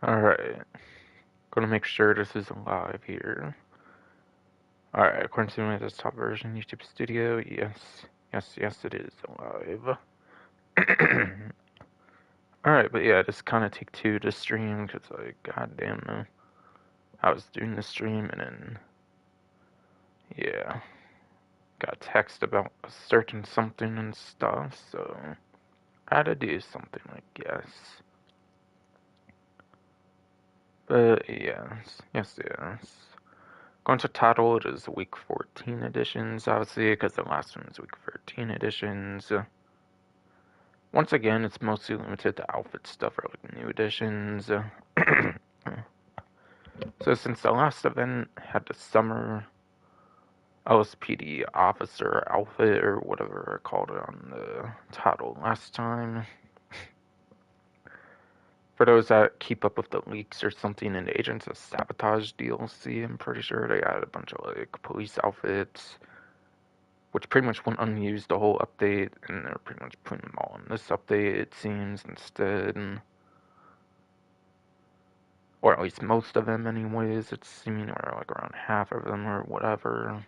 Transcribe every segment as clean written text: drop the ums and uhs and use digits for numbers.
Alright, gonna make sure this is live here. Alright, according to my desktop version, YouTube Studio, yes, it is live. Alright, but yeah, just kind of take two to stream, because, like, goddamn, I was doing the stream, and then, yeah, got text about a certain something and stuff, so I had to do something, I guess. But, yes. Going to title, it is week 14 editions, obviously, because the last one is week 13 editions. Once again, it's mostly limited to outfit stuff or like new editions. So since the last event had the summer LSPD officer outfit or whatever I called it on the title last time, for those that keep up with the leaks or something in Agents of Sabotage DLC, I'm pretty sure they added a bunch of like police outfits, which pretty much went unused the whole update, and they're pretty much putting them all in this update, it seems, instead. Or at least most of them anyways, it's seeming, or like around half of them or whatever.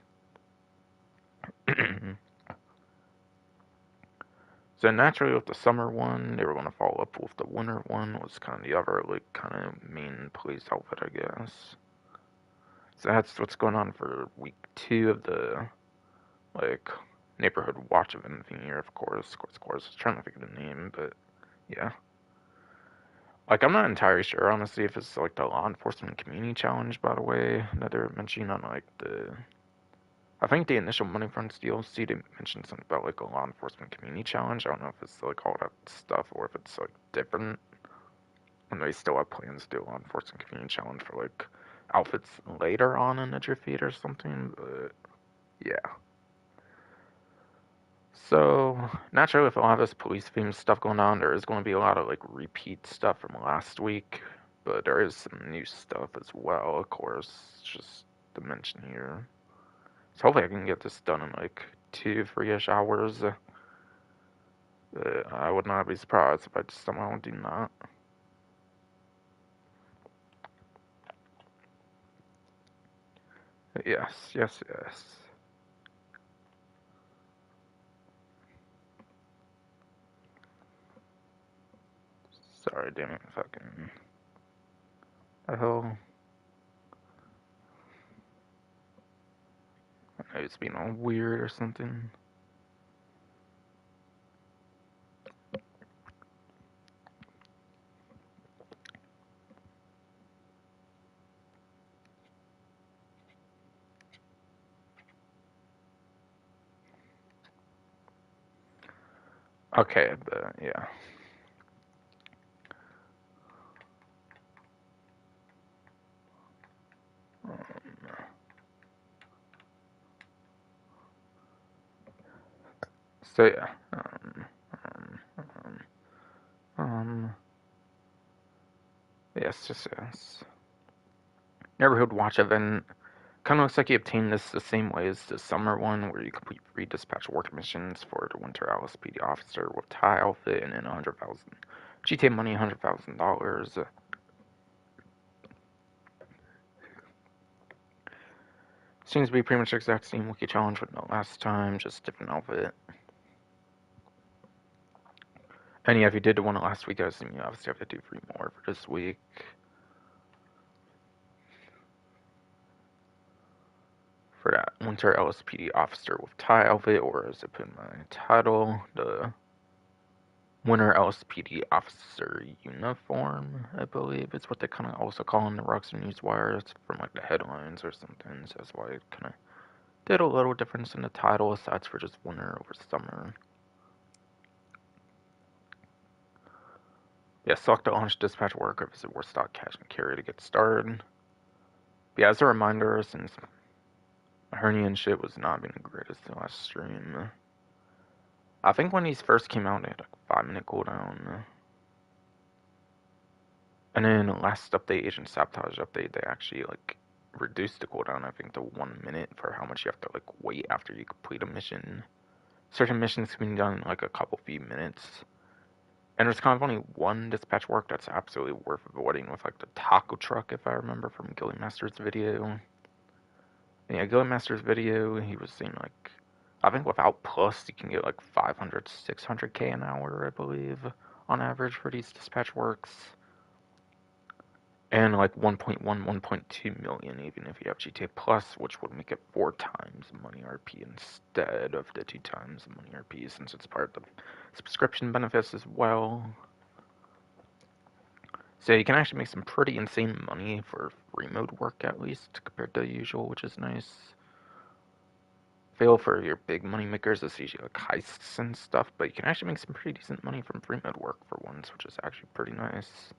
So naturally with the summer one, they were going to follow up with the winter one, was kind of the other, like, kind of main police outfit, I guess. So that's what's going on for week 2 of the, like, neighborhood watch event thing here, of course. I was trying to think of the name, but yeah. Like, I'm not entirely sure, honestly, if it's, like, the law enforcement community challenge, by the way, that they're mentioning on, like, I think the initial Money Fronts DLC, they mentioned something about, like, a law enforcement community challenge. I don't know if it's, like, all that stuff, or if it's, like, different. And they still have plans to do a law enforcement community challenge for, like, outfits later on in the defeat or something, but, yeah. So, naturally, with a lot of this police-themed stuff going on, there is going to be a lot of, like, repeat stuff from last week, but there is some new stuff as well, of course, just to mention here. So hopefully I can get this done in, like, 2-3-ish hours. I would not be surprised if I just somehow do not. Yes. Sorry, damn it, fucking... The hell? I know it's being all weird or something. Okay, but yeah. So yeah. Yes. Neighborhood Watch event. Kind of looks like you obtained this the same way as the summer one, where you complete free dispatch work missions for the winter LSPD officer with tie outfit and then 100,000 GTA money, $100,000. Seems to be pretty much the exact same wiki challenge with no last time, just different outfit. And yeah, if you did the one last week, I assume you obviously have to do 3 more for this week. For that winter LSPD officer with tie outfit, or as I put in my title, the winter LSPD officer uniform, I believe. It's what they kind of also call in the Rockstar Newswire. It's from like the headlines or something, so that's why it kind of did a little difference in the title, aside for just winter over summer. Yeah, select the launch dispatch work or visit Warstock Cash and Carry to get started. Yeah, as a reminder, since hernia and shit was not being the greatest the last stream. I think when these first came out, they had like 5-minute cooldown. And then the last update, Agent Sabotage update, they actually like reduced the cooldown, I think, to 1 minute for how much you have to like wait after you complete a mission. Certain missions can be done in like a few minutes. And there's kind of only one dispatch work that's absolutely worth avoiding with like the taco truck, if I remember from Gilly Master's video. And yeah, Gilly Master's video, he was saying like, I think without plus, you can get like 500, 600k an hour, I believe, on average for these dispatch works. And like 1.1, 1.2 million even if you have GTA Plus, which would make it 4 times money RP instead of the 2 times money RP, since it's part of the subscription benefits as well. So you can actually make some pretty insane money for free mode work, at least, compared to the usual, which is nice. Fail for your big money makers, it's usually like heists and stuff, but you can actually make some pretty decent money from free mode work for once, which is actually pretty nice.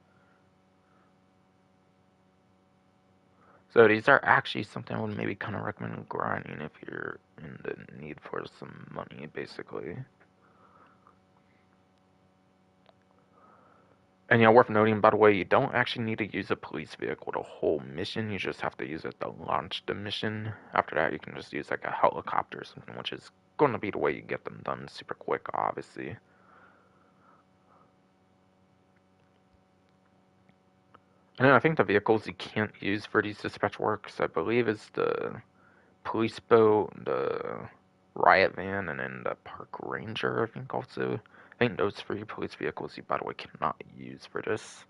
So these are actually something I would maybe kind of recommend grinding if you're in the need for some money, basically. And yeah, worth noting, by the way, you don't actually need to use a police vehicle the whole mission. You just have to use it to launch the mission. After that, you can just use like a helicopter or something, which is going to be the way you get them done super quick, obviously. And then I think the vehicles you can't use for these dispatch works, I believe, is the police boat, the riot van, and then the park ranger, I think also. I think those 3 police vehicles you, by the way, cannot use for this.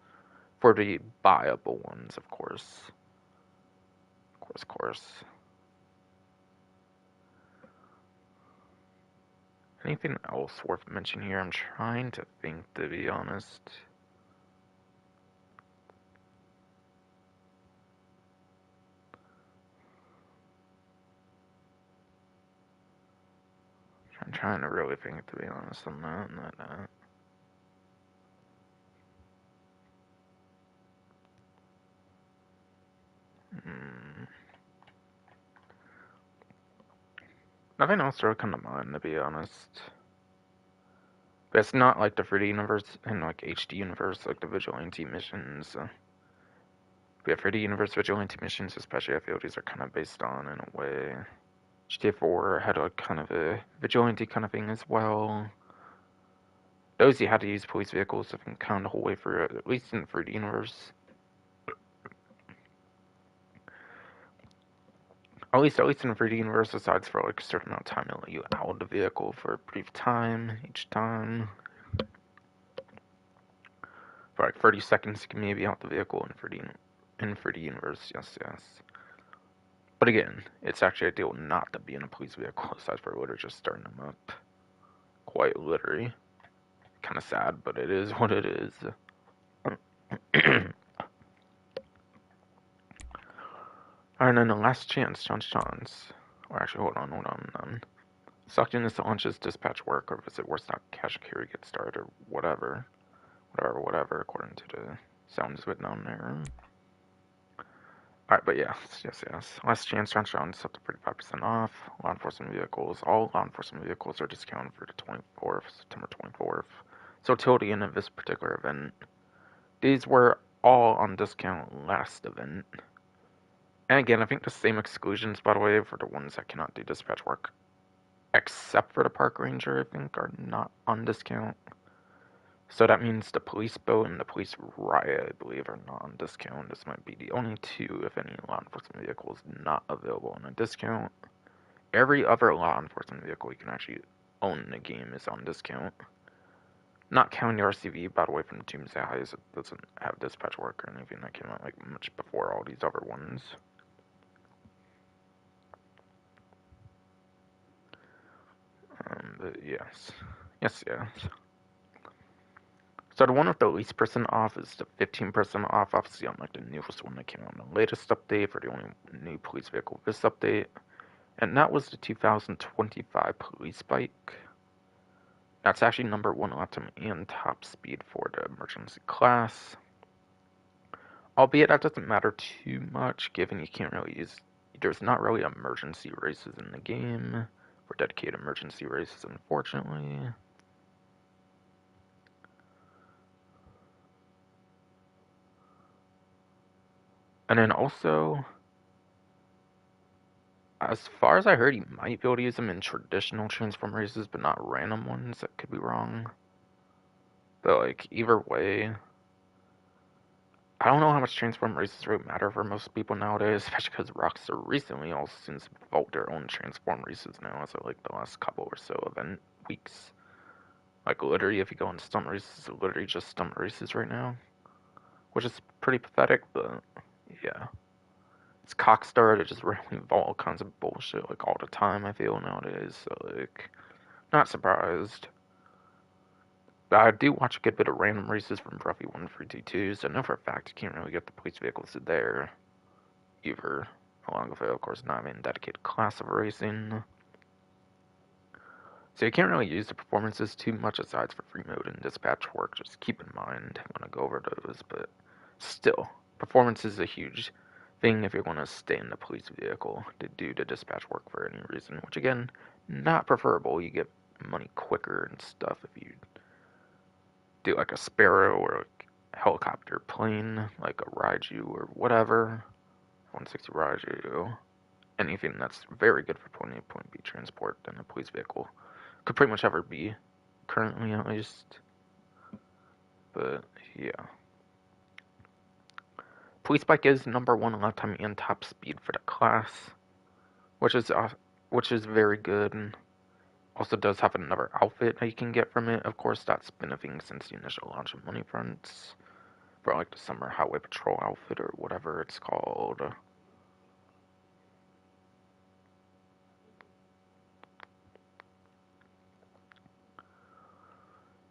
For the buyable ones, of course. Of course. Anything else worth mentioning here? I'm trying to think, to be honest. I'm trying to really think, to be honest, on that. Nothing else really come to mind, to be honest. But it's not like the 3D universe and like HD universe, like the vigilante missions. But yeah, 3D universe vigilante missions, especially, I feel these are kind of based on, in a way. GTA 4 had a kind of a vigilante kind of thing as well. Those you had to use police vehicles, I think, kind of the whole way through, at least in the 3D universe. At least in the 3D universe, aside for like a certain amount of time, they'll let you out of the vehicle for a brief time each time. For like 30 seconds, you can maybe out the vehicle in 3D universe. Yes, yes. But again, it's actually ideal not to be in a police vehicle, aside for literally just starting them up. Quite literally. Kind of sad, but it is what it is. Alright, then the last chance, John's. Or actually, hold on. Sucked in to launches dispatch work or visit worst cash carry get started or whatever. Whatever, according to the sounds of it down there. Alright, but yeah, yes. Last chance, John's up to 35% off. Law enforcement vehicles. All law enforcement vehicles are discounted for the 24th, September 24th. So till the end of this particular event. These were all on discount last event. And again, I think the same exclusions, by the way, for the ones that cannot do dispatch work, except for the park ranger, I think, are not on discount. So that means the police boat and the police riot, I believe, are not on discount. This might be the only 2, if any, law enforcement vehicles not available on a discount. Every other law enforcement vehicle you can actually own in the game is on discount. Not counting the RCV, by the way, from the Doomsday Highs, it doesn't have dispatch work or anything that came out like much before all these other ones. But yes. So the one with the least percent off is the 15% off, obviously on like the newest one that came out in the latest update for the only new police vehicle this update. And that was the 2025 police bike. That's actually number 1 optimum and top speed for the emergency class. Albeit that doesn't matter too much, given you can't really use, there's not really emergency races in the game for dedicated emergency races, unfortunately. And then also, as far as I heard, you might be able to use them in traditional transform races, but not random ones. That could be wrong. But, like, either way, I don't know how much transform races really matter for most people nowadays, especially because Rockstar recently all since built their own transform races now, as of, like, the last couple or so event weeks. Like, literally, if you go on stunt races, it's literally just stunt races right now, which is pretty pathetic, but yeah. It's Cockstar to just randomly vault all kinds of bullshit, like, all the time, I feel, nowadays, so, like, not surprised. But I do watch a good bit of random races from Bruffy 1322, so I know for a fact you can't really get the police vehicles there either. Along with it, of course, not having a dedicated class of racing. So you can't really use the performances too much aside for free mode and dispatch work. Just keep in mind when I go over those, but still, performance is a huge thing if you're going to stay in the police vehicle to do the dispatch work for any reason, which again, not preferable. You get money quicker and stuff if you do like a Sparrow or a helicopter plane, like a Raiju or whatever, 160 Raiju, anything that's very good for point A, point B transport than a police vehicle could pretty much ever be, currently at least. But yeah. Police bike is #1 lap time and top speed for the class, which is very good. And also does have another outfit that you can get from it. Of course, that's been a thing since the initial launch of Money Fronts, for like the Summer Highway Patrol outfit or whatever it's called.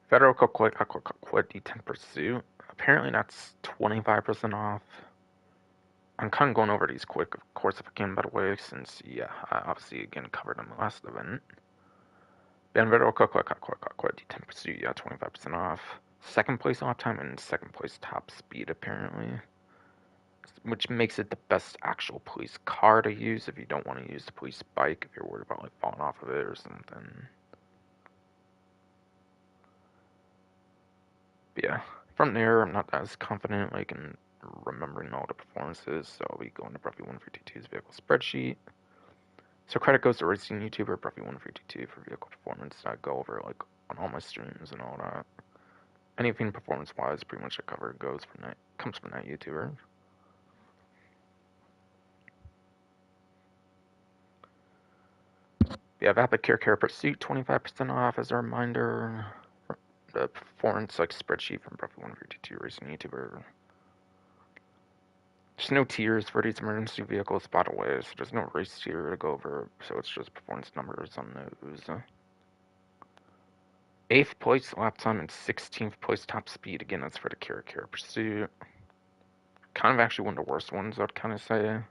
Federal Coquette D10 Pursuit. Apparently that's 25% off. I'm kind of going over these quick, of course, if I can, by the way, since, yeah, I obviously, again, covered them last event. Federal Coquette D10 Pursuit, yeah, 25% off. Second place lap time and second place top speed, apparently. Which makes it the best actual police car to use if you don't want to use the police bike, if you're worried about, like, falling off of it or something. But yeah, from there, I'm not as confident, like, in remembering all the performances, so I'll be going to Bruffy1322's vehicle spreadsheet. So credit goes to racing YouTuber Bruffy1322 for vehicle performance. I go over, like, on all my streams and all that. Anything performance-wise, pretty much I cover comes from that YouTuber. We have Epic Care Pursuit, 25% off as a reminder. The performance, like, spreadsheet from Bruffy1322 racing YouTuber. There's no tiers for these emergency vehicles, by the way, so there's no race tier to go over, so it's just performance numbers on those. 8th place lap time and 16th place top speed. Again, that's for the Care Pursuit. Kind of actually one of the worst ones, I'd kind of say, in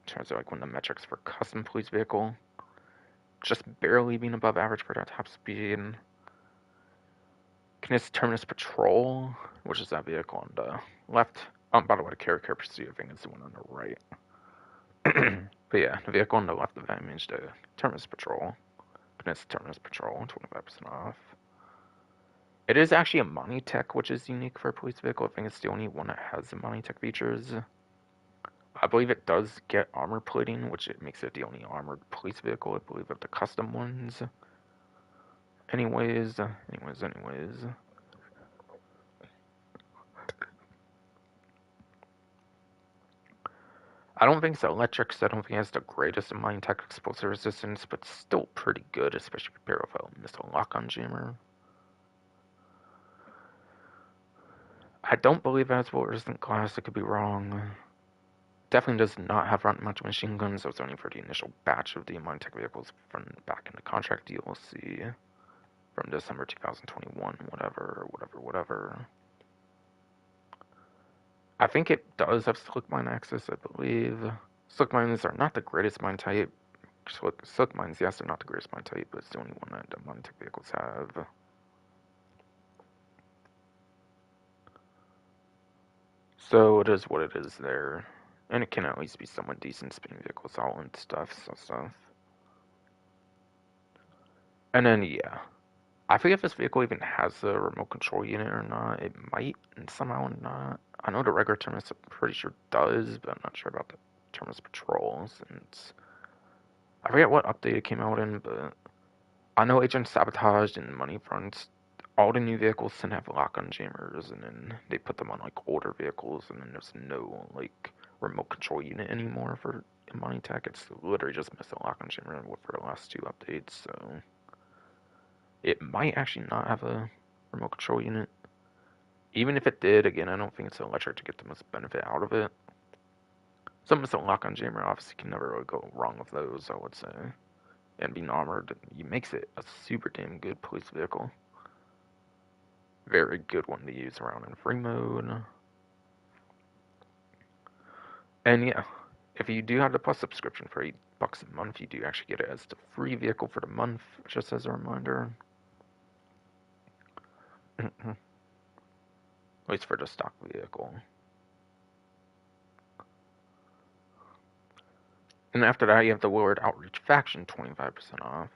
terms of like one of the metrics for custom police vehicle. Just barely being above average for that top speed. Canis Terminus Patrol, which is that vehicle on the left. By the way, the Care Pursuit, I think, is the one on the right. But yeah, the vehicle on the left of that image, the Terminus Patrol. Canis Terminus Patrol, 25% off. It is actually a Monitech, which is unique for a police vehicle. I think it's the only one that has the Monitech features. I believe it does get armor plating, which it makes it the only armored police vehicle, I believe, of the custom ones. Anyways. I don't think it's electric, so I don't think it has the greatest Monitech explosive resistance, but still pretty good, especially compared with a missile lock-on jammer. I don't believe it has bullet resistant glass, I could be wrong. Definitely does not have front mounted machine guns, so it's only for the initial batch of the Monitech vehicles from back in the contract DLC from December 2021, whatever. I think it does have slick mine access, I believe. Slick mines are not the greatest mine type. Slick mines, yes, they're not the greatest mine type, but it's the only one that the Monitech vehicles have. So it is what it is there. And it can at least be somewhat decent spinning vehicles all and stuff. And then, yeah. I forget if this vehicle even has a remote control unit or not. It might, and somehow not. I know the regular Terminus, I'm pretty sure does, but I'm not sure about the Terminus Patrol, since I forget what update it came out in, but I know Agent Sabotage and Money Fronts all the new vehicles tend to have lock-on jammers, and then they put them on like older vehicles, and then there's no like remote control unit anymore for Money Tech. It's literally just missed a lock-on jammer for the last two updates, so it might actually not have a remote control unit. Even if it did, again, I don't think it's electric to get the most benefit out of it. Something with a lock-on jammer obviously can never really go wrong with those, I would say. And being armored, makes it a super damn good police vehicle. Very good one to use around in free mode. And yeah, if you do have the Plus subscription for $8 a month, you do actually get it as the free vehicle for the month, just as a reminder. At least for the stock vehicle. And after that, you have the Lord Outreach Faction, 25% off.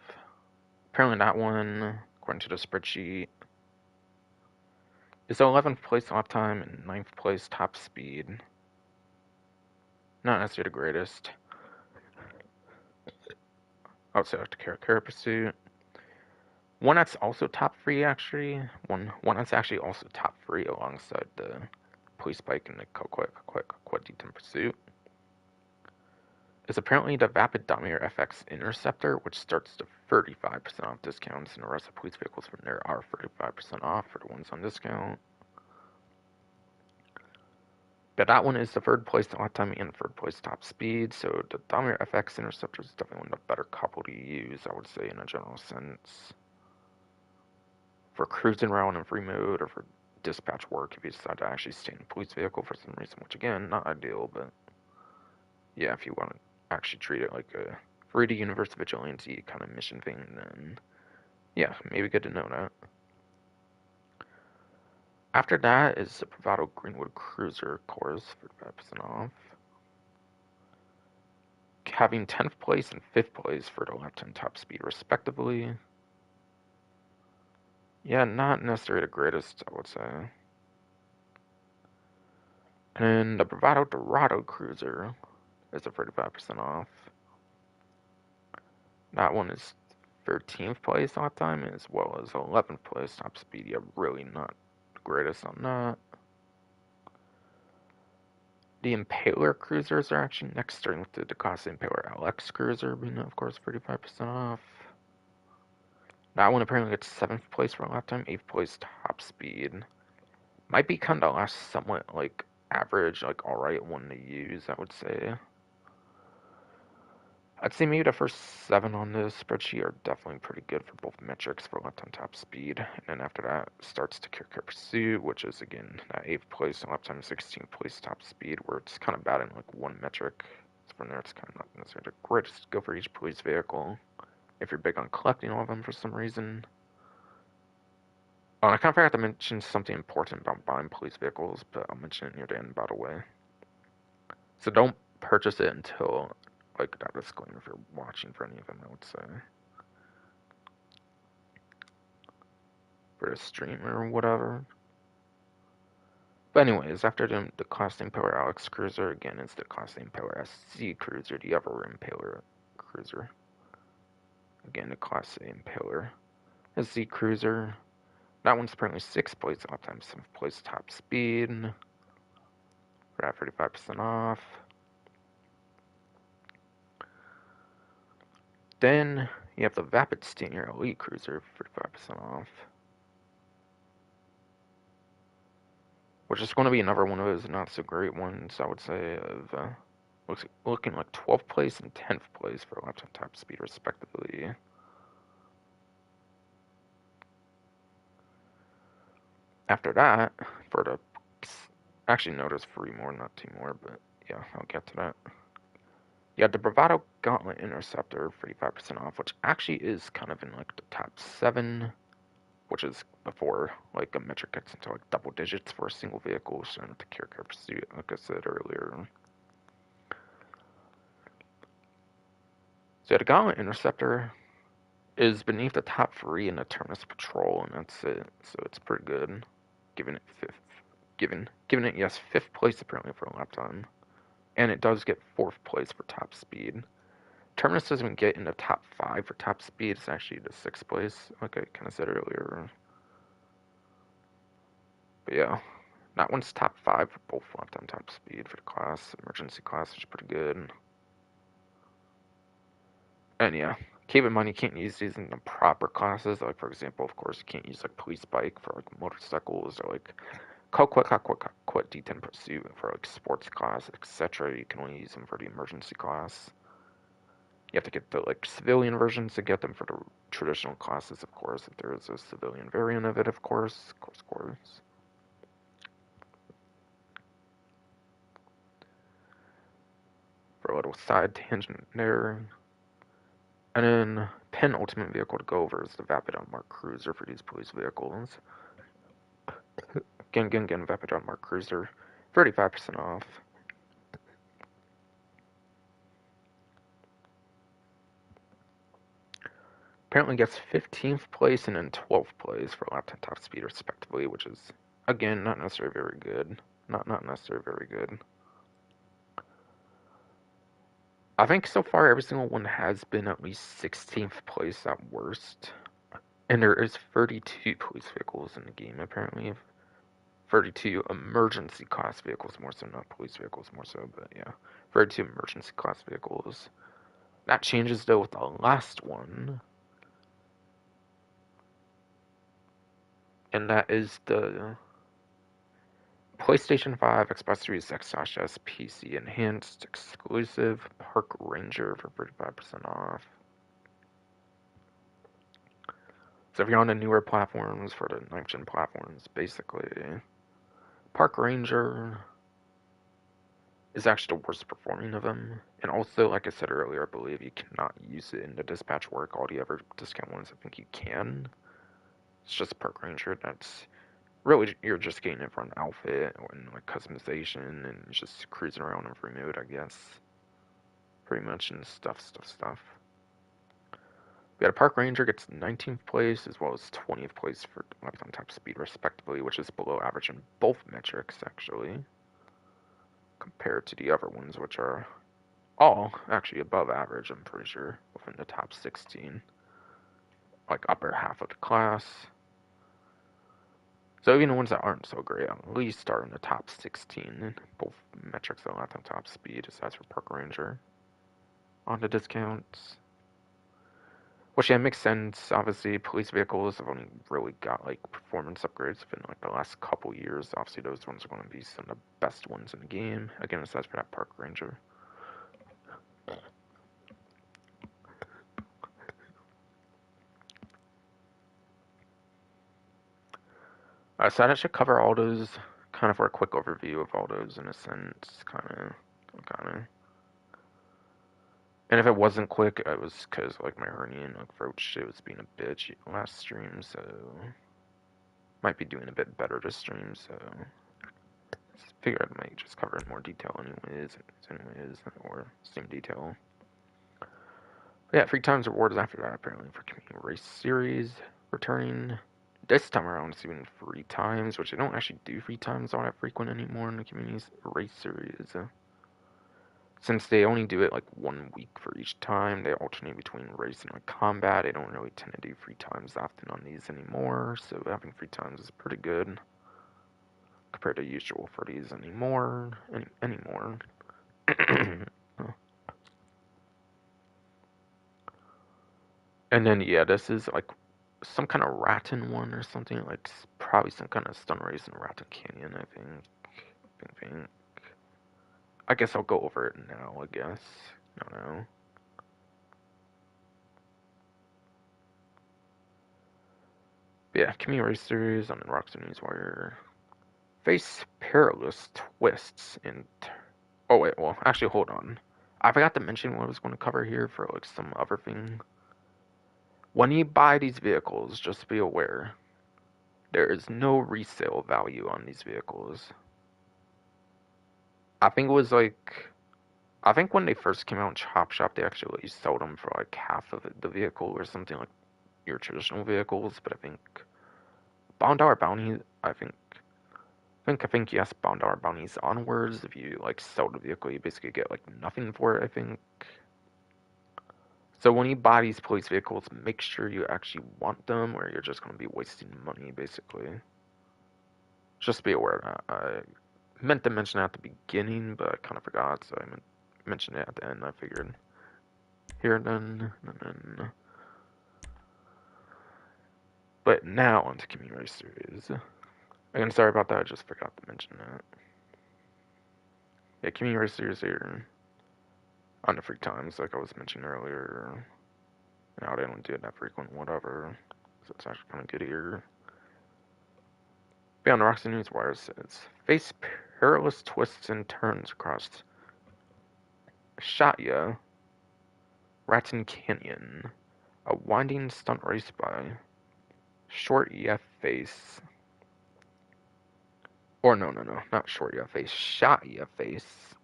Apparently that one, according to the spreadsheet, is 11th place lap time and 9th place top speed. Not necessarily the greatest. Outside of the Kara Pursuit. One that's also top free, actually. One that's actually also top free alongside the Police Bike and the Quadriton Pursuit is apparently the Vapid Domir FX Interceptor, which starts to 35% off discounts, and the rest of police vehicles from there are 35% off for the ones on discount. But that one is the third place lap time and third place top speed, so the Domir FX Interceptor is definitely one of the better couple to use, I would say, in a general sense. For cruising around in free mode or for dispatch work if you decide to actually stay in a police vehicle for some reason, which again, not ideal, but yeah, if you want to actually treat it like a free to universe vigilante kind of mission thing, then yeah, maybe good to know that. After that is the Bravado Greenwood Cruiser course for 5% off. Having 10th place and 5th place for the lap time top speed respectively. Yeah, not necessarily the greatest, I would say. And the Bravado Dorado Cruiser is a 35% off. That one is 13th place lap time as well as 11th place top speed. Yeah, really not the greatest on that. The Impaler Cruisers are actually next, starting with the Decasa Impaler LX Cruiser being, of course, 35% off. That one apparently gets 7th place for lap time, 8th place top speed. Might be kind of last somewhat, like, average, like, alright one to use, I would say. I'd say maybe the first 7 on this spreadsheet are definitely pretty good for both metrics for lap time top speed. And then after that starts the Kara Pursuit, which is again that 8th place lap time, 16th place top speed, where it's kind of bad in like one metric. So from there, it's kind of not necessarily the greatest to go for each police vehicle if you're big on collecting all of them for some reason. Oh, and I kind of forgot to mention something important about buying police vehicles, but I'll mention it near the end, by the way. So don't purchase it until, like, that disclaimer if you're watching for any of them, I would say. For the stream or whatever. But anyways, after the Class A Impaler Alex Cruiser, again, it's the Class A Impaler SC Cruiser, the other Impaler Cruiser. Again, the Class A Impaler SC Cruiser. That one's apparently 6th place lap time, 7th place top speed. We're at 35% off. Then you have the Vapid Stinger Elite Cruiser, 35% off. Which is going to be another one of those not so great ones, I would say, of looking like 12th place and 10th place for lap time top speed, respectively. After that, for the actually no, there's 3 more, not 2 more, but yeah, I'll get to that. Yeah, the Bravado Gauntlet Interceptor, 35% off, which actually is kind of in like the top 7, which is before like a metric gets into like double digits for a single vehicle, so with the Kara Pursuit, like I said earlier. So the Gauntlet Interceptor is beneath the top 3 in the Terminus Patrol, and that's it. So it's pretty good, giving it 5th place apparently for a lap time, and it does get 4th place for top speed. Terminus doesn't even get in the top 5 for top speed. It's actually the 6th place, like I kind of said earlier. But yeah, that one's top 5 for both lifetime top speed for the class. Emergency class is pretty good. And yeah, keep in mind you can't use these in the proper classes. Like for example, of course, you can't use like police bike for like motorcycles or like quit D10 pursuit for like sports class, etc. You can only use them for the emergency class. You have to get the like civilian versions to get them for the traditional classes, of course. If there is a civilian variant of it, of course. For a little side tangent there. And then penultimate vehicle to go over is the Vapid Unmarked Cruiser for these police vehicles. Again, Vapid Unmarked Cruiser, 35% off. Apparently gets 15th place and then 12th place for lap time top speed respectively, which is, again, not necessarily very good. Not necessarily very good. I think so far every single one has been at least 16th place at worst. And there is 32 police vehicles in the game, apparently. 32 emergency class vehicles, more so, not police vehicles, more so, but yeah. 32 emergency class vehicles. That changes, though, with the last one. And that is the PlayStation 5, Xbox Series X/S, PC Enhanced exclusive Park Ranger for 35% off. So if you're on the newer platforms, for the next-gen platforms, basically, Park Ranger is actually the worst performing of them. And also, like I said earlier, I believe you cannot use it in the dispatch work. All the other discount ones, I think you can. It's just Park Ranger. That's really, you're just getting it for an outfit and like customization and just cruising around in free mode, I guess. Pretty much, and stuff. We got a Park Ranger gets 19th place as well as 20th place for lifetime top speed, respectively, which is below average in both metrics, actually, compared to the other ones, which are all actually above average, I'm pretty sure, within the top 16, like upper half of the class. So even the ones that aren't so great, at least are in the top 16 in both metrics of lifetime top speed, aside from Park Ranger. On the discounts. Which, yeah, makes sense. Obviously, police vehicles have only really got, like, performance upgrades within, like, the last couple years. Obviously, those ones are going to be some of the best ones in the game. Again, aside from that Park Ranger. So that should cover all those, kind of for a quick overview of all those, in a sense, kind of. And if it wasn't quick, it was because, like, my hernia and, like, throat shit was being a bitch last stream, so might be doing a bit better this stream, so figured I might just cover it in more detail anyways, or same detail. But yeah, free times rewards after that, apparently, for community race series returning. This time around, it's even free times, which they don't actually do free times all that frequent anymore in the community race series. Since they only do it like 1 week for each time, they alternate between race and like combat. They don't really tend to do free times often on these anymore, so having free times is pretty good compared to usual for these anymore. And then yeah, this is like some kind of Rattan one or something, like probably some kind of stun race in Rattan Canyon, I think. I guess I'll go over it now, I guess. I don't know. But yeah, community race series on the Rockstar Newswire. Face perilous twists in. Oh wait, well, actually, hold on. I forgot to mention what I was going to cover here for like some other thing. When you buy these vehicles, just be aware there is no resale value on these vehicles. I think it was like, I think when they first came out in Chop Shop, they actually sold them for like half of the vehicle or something like your traditional vehicles. But I think Bond Dollar Bounty, I think yes, Bond Dollar Bounties onwards. If you like sell the vehicle, you basically get like nothing for it, I think. So when you buy these police vehicles, make sure you actually want them, or you're just going to be wasting money, basically. just be aware of that. I meant to mention it at the beginning, but I kind of forgot, so I mentioned it at the end. I figured here and then. But now onto community series. Again, sorry about that. I just forgot to mention that. Yeah, community series here on the free times, like I was mentioning earlier. Now they don't do it that frequent, whatever. So it's actually kind of good here. Beyond Rocks and Newswire says, face perilous twists and turns across Shatya, Raton Canyon, a winding stunt race by Short EF Face. Or no, not Short EF Face, Shot EF Face.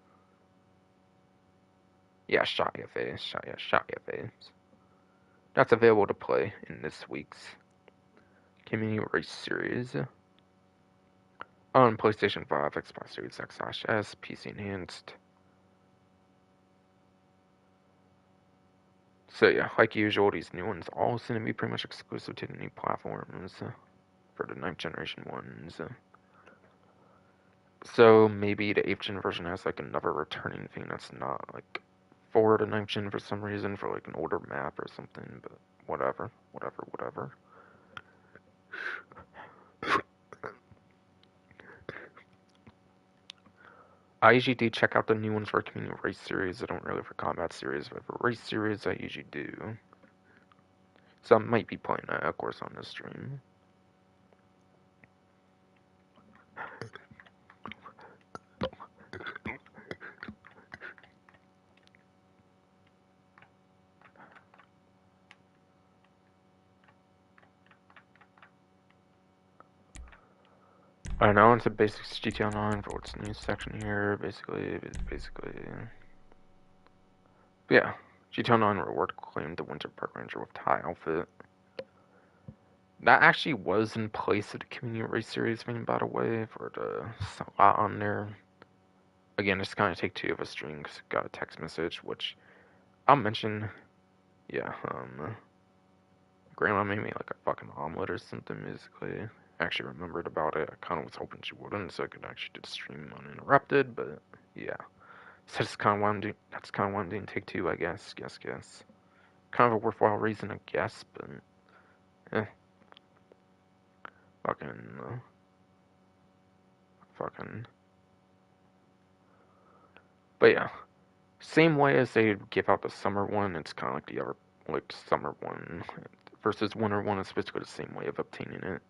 Yeah, Shot EF Face, Shot EF Face. That's available to play in this week's Community Race Series on PlayStation 5, Xbox Series X/S, PC Enhanced. So yeah, like usual, these new ones all seem to be pretty much exclusive to the new platforms for the 9th generation ones. So maybe the 8th gen version has like another returning thing that's not like for the 9th gen for some reason, for like an older map or something, but whatever. I usually do check out the new ones for Community Race Series. I don't really for Combat Series, but for Race Series I usually do. So I might be playing that, of course, on this stream. Alright, now into basics GTA Online for what's new section here. Basically, yeah. GTA Online reward claimed the Winter Park Ranger with tie outfit. That actually was in place of the Community Race Series thing, by the way, for the slot on there. Again, just kind of take 2 of a string, got a text message, which I'll mention. Yeah, Grandma made me like a fucking omelet or something, basically. I actually remembered about it. I kind of was hoping she wouldn't, so I could actually do the stream uninterrupted, but yeah. So that's kind of why I'm doing take 2, I guess. Kind of a worthwhile reason, I guess, but eh. Fucking. But yeah. Same way as they give out the summer one, it's kind of like the other, like, summer one versus winter one. It's basically the same way of obtaining it.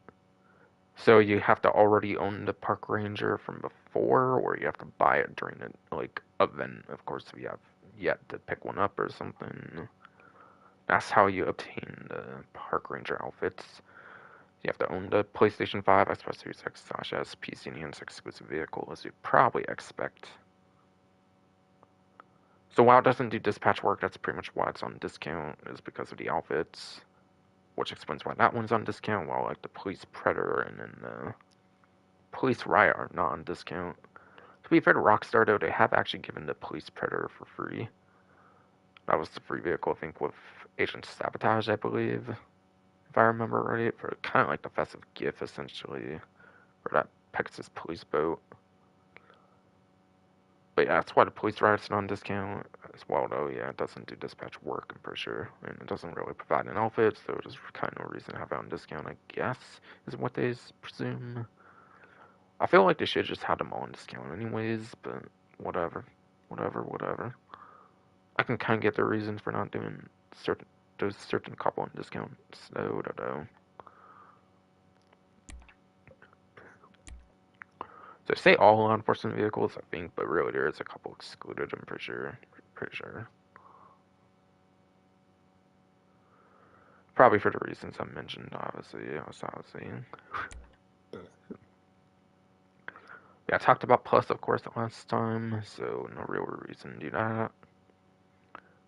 So you have to already own the park ranger from before, or you have to buy it during the like event. Of course, if you have yet to pick one up or something. That's how you obtain the park ranger outfits. You have to own the PlayStation 5, Xbox Series X/S, PC Enhanced exclusive vehicle, as you'd probably expect. So while it doesn't do dispatch work, that's pretty much why it's on discount, is because of the outfits. Which explains why that one's on discount, while like the Police Predator and then the Police Riot are not on discount. To be fair to Rockstar though, they have actually given the Police Predator for free. That was the free vehicle, I think, with Agent Sabotage, I believe. If I remember right, for kind of like the festive gift, essentially, for that Pegasus police boat. But yeah, that's why the Police Riot's not on discount as well, though. Yeah, it doesn't do dispatch work, I'm pretty sure. And it doesn't really provide an outfit, so there's kind of no reason to have it on discount, I guess, is what they presume. I feel like they should just have them all on discount anyways, but whatever. I can kind of get the reasons for not doing those certain couple on discount, so I don't know. So say all law enforcement vehicles, I think, but really there is a couple excluded, I'm pretty sure. Probably for the reasons I mentioned, obviously. Yeah, I talked about Plus, of course, the last time, so no real reason to do that.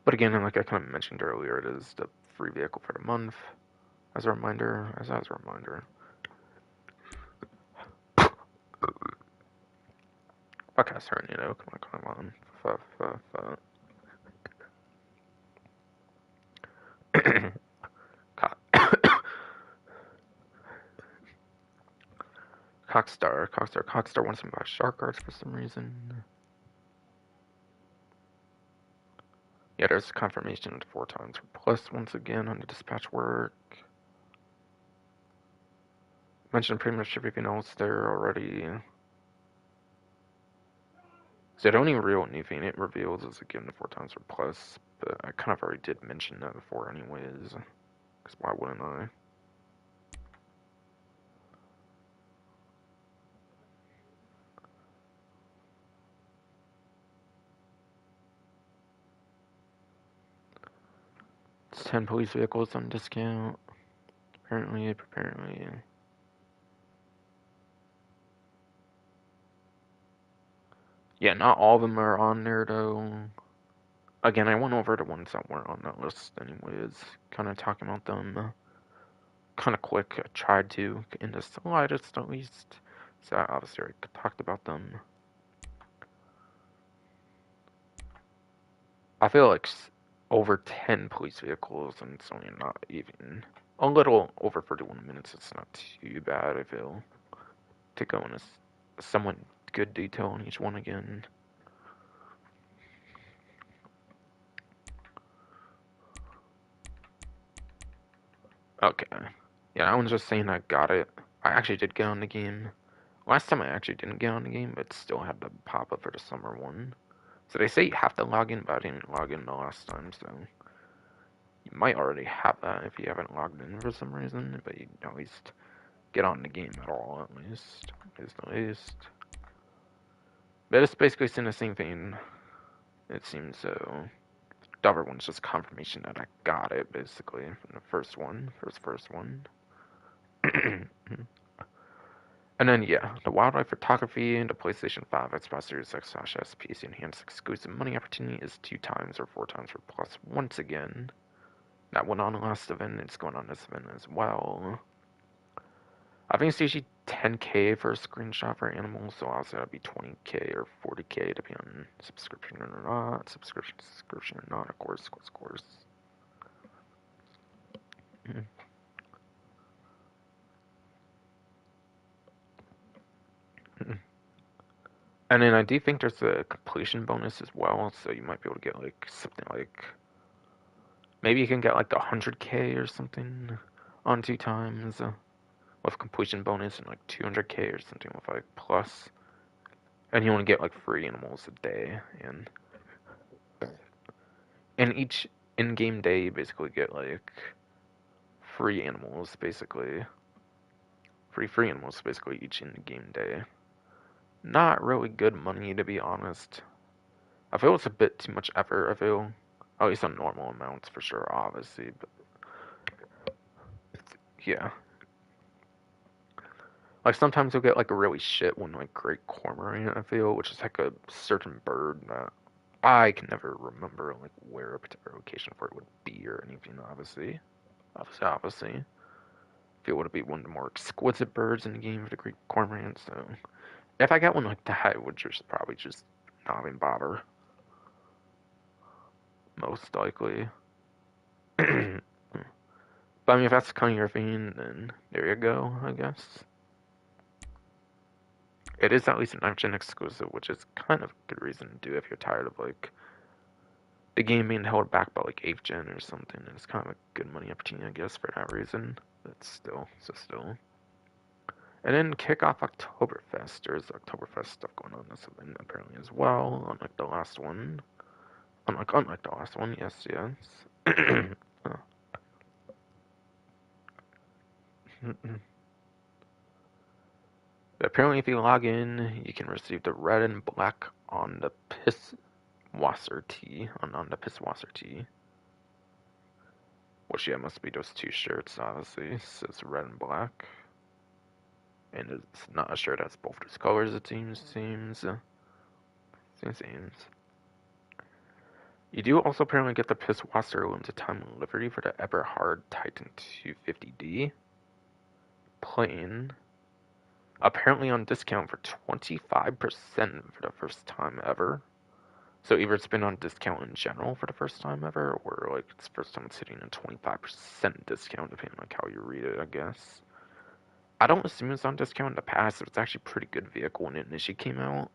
But again, like I kind of mentioned earlier, it is the free vehicle for the month. As a reminder. Fuck ass hurting, come on. Cockstar wants me to buy shark cards for some reason. Yeah, there's confirmation of 4 times for plus once again on the dispatch work. Mentioned pretty much everything else there already. So the only real new thing it reveals is again the 4 times for plus, but I kind of already did mention that before anyways. Because why wouldn't I? It's 10 police vehicles on discount. Apparently. Yeah, not all of them are on there though. Again, I went over the ones that weren't on that list anyways, kind of talking about them kind of quick. I tried to in the slightest at least. So I obviously already talked about them. I feel like over 10 police vehicles and it's only not even a little over 31 minutes. It's not too bad, I feel, to go into somewhat good detail on each one again. Okay. Yeah, I was just saying I got it. I actually did get on the game. Last time I actually didn't get on the game, but still had the pop up for the summer one. So they say you have to log in, but I didn't log in the last time, so you might already have that if you haven't logged in for some reason, but you can at least get on the game at all, at least. At least. But it's basically saying the same thing, it seems so. The other one's just confirmation that I got it, basically, from the first one. First one. And then, yeah, the wildlife photography and the PlayStation 5 Xbox Series X/S PC Enhanced exclusive money opportunity is 2 times or 4 times for plus once again. That went on the last event, it's going on this event as well. I think it's usually 10k for a screenshot for animals, so obviously that'd be 20k or 40k depending on subscription or not. Subscription or not, of course. Mm-hmm. And then I do think there's a completion bonus as well, so you might be able to get like something like maybe you can get like the 100k or something on 2 times with completion bonus and like 200k or something with like plus. And you only get like 3 animals a day, and each in-game day you basically get like free animals basically. Free animals basically each in-game day. Not really good money to be honest. I feel it's a bit too much effort, I feel. At least on normal amounts for sure, obviously, but yeah. Like sometimes you'll get like a really shit one like great cormorant, I feel, which is like a certain bird that I can never remember like where a particular location for it would be or anything, obviously. I feel it would be one of the more exquisite birds in the game for the Greek cormorant, so if I got one like that, I would just probably just not even bother. Most likely. But I mean, if that's kind of your thing, then there you go, I guess. It is at least an 9th gen exclusive, which is kind of a good reason to do if you're tired of like the game being held back by like 8th gen or something. It's kind of a good money opportunity, I guess, for that reason. But still. And then kick off Oktoberfest. There's Oktoberfest stuff going on this event apparently as well, unlike the last one. Unlike the last one, yes. Apparently, if you log in, you can receive the red and black on the Pisswasser tee. On the Pisswasser tee. Which, yeah, must be those 2 shirts, obviously. It says red and black. And it's not a shirt that's both those colors, it seems. You do also apparently get the Pisswasser limited time livery for the Eberhard Titan 250D. Plain. Apparently on discount for 25% for the first time ever. So either it's been on discount in general for the first time ever, or like it's the first time it's hitting a 25% discount, depending on like how you read it, I guess. I don't assume it's on discount in the past. It's actually a pretty good vehicle when it initially came out.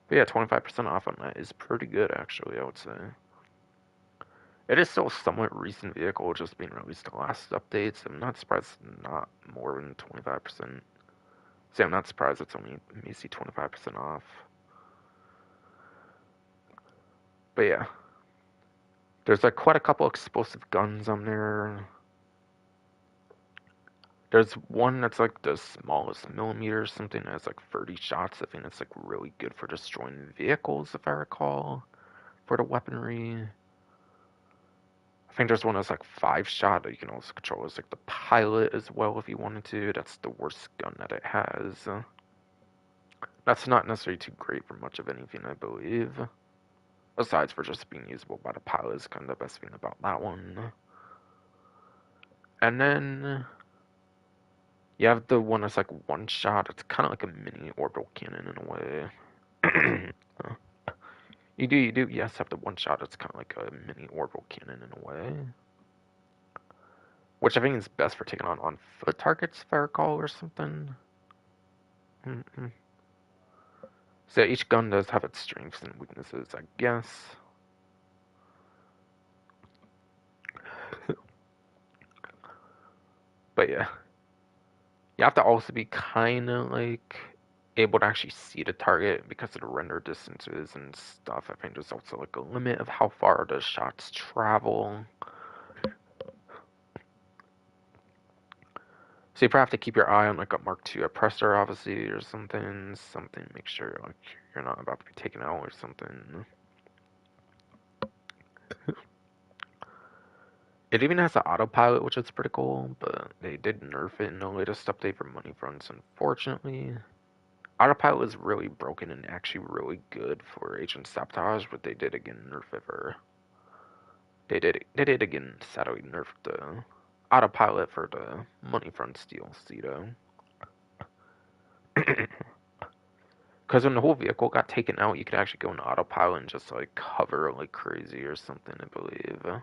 But yeah, 25% off on that is pretty good, actually, I would say. It is still a somewhat recent vehicle, just being released the last updates. I'm not surprised it's not more than 25%. See, I'm not surprised it's only see 25% off. But yeah. There's like quite a couple explosive guns on there. There's one that's like the smallest millimeter, something that has like 30 shots. I think it's like really good for destroying vehicles, if I recall, for the weaponry. I think there's one that's like 5 shot that you can also control as like the pilot as well if you wanted to. That's the worst gun that it has. That's not necessarily too great for much of anything, I believe. Besides for just being usable by the pilot is kind of the best thing about that one. And then you have the one that's like 1 shot. It's kind of like a mini orbital cannon in a way. you do, yes, have the 1 shot. It's kind of like a mini orbital cannon in a way. Which I think is best for taking on foot targets, if I recall, or something. Mm-hmm. So each gun does have its strengths and weaknesses, I guess. But yeah. You have to also be kind of like able to actually see the target because of the render distances and stuff. I think there's also like a limit of how far the shots travel. So you probably have to keep your eye on like a Mark II oppressor, obviously, or something. Something. Make sure like you're not about to be taken out or something. It even has an autopilot, which is pretty cool, but they did nerf it in the latest update for money fronts, unfortunately. Autopilot was really broken and actually really good for Agent Sabotage, but they did again nerf it for. They did again sadly nerf the autopilot for the money front DLC though. Because when the whole vehicle got taken out, you could actually go into autopilot and just like hover like crazy or something, I believe.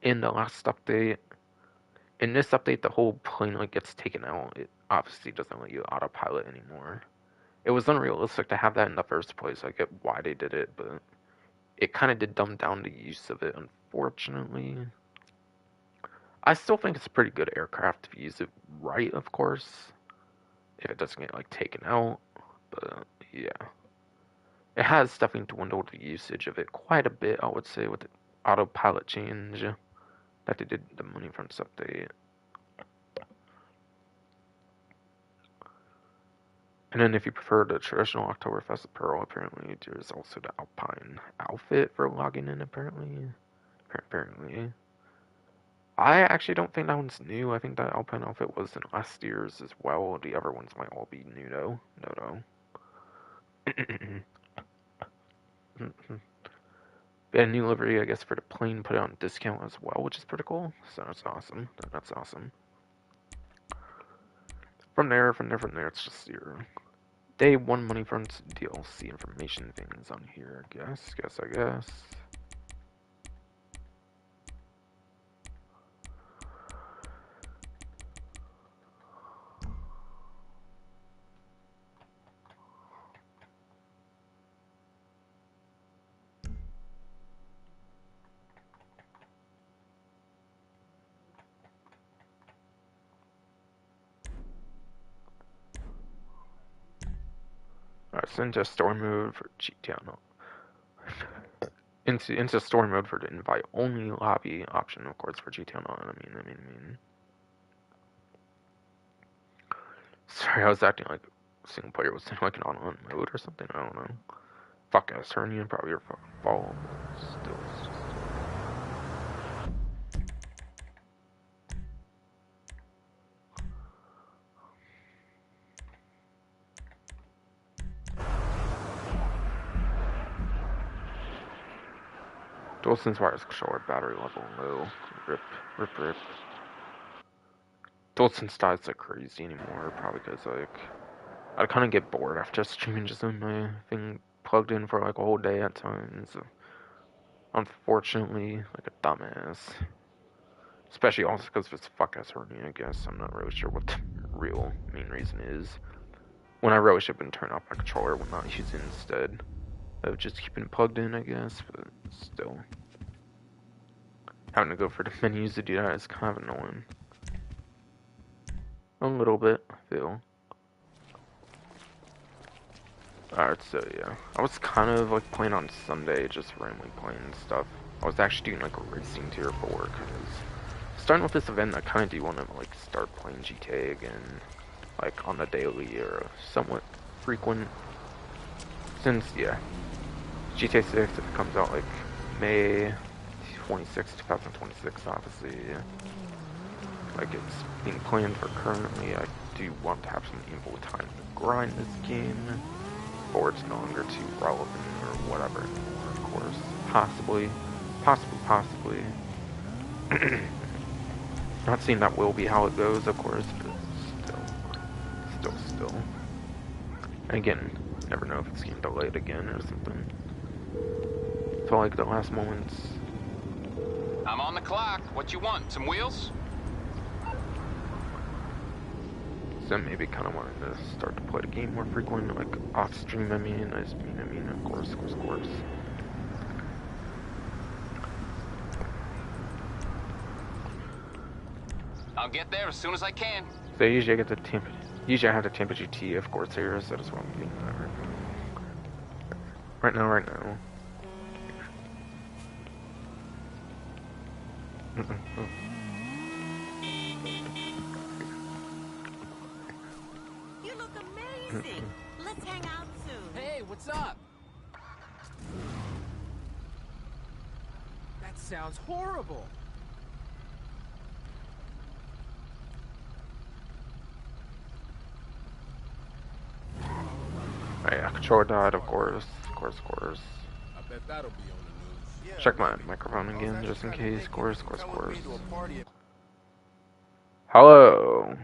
In the last update. In this update, the whole plane like gets taken out. It obviously doesn't let you autopilot anymore. It was unrealistic to have that in the first place. I get why they did it, but it kind of did dumb down the use of it, unfortunately. I still think it's a pretty good aircraft if you use it right, of course. If it doesn't get like taken out, but yeah. It has definitely dwindled the usage of it quite a bit, I would say, with the autopilot change that they did the money fronts update. And then if you prefer the traditional Oktoberfest apparel, apparently there's also the Alpine outfit for logging in, apparently. Apparently. I actually don't think that one's new. I think that Alpine outfit was in last year's as well. The other ones might all be new though. No. They had a new livery, I guess, for the plane, put it on discount as well, which is pretty cool. So that's awesome. That's awesome. From there, it's just your day one money front DLC information things on here. I guess. Alright, so into story mode for GTA. No. Into story mode for the invite only lobby option, of course, for GTA. No, I mean. Sorry, I was acting like single player was in like an online mode or something. I don't know. Fuck ass hernia, probably your fucking fault. Still, it's just. DualSense wireless controller battery level low. Rip. DualSense dies like crazy anymore, probably because like I kind of get bored after streaming just on my thing plugged in for like a whole day at times. Unfortunately, like a dumbass. Especially also because of his fuck-ass hernia, I guess. I'm not really sure what the real main reason is. When I really should have been turning off my controller when not using it instead of just keeping it plugged in, I guess, but still. Having to go for the menus to do that is kind of annoying. A little bit, I feel. Alright, so yeah. I was kind of like playing on Sunday, just randomly playing stuff. I was actually doing like a racing tier 4, because starting with this event, I kind of do want to like start playing GTA again, like on a daily or somewhat frequent. Since, yeah, GTA 6, if it comes out like May 26, 2026, obviously, like it's being planned for currently, I do want to have some ample time to grind this game, or it's no longer too relevant or whatever anymore, of course. Possibly. Not saying that will be how it goes, of course, but still. And again, never know if it's getting delayed again or something. Felt like the last moments. I'm on the clock. What you want? Some wheels? So maybe kind of wanted to start to play the game more frequently, like off stream. I mean, of course. I'll get there as soon as I can. So usually I get the usually I have the Tampa GT, of course, here, so that's what I'm getting at right now. You look amazing. Let's hang out soon. Hey, what's up? That sounds horrible. Yeah, controller died, of course. I bet that'll be on the news. Check my microphone again, just in case. Of course. Hello.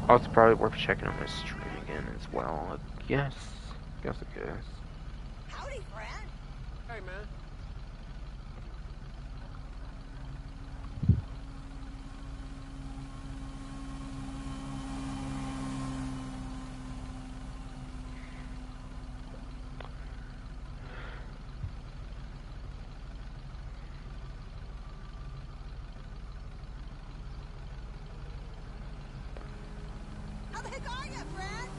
Also, probably worth checking out my stream again as well. Yes, I guess. Howdy, friend. Hey, man. How the heck are you, friend?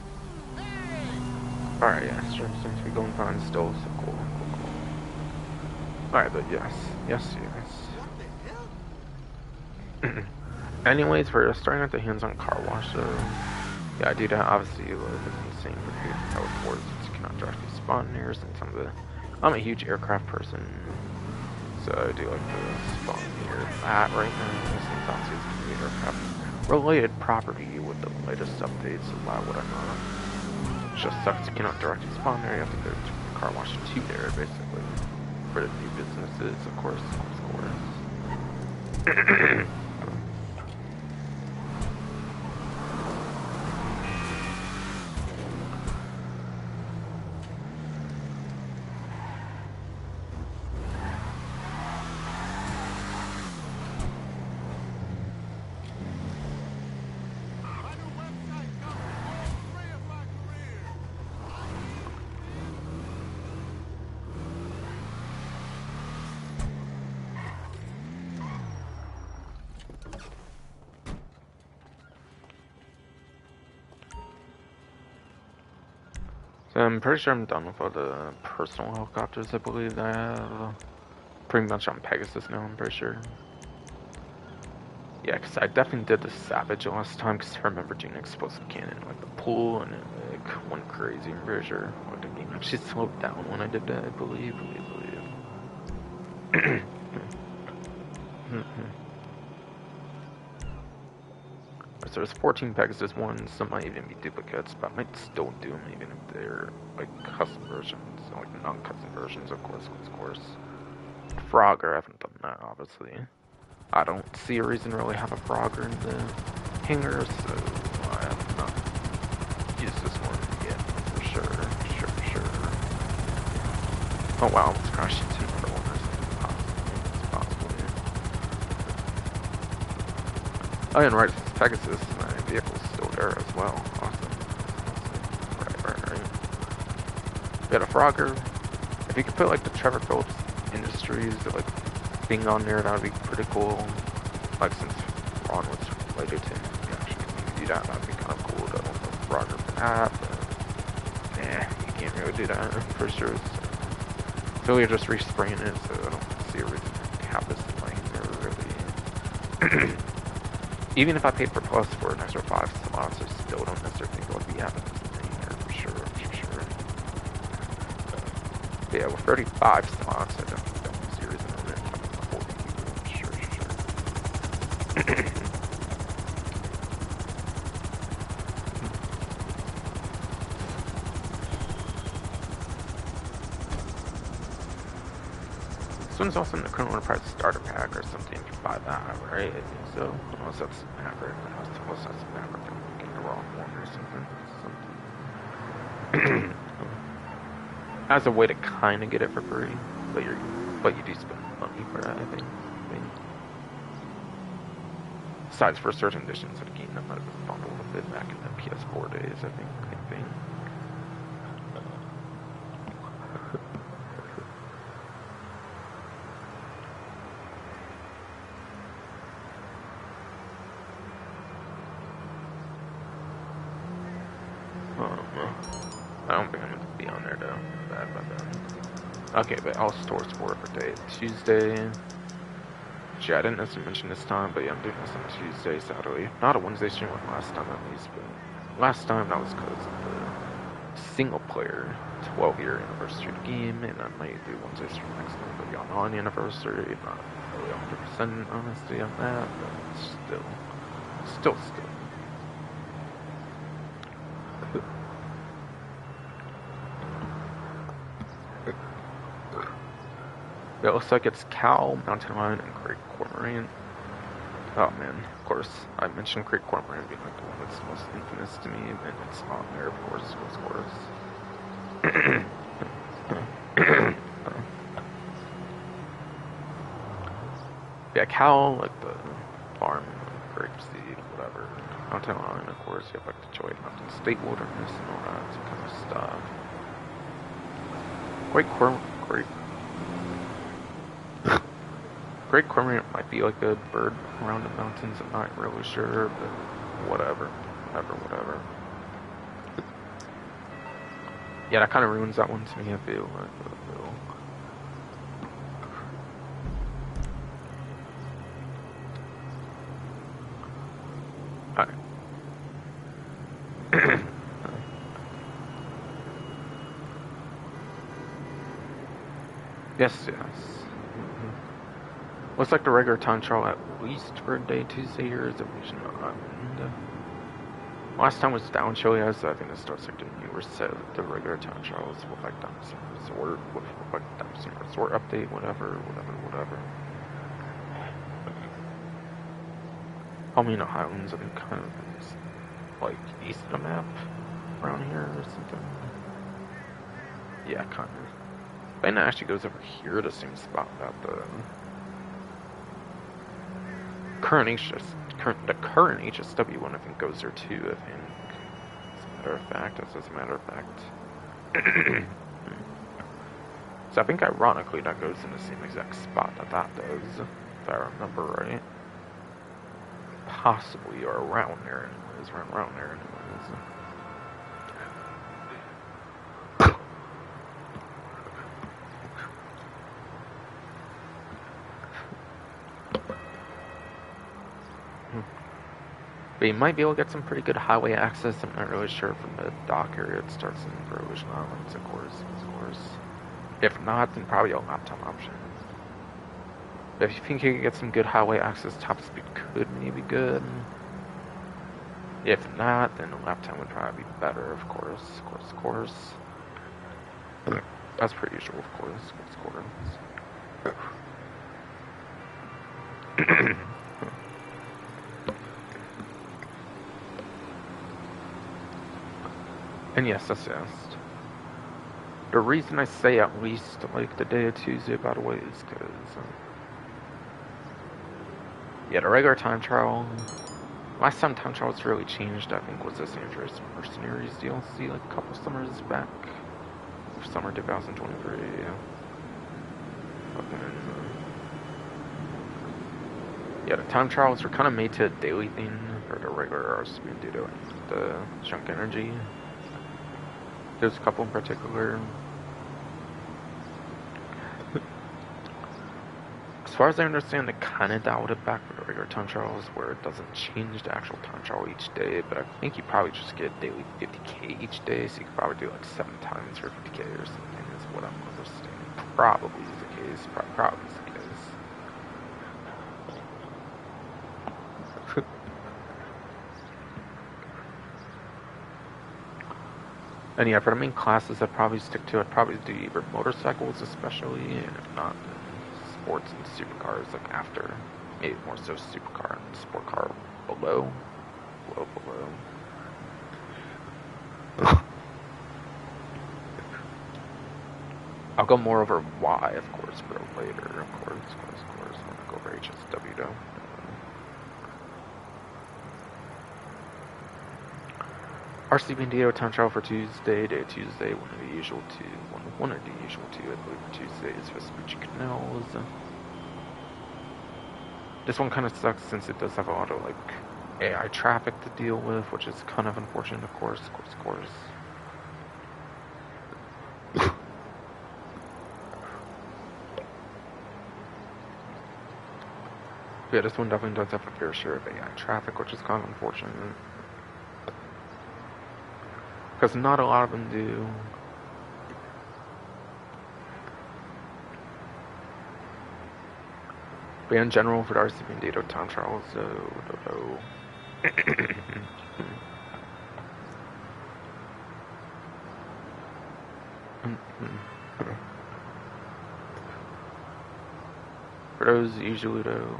Alright, yeah, stream seems to be going fine still, so cool. Alright, but yes. What the hell? Anyways, for starting at the hands-on car wash, so yeah, I do that. Obviously, it's insane for how it works. You cannot directly spawn here, since I'm a huge aircraft person, so I do like the spawn near that right now, since obviously it's the aircraft related property with the latest updates, so why would I not? It just sucks you cannot directly spawn there. You have to go to car wash 2 there, basically, for the new businesses, of course. So I'm pretty sure I'm done with all the personal helicopters, I believe, that I have. Pretty much on Pegasus now, I'm pretty sure. Yeah, because I definitely did the Savage last time, because I remember doing explosive cannon like the pool, and it like went crazy, I'm pretty sure. Like, the game actually slowed down when I did that, I believe. So there's 14 Pegasus ones, some might even be duplicates, but I might still do them even if they're like custom versions, like non-custom versions, of course. Frogger, I haven't done that, obviously. I don't see a reason to really have a Frogger in the hangar, so I have not used this one yet, for sure. Oh wow, let's crash into another one. It's possible, yeah. Oh, and right, it's Pegasus. My vehicle's still there as well. Awesome. Right. We got a Frogger. If you could put like the Trevor Phillips Industries, like thing on there, that would be pretty cool. Like since Ron was related to him, you actually can do that. That'd be kind of cool to also Frogger for that. But yeah, you can't really do that for sure. So we're just respraying it, so I don't see a reason to have this laying there really. Even if I paid for plus for an extra 5 slots, I still don't necessarily think I would be having this thing here for sure. But yeah, with 35 slots, I don't see a reason to rent having 40 people. Sure. This one's also in the Colonel Enterprise starter pack or something. You can buy that, right? I think so. Unless that's Maverick. Unless that's Maverick, I'm getting the wrong one or something. As a way to kind of get it for free, but you do spend money for that, I think. Besides, for certain editions of the game, that might have been bundled a bit back in the PS4 days, I think. I don't think I'm going to be on there, though. Bad. Okay, but I'll store sport for day Tuesday. Yeah, I didn't necessarily mention this time, but yeah, I'm doing this on Tuesday, Saturday. Not a Wednesday stream like last time, at least, but last time that was because of the single player 12-year anniversary of the game, and I might do Wednesday stream next time, but yeah, on anniversary, not really 100% honesty on that, but still. It looks like it's Cow, Mountain Lion, and Great Cormorant. Oh man, of course, I mentioned Great Cormorant being like the one that's most infamous to me, and it's on there, of course. Yeah, Cow, like the farm, grapeseed, whatever. Mountain Lion, of course, you have like the Joy Mountain State Wilderness and all that kind of stuff. Great Cormorant might be like a bird around the mountains, I'm not really sure, but whatever. Yeah, that kind of ruins that one to me, I feel. Alright. Yes. Looks like the regular time trial at least for day Tuesday here is a Vision Island. Last time was down show, yeah, so I think this starts like the newer set of the regular time trials with like Dempsey Resort update, whatever. Palmino Highlands, I think kind of is like east of the map around here or something. Yeah, kind of. And it actually goes over here, the same spot that the current HSW one, I think, goes there too, I think. As a matter of fact. So I think ironically that goes in the same exact spot that does, if I remember right. Possibly, or around there anyways. But you might be able to get some pretty good highway access. I'm not really sure from the dock area it starts in Provision Islands, of course. If not, then probably a laptop option. But if you think you can get some good highway access, top speed could maybe be good. If not, then a laptop would probably be better, of course. That's pretty usual, of course. And yes, that's yes. The reason I say at least like the day of Tuesday, by the way, is because yeah, the regular time trial. Last time time trials really changed, I think, was the San Andreas Mercenaries DLC like a couple summers back, summer 2023. Yeah. Yeah, the time trials were kind of made to a daily thing for the regular LSPD and the junk energy. There's a couple in particular. As far as I understand, they kind of dialed it back for the regular time trials, where it doesn't change the actual time trial each day, but I think you probably just get daily 50k each day, so you could probably do like 7 times for 50k or something, is what I'm understanding. Probably is the case. Probably is the case. And yeah, for the main classes I'd probably stick to, I'd probably do either motorcycles especially, and if not, then sports and supercars like after. Maybe more so supercar and sport car below. I'll go more over why, of course, bro, later, of course. I'm gonna go over HSW though. RC Bandito time trial for Tuesday, day of Tuesday, one of the usual two, I believe for Tuesday is Vespucci Canals. This one kind of sucks since it does have a lot of like AI traffic to deal with, which is kind of unfortunate, of course. Yeah, this one definitely does have a fair share of AI traffic, which is kind of unfortunate. Because not a lot of them do. But in general, for the RC Bandito time trials, for those usually though,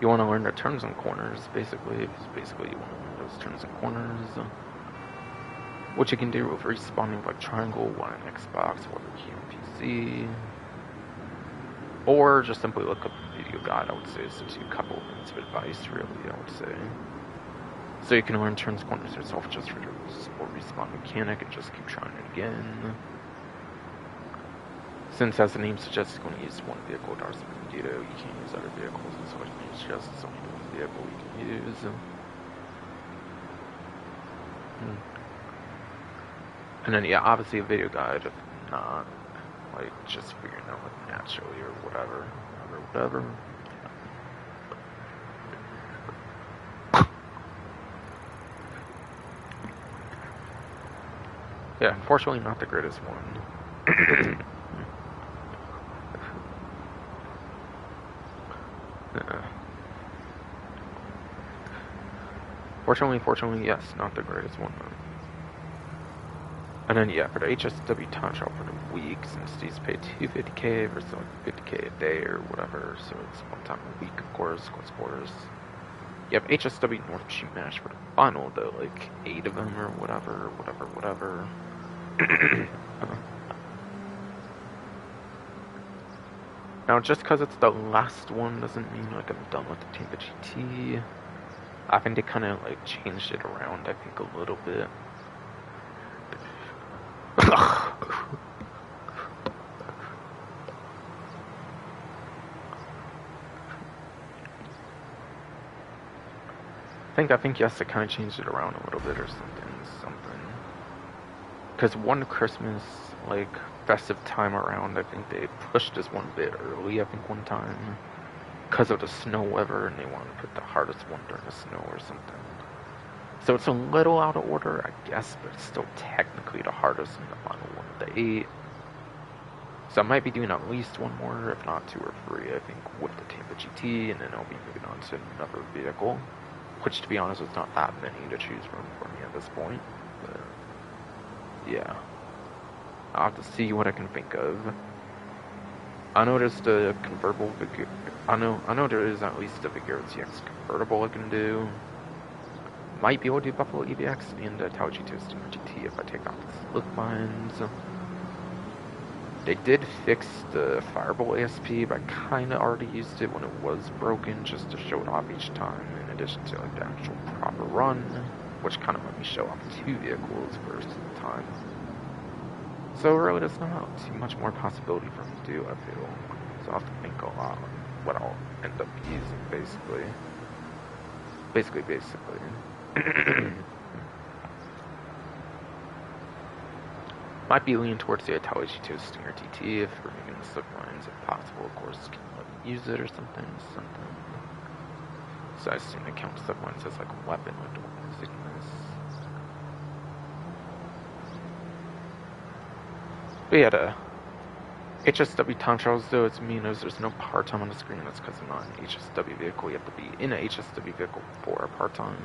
you want to learn the turns and corners, basically. You want to learn those turns and corners. Which you can do with respawning like triangle, one on Xbox, whether here on PC. Or just simply look up the video guide, I would say. It gives you a couple of minutes of advice, really, I would say. So you can learn turns and corners yourself just for the sport respawn mechanic and just keep trying it again. Since, as the name suggests, it's going to use one vehicle to RC Bandito, you can't use other vehicles, and so it suggests it's only one vehicle you can use. And then, yeah, obviously a video guide, if not, like, just figuring out, like, naturally or whatever. Yeah, unfortunately not the greatest one. Fortunately, yes, not the greatest one, though. And then, yeah, for the HSW time trial for the week, since these pay 250k versus like 50k a day or whatever, so it's one time a week, of course. You have HSW North Sheet Match for the final, though, like 8 of them or whatever. Now, just because it's the last one doesn't mean like I'm done with the Tampa GT. I think they kind of like changed it around, I think, a little bit. I think yes, they kind of changed it around a little bit or something. Because one Christmas, like, festive time around, I think they pushed this one bit early, I think one time. Because of the snow weather, and they wanted to put the hardest one during the snow or something. So it's a little out of order, I guess, but it's still technically the hardest in the final one of the 8. So I might be doing at least one more, if not 2 or 3, I think, with the Tampa GT, and then I'll be moving on to another vehicle. Which, to be honest, is not that many to choose from for me at this point. But, yeah. I'll have to see what I can think of. I know there's the convertible I know there is at least a Vigero TX convertible I can do. might be able to do Buffalo EVX and Taoji to Stinger GT if I take off the slip lines. They did fix the Fireball ASP, but I kind of already used it when it was broken just to show it off each time, in addition to like the actual proper run, which kind of let me show off 2 vehicles versus the time. So really there's not too much more possibility for me to do, I feel. So I'll have to think a lot on what I'll end up using, basically. Basically. Might be leaning towards the Itachi 2 Stinger TT if removing the slip lines, if possible, of course, can let me use it or something. So I assume they count slip lines as like a weapon with the weapon sickness. But yeah, the HSW time trials, though, it's means there's no part-time on the screen. That's because I'm not an HSW vehicle. You have to be in an HSW vehicle for a part-time.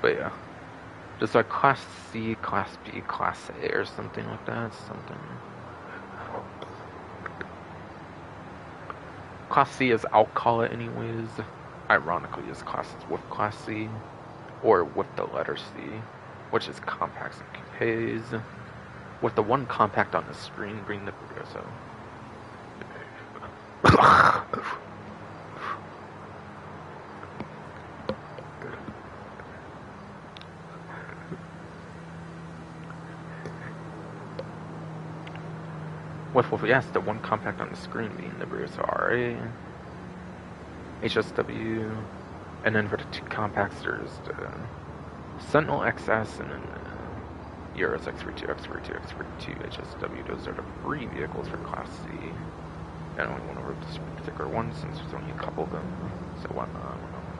But yeah, just like Class C, Class B, Class A, or something like that. Class C, as I'll call it anyways, ironically, is classes with Class C, or with the letter C, which is compacts and coupes, with the one compact on the screen being the Brioso. With yes, the one compact on the screen being the Brioso RA, HSW, and then for the 2 compacts there's the Sentinel XS and then the Euros X32, X32, X32, HSW. Those are the 3 vehicles for Class C. I only want to rip this particular one since there's only a couple of them, so why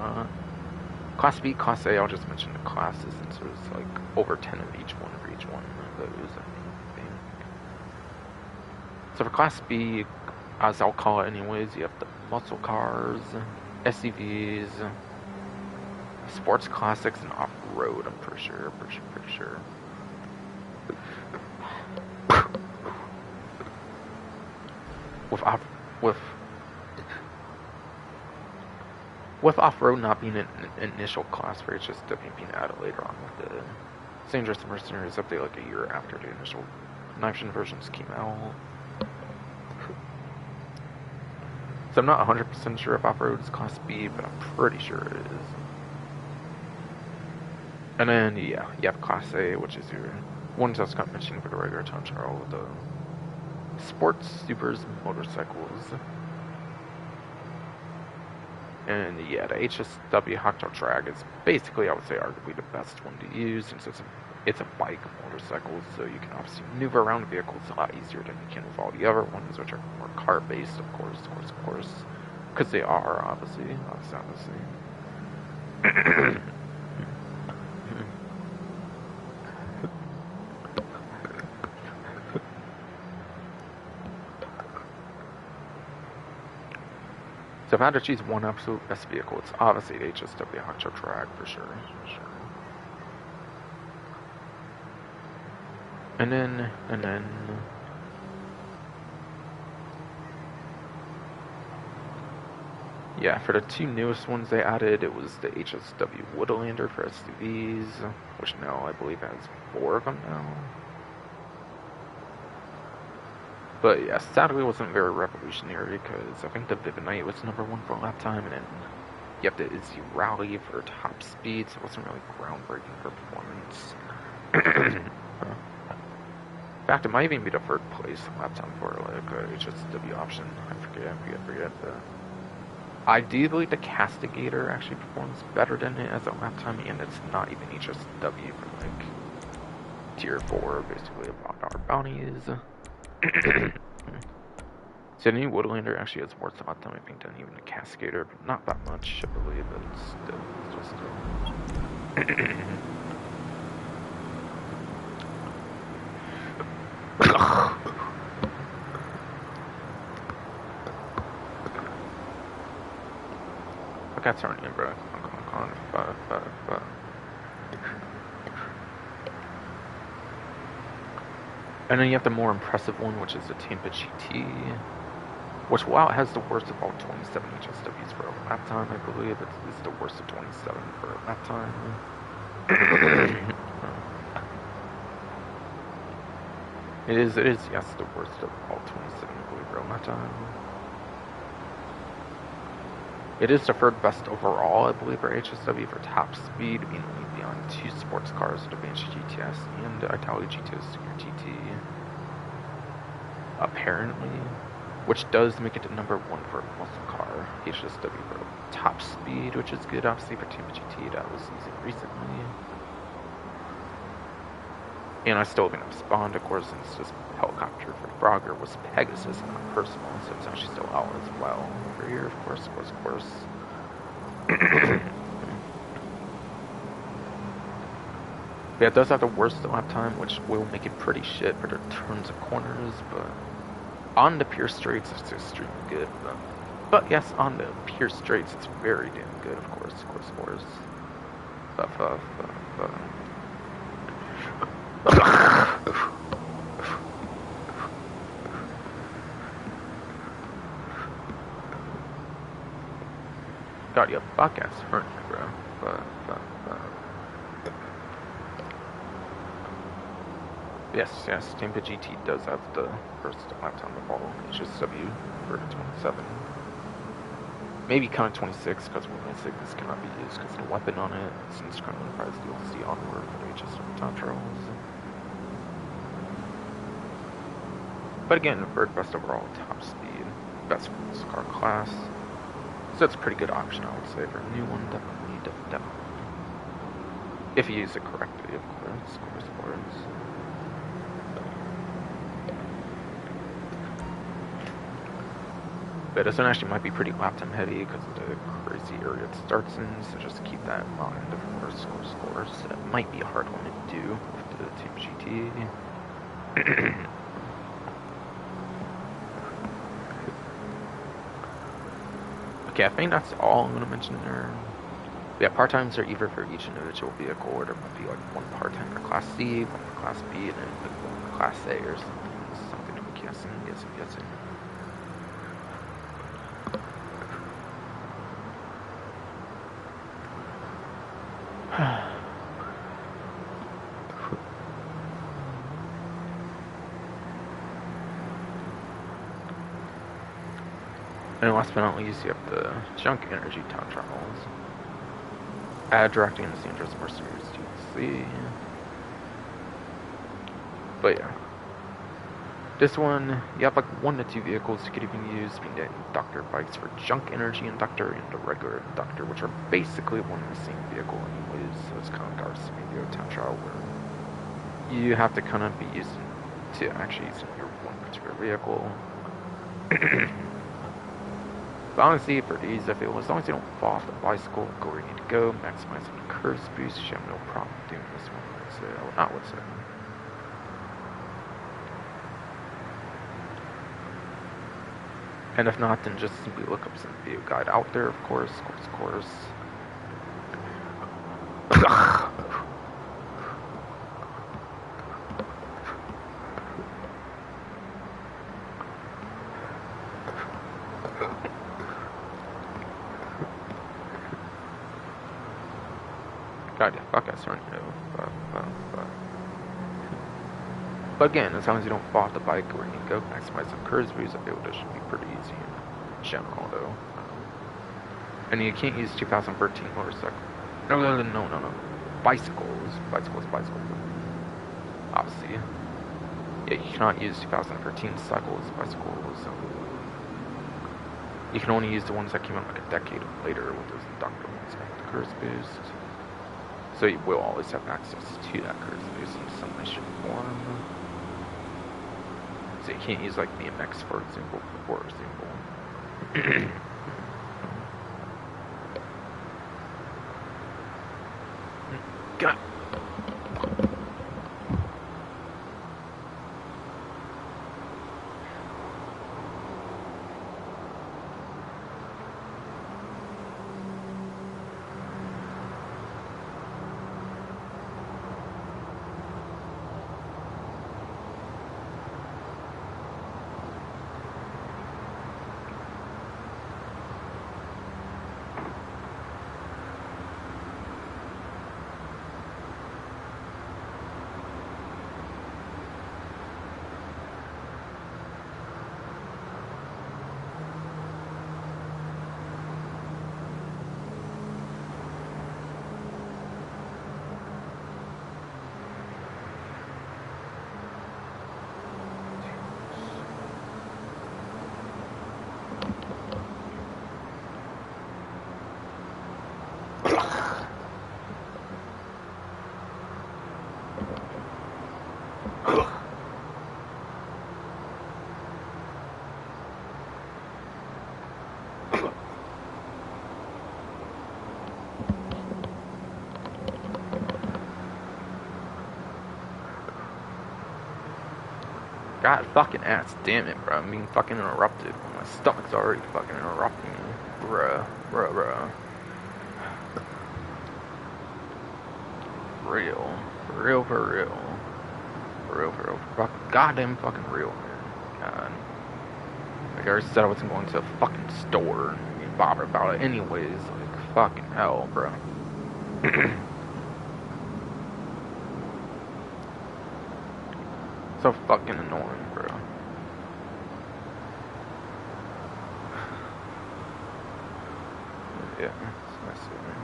not? Class B, Class A, I'll just mention the classes since there's like over 10 of each one for each one of those, I think. So for Class B, as I'll call it anyways, you have the muscle cars, SUVs, sports classics, and off-road, I'm pretty sure. With off-road not being an initial class for HSW being added later on with the Dangerous Mercenaries update like a year after the initial nitrogen versions came out. So I'm not 100% sure if off-road is Class B, but I'm pretty sure it is. And then, yeah, you have Class A, which is your ones I was kind of mentioning for the regular time trial with the sports, supers, motorcycles. And yeah, the HSW Hot Drag is basically, I would say, arguably the best one to use since it's a bike motorcycle, so you can obviously maneuver around vehicles a lot easier than you can with all the other ones, which are more car-based, of course, because they are, obviously. So if I had to choose one absolute best vehicle, it's obviously the HSW Hot Drag for sure. And then yeah, for the 2 newest ones they added, it was the HSW Woodlander for SUVs, which now I believe has 4 of them now. But yeah, sadly it wasn't very revolutionary because I think the Vivinite was #1 for lap time, and then you have the Izzy Rally for top speed, so it wasn't really groundbreaking for performance. In fact, it might even be the 3rd place lap time for like a HSW option. I forget. I do believe the Castigator actually performs better than it as a lap time, and it's not even HSW for like tier 4, basically about our bounties. So the new Woodlander actually has more lap time, I think, than even the Cascadator, but not that much, I believe, but still. I got turning in, bro. Come on. And then you have the more impressive one, which is the Tampa GT, which, while it has the worst of all 27 HSWs for a lap time, I believe it's the worst of 27 for a lap time. It is, yes, the worst of all 27, I believe, for a lap time. It is the third best overall, I believe, for HSW for top speed, being only beyond two sports cars, the Advanced GTS and the Italia GTS Super GT. Apparently, which does make it the number one for a muscle car, HSW for top speed, which is good, obviously, for Team GT that I was using recently. And I still haven't spawned, of course, since this helicopter for Frogger was Pegasus, not personal, so it's actually still out as well. Over here, of course. Yeah, it does have the worst lap time, which will make it pretty shit for the turns of corners, but on the pure straights, it's extremely good. But yes, on the pure straights, it's very damn good, of course. God, you fuck ass hurt me, bro. Yes, Tampa GT does have the first lap time of all HSW for 27. Maybe kind of 26, because Women Sickness cannot be used because of the weapon on it, since currently provides DLC onward for the HSW time trials. But again, third best overall top speed, best for this car class. So that's a pretty good option, I would say, for a new one, definitely. If you use it correctly, of course. But this one actually might be pretty lap time heavy because of the crazy area it starts in, so just keep that in mind, of course. It might be a hard one to do with the Team GT. Okay, I think that's all I'm going to mention there. Yeah, part-times are either for each individual vehicle, or there might be like one part-time for Class C, one for Class B, and then like one for Class A or something. I'm guessing. And last but not least, you have the Junk Energy Time Trials. Add directing the Dangerous Mercenaries DLC. But yeah. This one, you have like 1 to 2 vehicles you could even use, being the Inductor bikes for Junk Energy Inductor and the regular Inductor, which are basically one and the same vehicle anyways, so it's kind of like our video time trial where you have to kind of be using to actually use your one particular vehicle. But honestly, for these, I feel as long as you don't fall off the bicycle, go where you need to go, maximize the curves boost, you should have no problem doing this one, I would say. And if not, then just simply look up some video guide out there, of course. God, yeah, fuck, I swear, But again, as long as you don't fall off the bike where you need to go, maximize some curves boost, I feel this should be pretty easy in general, though. And you can't use 2013 motorcycle. No. Bicycles. Obviously. Yeah, you cannot use 2013 bicycles. You can only use the ones that came out like a decade later with those inductor ones with the curves boost. So you will always have access to that curves boost in some way, shape, or form. So you can't use like BMX, for example. God. God fucking ass, damn it, bro. I'm being fucking interrupted. My stomach's already fucking interrupting me. Bruh. Real. For real. Goddamn fucking real, man. God. Like I already said, I wasn't going to a fucking store and being bothered about it anyways. Like, fucking hell, bro. So fucking annoying, bro. Yeah, that's it, man.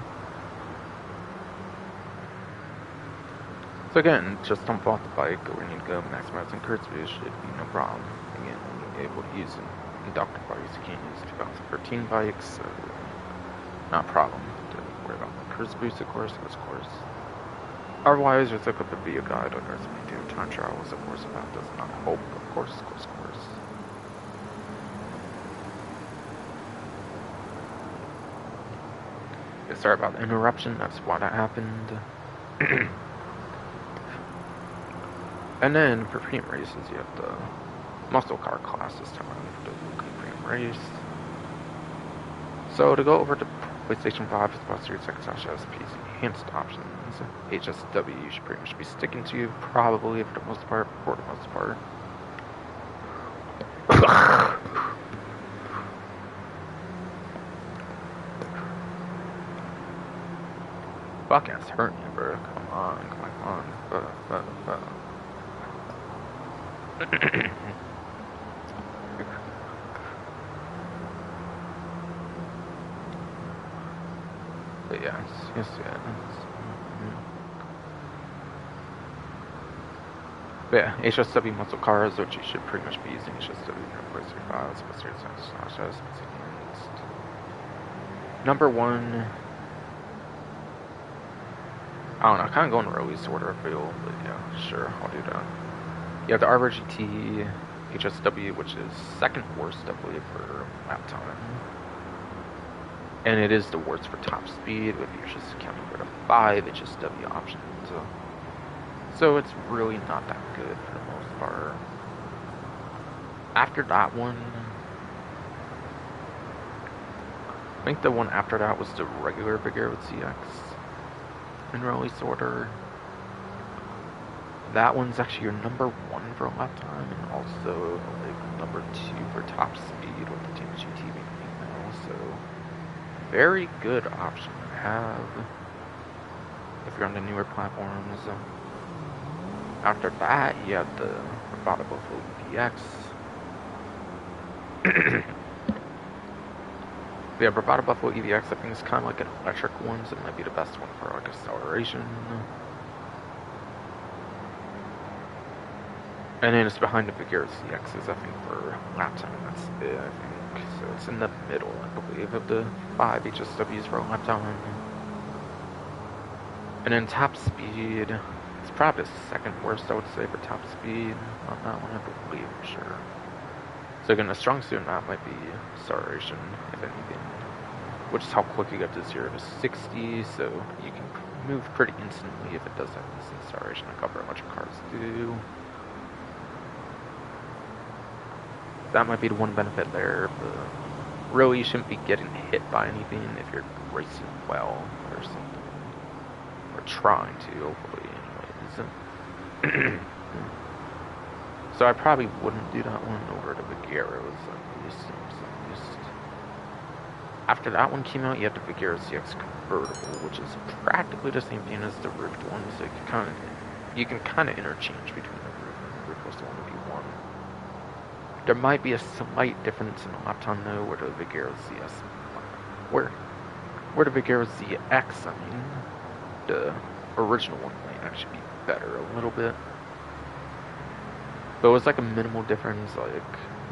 So again, just don't fall off the bike or when you go maximizing curb speed should be no problem. Again, you're able to use an inductor bikes, you can't use 2013 bikes, so not a problem. Don't worry about the curb boost, of course. Otherwise, just look up the video guide on LSPD time travels, of course, if that does not help, of course. Yeah, sorry about the interruption, that's why that happened. And then for premium races, you have the muscle car class this time around for the premium race. So to go over to PlayStation 5, it's about Series X LSPD's enhanced options. HSW you should pretty much be sticking to, probably for the most part. Fuck ass hurt me, bro. Come on. But yes. But yeah, HSW muscle cars, which you should pretty much be using HSW for PlayStation 5, especially number one. I don't know, kind of going release order, I feel, but yeah, sure, I'll do that. You have the RGT HSW, which is second worst, I believe, for lap time. And it is the worst for top speed, with you're just accounting for the 5 HSW options. So it's really not that good for the most part. After that one, I think the one after that was the regular Vigero CX in release order. That one's actually your number 1 for lap time, and also like number 2 for top speed with the TMGT now. So very good option to have if you're on the newer platforms. After that, you have the Bravado Buffalo EVX. Yeah, Bravado Buffalo EVX, I think, is kind of like an electric one, so it might be the best one for like acceleration. And then it's behind the Vigero CXs, I think, for lap time. That's it, I think. So it's in the middle, I believe, of the 5 HSWs for lap time. And then top speed, it's probably the second worst, I would say, for top speed on that one, I believe, for sure. So again, the strong suit on that might be acceleration, if anything, which is how quick you get to 0 to 60, so you can move pretty instantly if it does have this acceleration. I cover how much cars do. That might be the one benefit there, but really you shouldn't be getting hit by anything if you're racing well or something. Or trying to, hopefully, anyways. So I probably wouldn't do that one over to Vigero's, at least. After that one came out, you have the Vigero CX convertible, which is practically the same thing as the roofed one, so you can kind of interchange between the roof and the roofless one if you want. There might be a slight difference in the lap time though, where the Vigero CS, where the Vigero ZX, I mean, the original one might actually be better a little bit. But it was like a minimal difference, like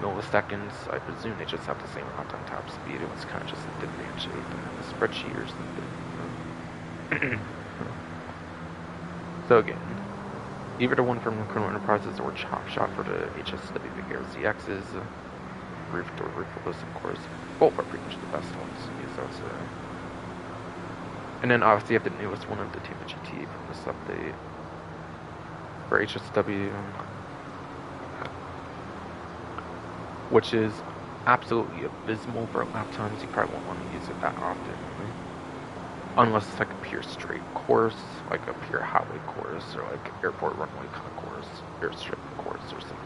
milliseconds. I presume they just have the same lap time top speed. It was kind of just a differentiate in the spreadsheet or something. So again, either the one from Colonel Enterprises or Chop Shop for the HSW Vigero ZXs, roofed or roofless, of course. Both are pretty much the best ones to use those. And then obviously you have the newest one of the TMGT from this update for HSW. which is absolutely abysmal for lap times. You probably won't want to use it that often, unless it's like a pure straight course, like a pure highway course, or like airport runway kind of course, airstrip course, or something.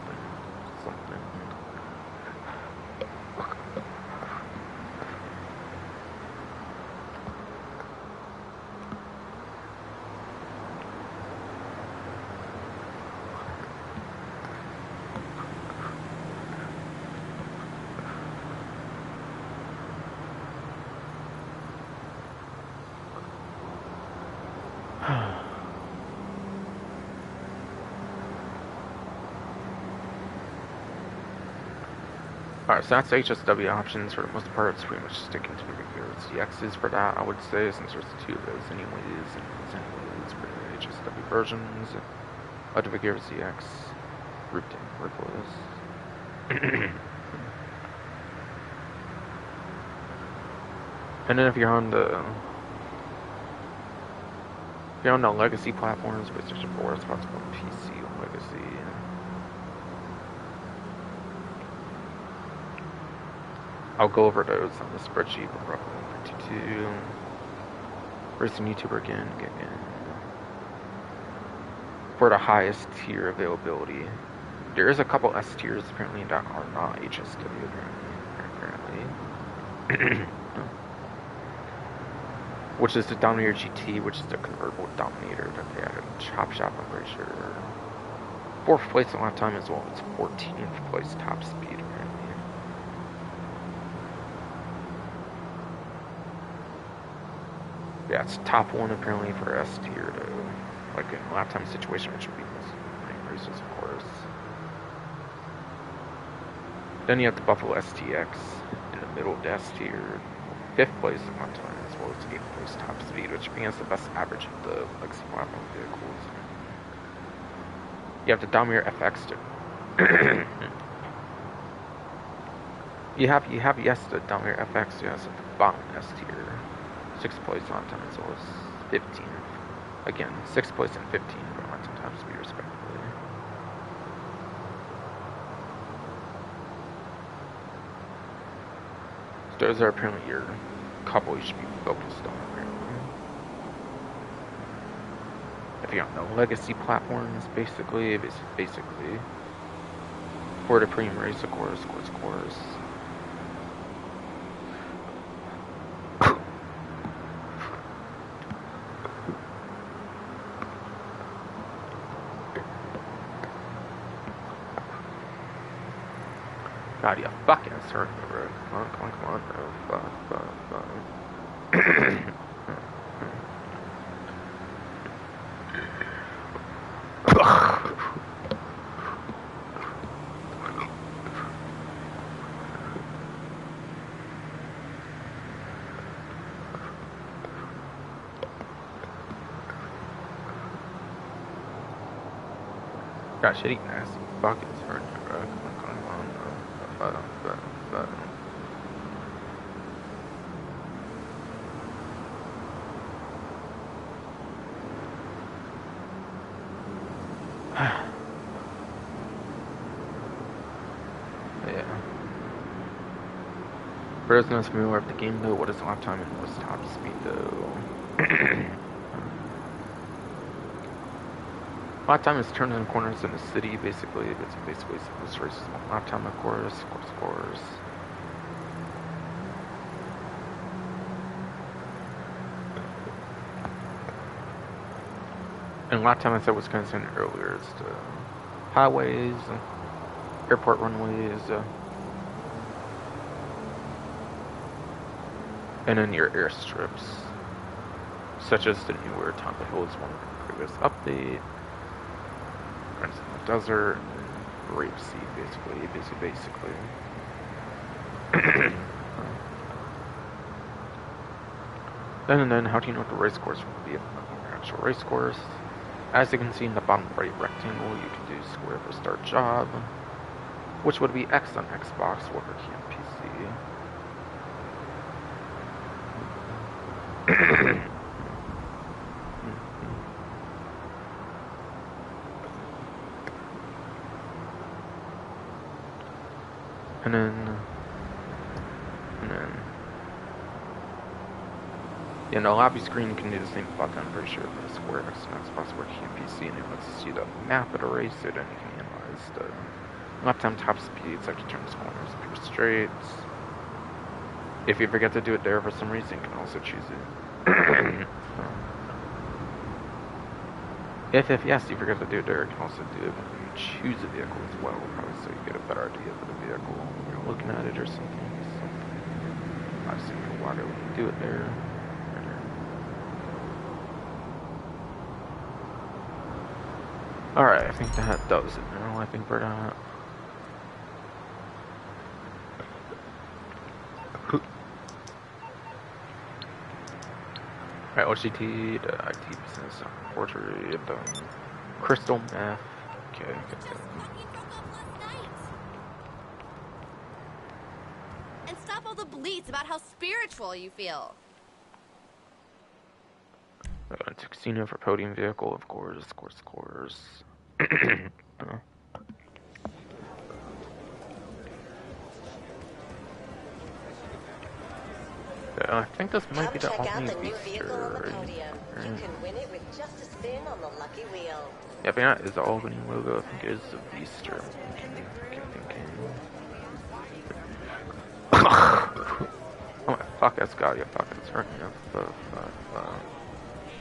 Alright, so that's HSW options for the most part. It's pretty much sticking to the CXs for that, I would say, since there's two of those anyways for the HSW versions. Out of the Gear CX, grouped in worthless. And then if you're on the legacy platforms, PlayStation 4 is about to go PC on legacy. I'll go over those on the spreadsheet for Rocket 52. Racing YouTuber again. For the highest tier availability. There is a couple S tiers apparently that are not HSW apparently. Which is the Dominator GT, which is the convertible Dominator that they added in Chop Shop, I'm pretty sure. 4th place a lap time as well. It's 14th place top speed apparently. Yeah, it's top 1 apparently for S tier though. Like in a lap time situation, which would be most races, of course. Then you have the Buffalo STX in the middle of the S tier. 5th place in lap time as well as 8th place top speed, which means the best average of the legacy platform vehicles. You have the Dominator FX to you have yes the Dominator FX, yes, at the bottom S tier. 6th place on time as well as 15th. Again, 6th place and 15th for lap time top speed respectively. So those are apparently your couple you should be focused on apparently. If you don't know, legacy platforms basically for the premium race, of course. God, you fucking hurt me, bro. Come on, bro. Fuck. God, shit, eating ass. Fucking hurt me, bro. Come on, bro. Yeah. For those not familiar with the game though, what is lap time and what's top speed though? Lap time is turning in corners in the city, basically. It's basically most races on lap time, of course. And lap time, as I was kind of saying earlier, is the highways, airport runways, and then your airstrips, such as the newer Top of Hills one from the previous update. In the desert, rapeseed, basically. then, how do you know what the race course will be? An actual race course. As you can see in the bottom right rectangle, you can do square for start job, which would be X on Xbox, whatever key on PC. And then yeah, no, lobby screen can do the same button, I'm pretty sure, for the Square X and Xbox where QPC, and it lets you see the map at erase it, and you can analyze the left time top speeds, like to turn the corners if you're straight. If you forget to do it there for some reason, you can also choose it. If yes, you forget to do it there, you can also do it when you choose a vehicle as well, probably so you get a better idea of the vehicle when you're looking at it or something. So, obviously, you know why do you do it there. Alright, I think that does it now. I think we're done. Alright, OCT, the IT business, forgery, the crystal meth. Okay, good. And stop all the bleats about how spiritual you feel. To casino for podium vehicle, of course. I think this might be the only Beaster. You can win it with just a spin on the lucky wheel. Yeah, but that is the Albany logo. I think it is the Beaster. Oh my fuck, that's got you. Fuck, it's hurting you.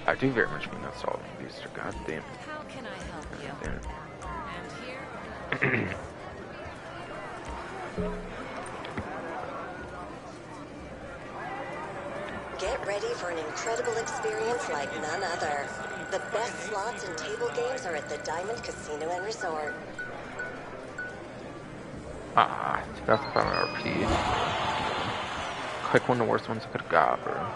I do very much mean that's Albany Beaster. God damn it. How can I help you? Damn it. And here. Get ready for an incredible experience like none other. The best slots and table games are at the Diamond Casino and Resort. Ah, 2005 RP. Like one of the worst ones I could have got, bro.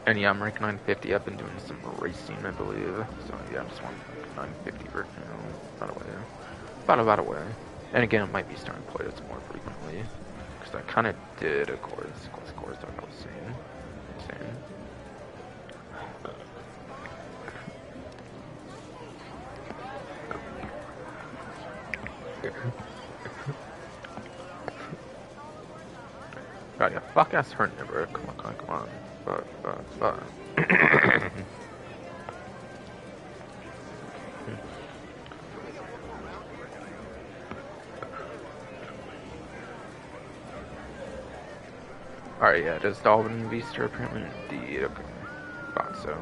And yeah, I'm rank 950. I've been doing some racing, I believe. So yeah, I'm just on 950 right now. By the way. By the way. And again, I might be starting to play this more frequently. Because I kind of did, of course, like I was saying. God, yeah, fuck ass hurt never. Come on. But. Alright, yeah, it is the Albany Beaster, apparently. Indeed, okay. Thought so.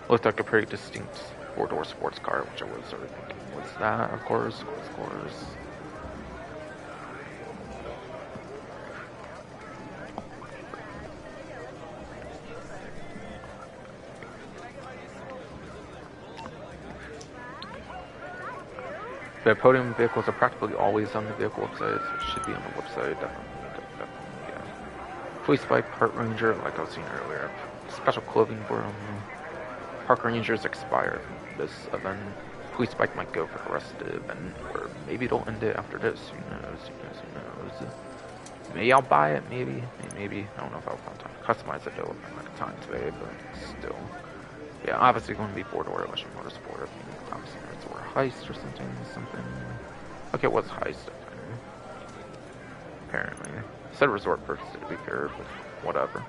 Looked like a pretty distinct four-door sports car, which I was sort of thinking was that, of course. The podium vehicles are practically always on the vehicle website, so it should be on the website, definitely, yeah. Police bike, Park Ranger, like I was saying earlier, special clothing for them. Park Rangers expire this event. Police bike might go for the rest of the event, or maybe it'll end it after this. Who knows? Maybe I'll buy it, maybe. I don't know if I'll find time to customize it though, if I have time today, but still. Yeah, obviously going to be four-door unless you're motorsport. I mean, obviously it's or heist or something. Okay, it was heist, apparently. It said resort first, to be fair, but whatever.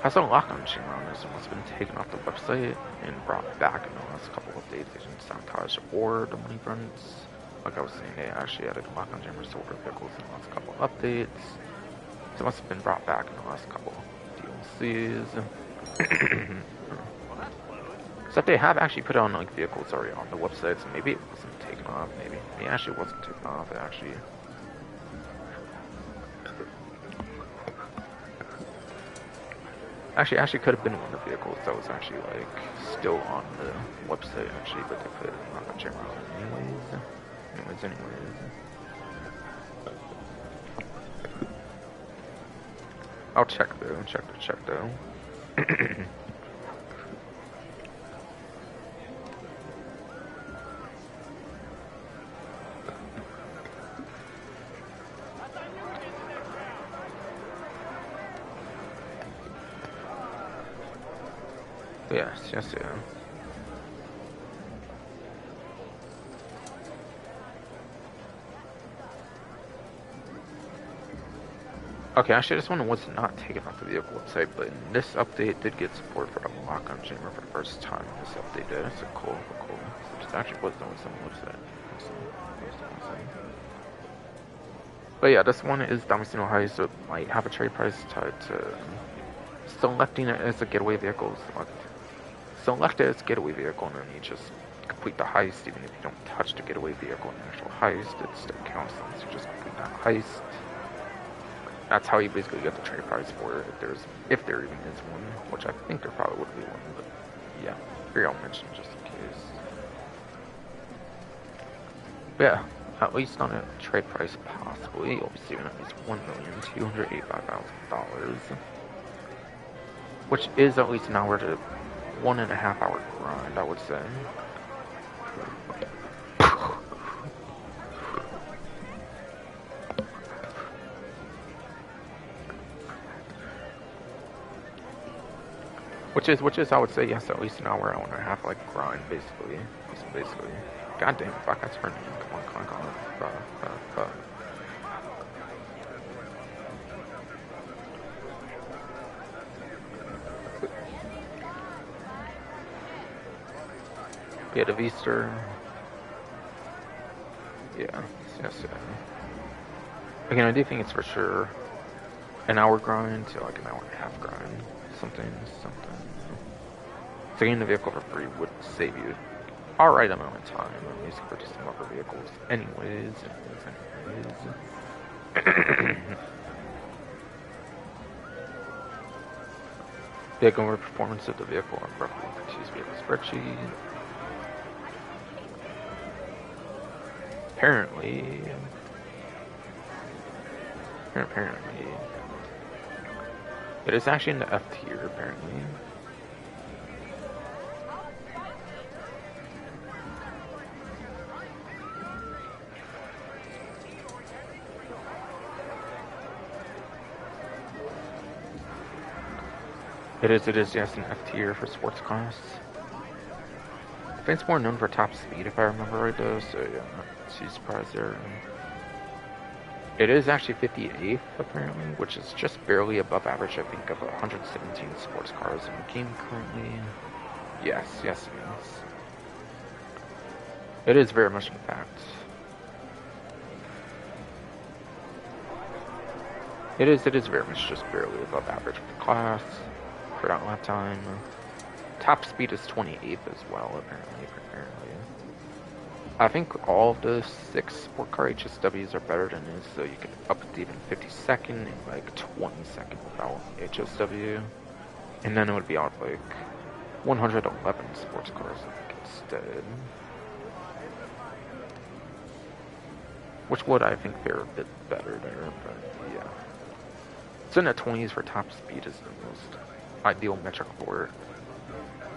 Has a lock-on machine around this and what's been taken off the website and brought back in the last couple of updates. They didn't sabotage or the money fronts. Like I was saying, they actually added lock-on jammers to order vehicles in the last couple of updates. So it must have been brought back in the last couple DLCs. Except they have actually put on like vehicles already on the website, so maybe it wasn't taken off, maybe. It actually wasn't taken off, it actually. Actually could have been one of the vehicles that was actually like still on the website actually, but they put it on the camera anyways. I'll check though. Yes, yeah. Okay, actually, this one was not taken off the vehicle website, but this update did get support for a lock-on chamber for the first time. This update did. So cool. So this actually was on some website. Awesome. But yeah, this one is domicile high, so it might have a trade price tied to selecting it as a getaway vehicle. Select it as a getaway vehicle, and then you just complete the heist. Even if you don't touch the getaway vehicle in the actual heist, it still counts since you just complete that heist. That's how you basically get the trade price for it, if there even is one, which I think there probably would be one, but yeah, here I'll mention just in case. But yeah, at least on a trade price possibly, you'll be saving at least $1,285,000, which is at least an hour to 1.5 hour grind, I would say. Which is I would say yes, at least an hour and a half like grind basically. God damn, fuck, that's turning. Come on. Yeah, the V-Star. Yeah. Again, I do think it's for sure an hour grind to like an hour and a half grind. Something. So getting the vehicle for free would save you alright amount of time. I'm used to purchasing other vehicles anyways. Vehicle over performance of the vehicle on roughly choose vehicle spreadsheet. Apparently, it is actually in the F tier, apparently. It is, yes, an F tier for sports class. I think it's more known for top speed, if I remember right, though, so yeah, not too surprised there. It is actually 58th, apparently, which is just barely above average, I think, of 117 sports cars in the game currently. Yes, it is. It is very much in fact. It is very much just barely above average for the class, for that lap time. Top speed is 28th as well, apparently. I think all of the 6 sport car HSWs are better than this, so you can up it to even 52nd and like 22nd without HSW. And then it would be out like 111 sports cars, I think, instead. Which would, I think, fare a bit better there, but yeah. So in the 20s for top speed is the most ideal metric for it.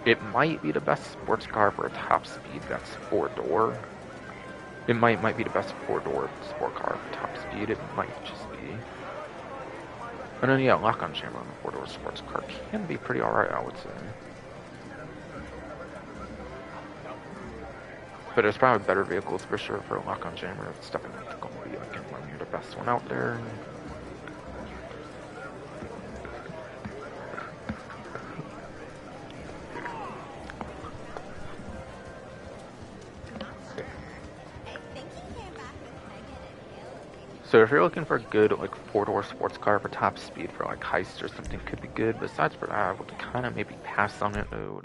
It might be the best sports car for a top speed that's 4-door. It might be the best 4-door sport car for top speed. It might just be. And then yeah, lock-on chamber on the 4-door sports car can be pretty alright, I would say. But there's probably better vehicles for sure for a lock-on chamber. It's definitely going to be like the best one out there. So if you're looking for a good like 4-door sports car for top speed for like heist or something, could be good. Besides for that, I would kind of maybe pass on it. No.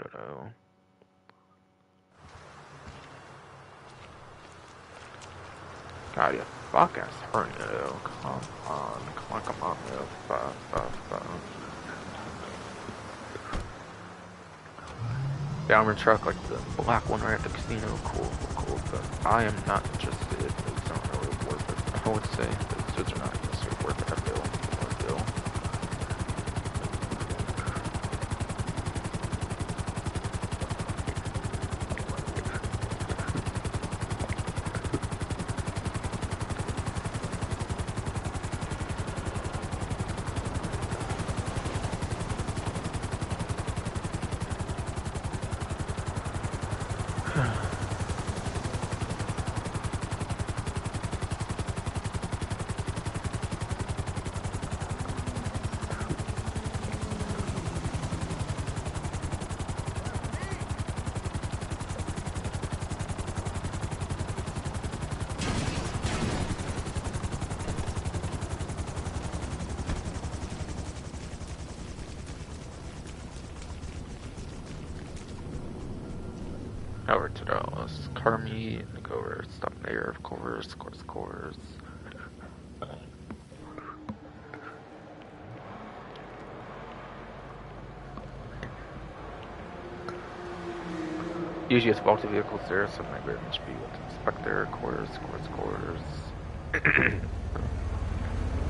God, you fuck ass tornado. Come on, The armored truck, like the black one right at the casino, cool. But I am not interested. It's not really worth it. I would say those are not necessarily worth it. I feel. Over to Dallas. Car meet, go over, stop there, of course. Usually it's faulty vehicles there, so maybe it should be able to inspect there, course.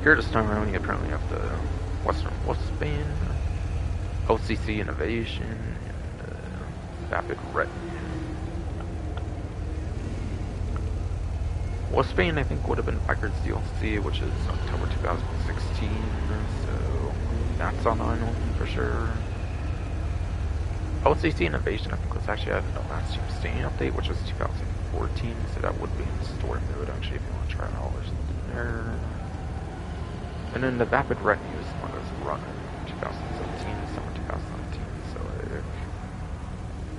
Here to Stone Road, you apparently have the Western Wolfsbane, OCC Innovation, and Vapid Retinue. Wolfsbane, I think, would have been Packard's DLC, which is October 2016, so that's on Island for sure. OCC Innovation, I think, was actually at the last Team Staying update, which was 2014, so that would be in story mode, actually, if you want to try it out or something there. And then the Vapid Retinue is one that's run in 2017, summer 2019, so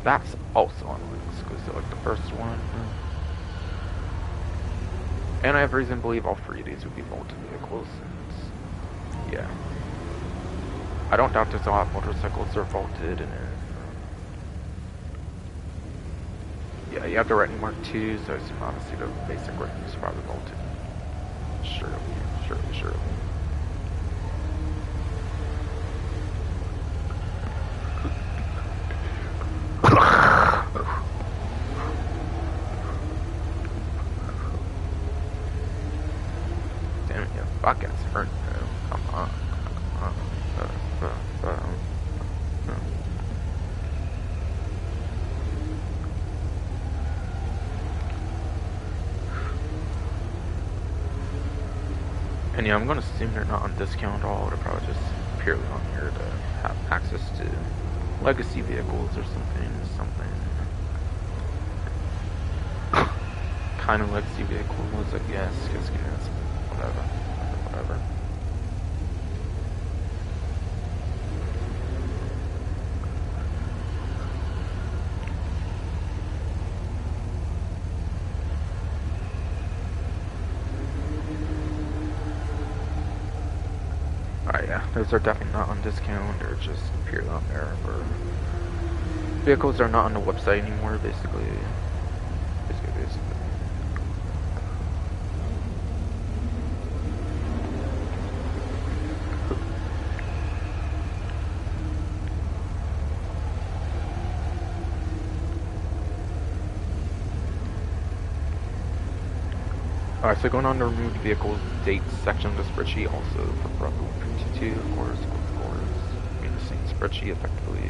that's also on exclusive, like the first one. And I have reason to believe all three of these would be vaulted vehicles, and yeah. I don't doubt there's a lot of motorcycles that are vaulted, and yeah, you have the Retinue Mark II, so I assume obviously the basic Retinue is probably vaulted. Surely. Damn it, yeah, fuck ass hurt now. Come on. And yeah, I'm gonna assume they're not on discount at all. They're probably just purely on here to have access to legacy vehicles or something. Kind of legacy vehicles, I guess. Whatever. Alright, yeah, those are definitely not on discount. They're just purely on there for vehicles that are not on the website anymore, basically. Alright, so going on to removed vehicles dates section of the spreadsheet, also for Bravo 152, of course, I mean the same spreadsheet, effectively.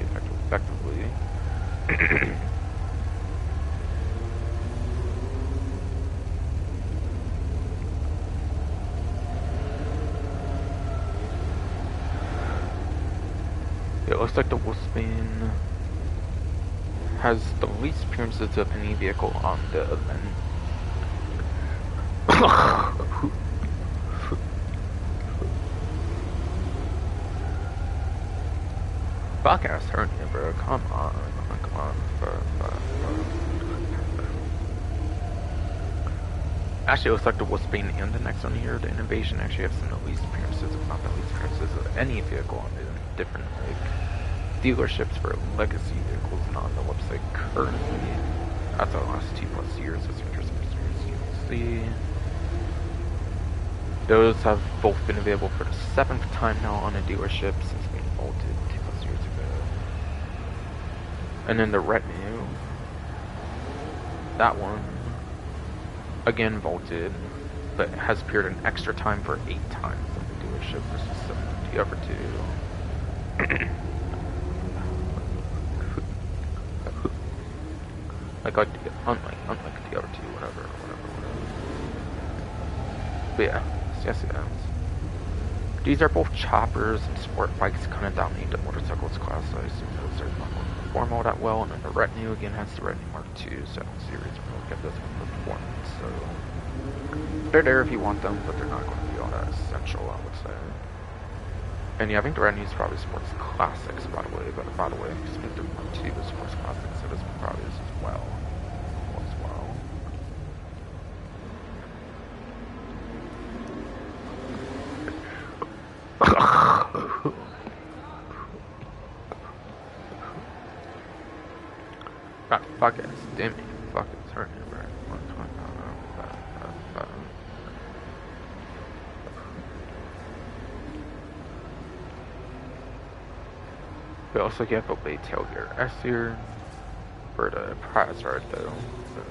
It looks like the Wolfsbane has the least appearances of any vehicle on the event. Fuck ass hernia, bro. Come on. Actually, it looks like the Wolfsbane and the next one here, the Innovation, actually have some of the least appearances, if not the least appearances of any vehicle on the different like dealerships for legacy vehicles not on the website currently. That's the last 2+ years. That's interesting. You can see. Those have both been available for the 7th time now on a dealership since being vaulted 2+ years ago. And then the Retinue, that one, again vaulted, but has appeared an extra time for 8 times on the dealership versus the other two. unlike the other two, whatever. But yeah. Yes. These are both choppers and sport bikes, kind of dominate the motorcycles class, so I assume those are not going to perform all that well. And then the Retinue again has the Retinue Mark II, so I don't see a reason to get this one for performance. So they're there if you want them, but they're not going to be all that essential, I would say. And yeah, I think the Retinue is probably sports classics, by the way. Because I think the Mark II is sports classics, so this one probably is as well. Fuck it, damn me. Fuck it, it's hurting, bro. We also get a late tailgate S here for the prize right though. So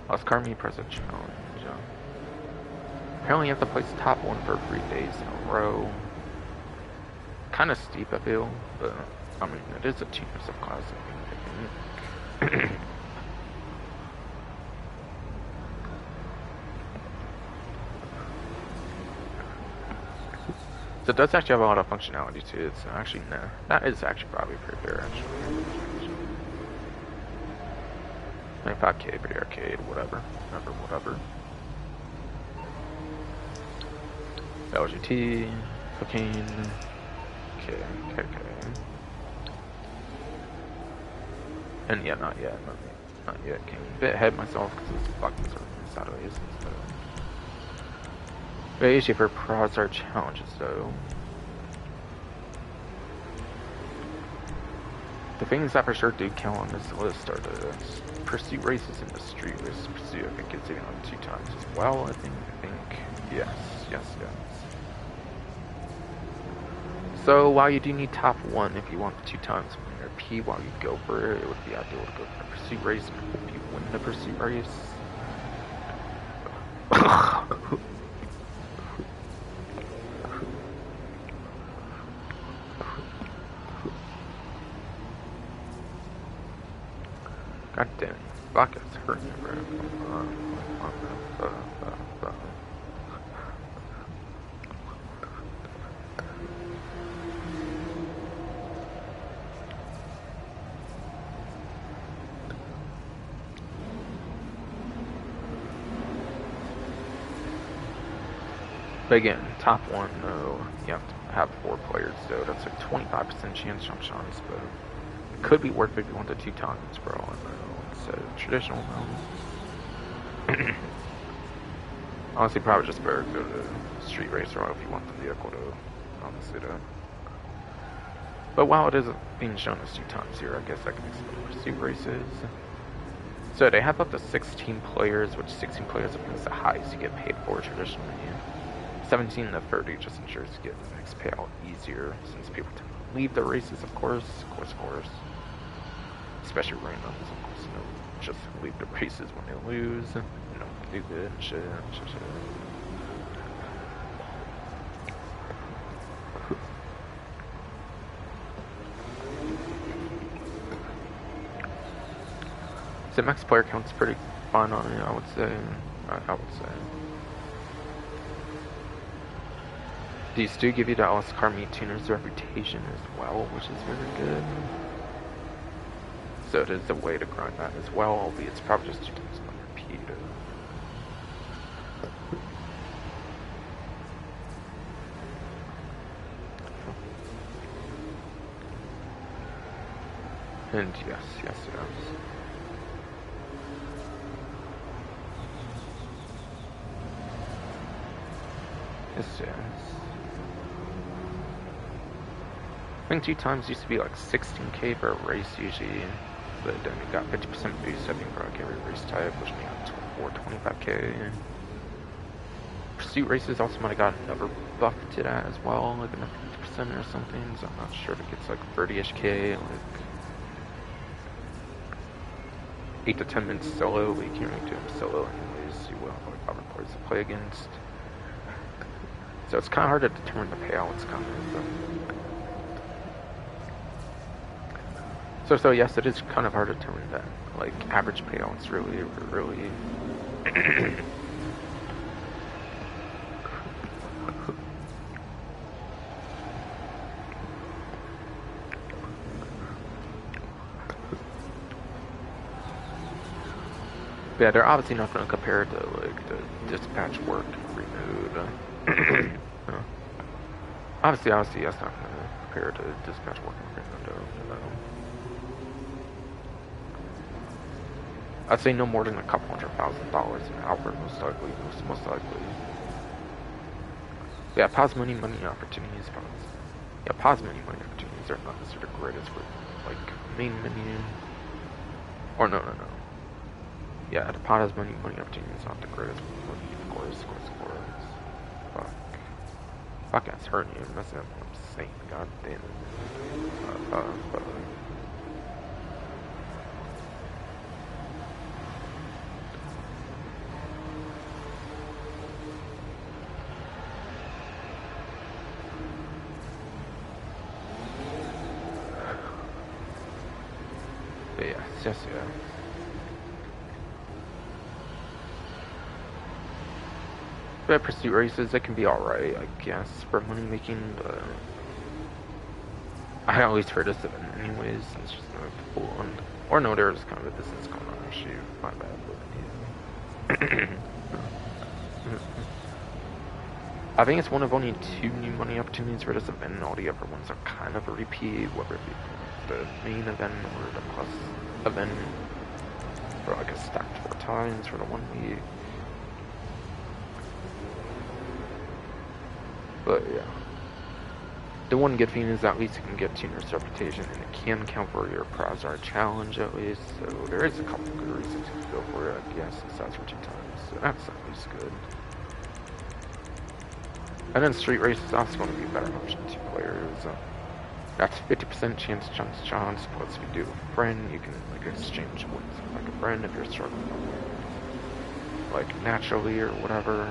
let's car me press a challenge. Apparently you have to place top 1 for 3 days in a row. Kinda steep I feel, but I mean it is a cheapness of class. So it does actually have a lot of functionality to it, so actually, nah. That is actually probably pretty fair, actually. 95k for the arcade, whatever. Whatever. LGT, cocaine, okay. And yeah, not yet. Came a bit ahead myself because it's fucking sideways and stuff. Very easy for pros are challenges though. The things that for sure do count on this list are the pursuit races and the street race pursuit. I think it's even on 2 times as well. I think. Yes. So while you do need top 1 if you want the 2 times winner P while you go for it, it would be ideal to go for the pursuit race if you win the pursuit race. God damn it. Fuck, it's hurting, bro. But again, top 1 though, you have to have 4 players though. That's like 25% chance jump shots, but it could be worth it if you want the 2 times, bro. I don't know. It's a traditional though. Honestly, probably just better go to street racer if you want the vehicle to, honestly though. But while it is being shown as 2 times here, I guess I can explain pursuit races. So they have up to 16 players, which 16 players is the highest you get paid for traditionally. 17 to 30 just ensures to get the next payout easier, since people tend to leave the races, of course. Especially randoms, of course, just leave the races when they lose. Do good shit. So max player count's pretty fun on it, I would say. These do give you the LS car meet tuner's reputation as well, which is really good. So it is a way to grind that as well, albeit it's probably just 2 times unrepeated. And yes. I think 2 times used to be like 16k for a race usually, but then we got 50% boost I think for like every race type, which made it 25k. Pursuit races also might have got another buff to that as well, like another 50% or something, so I'm not sure if it gets like 30ish k, like 8 to 10 minutes solo, but you can't really do them solo anyways, you will have like other players to play against. So it's kind of hard to determine the payouts, kind of. So yes, it is kind of hard to determine that, like, average payouts really. Yeah, they're obviously not going to compare it to, like, the dispatch work renewed. Obviously, that's not going to compare to dispatch work renewed, though. I'd say no more than $200,000 an hour, most likely. Yeah, pause money opportunities. Yeah, pause money opportunities are not necessarily the greatest for, like, main menu. Or no. Yeah, the pot has money opportunity is not the greatest. Of course. Fuck, that's hurting you. That's what I'm saying. God damn it. Yes. But pursuit races, it can be alright, I guess, for money making, but I always heard this event anyways. It's just kind of full on. Or no, there's kind of a business going on. Shoot, my bad. But, I think it's one of only 2 new money opportunities for this event, and all the other ones are kind of a repeat, whether it be the main event or the plus event, or like a stacked 4 times for the 1 week. But yeah. The one good thing is at least you can get tuner's reputation, and it can count for your prize art challenge at least, so there is a couple good reasons to go for it, I guess, besides for 2 times, so that's at least good. And then street race is also going to be a better option to 2 players. That's 50% chance, plus if you do it with a friend, you can like exchange wins with like a friend if you're struggling like naturally or whatever.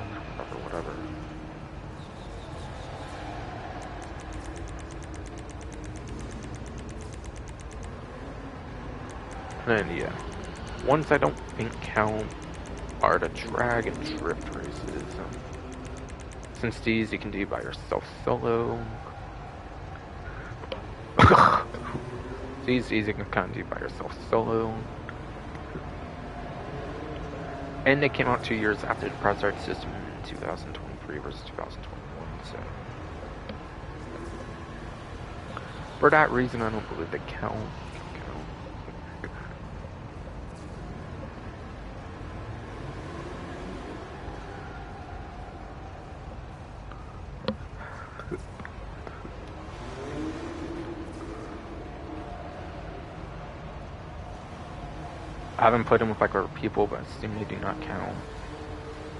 And yeah, ones I don't think count are the drag and drift races. Since these you can do by yourself solo. These you can kind of do by yourself solo. And they came out 2 years after the prize art system in 2023 versus 2021, so. For that reason, I don't believe they count. I haven't played them with like other people, but I assume they do not count.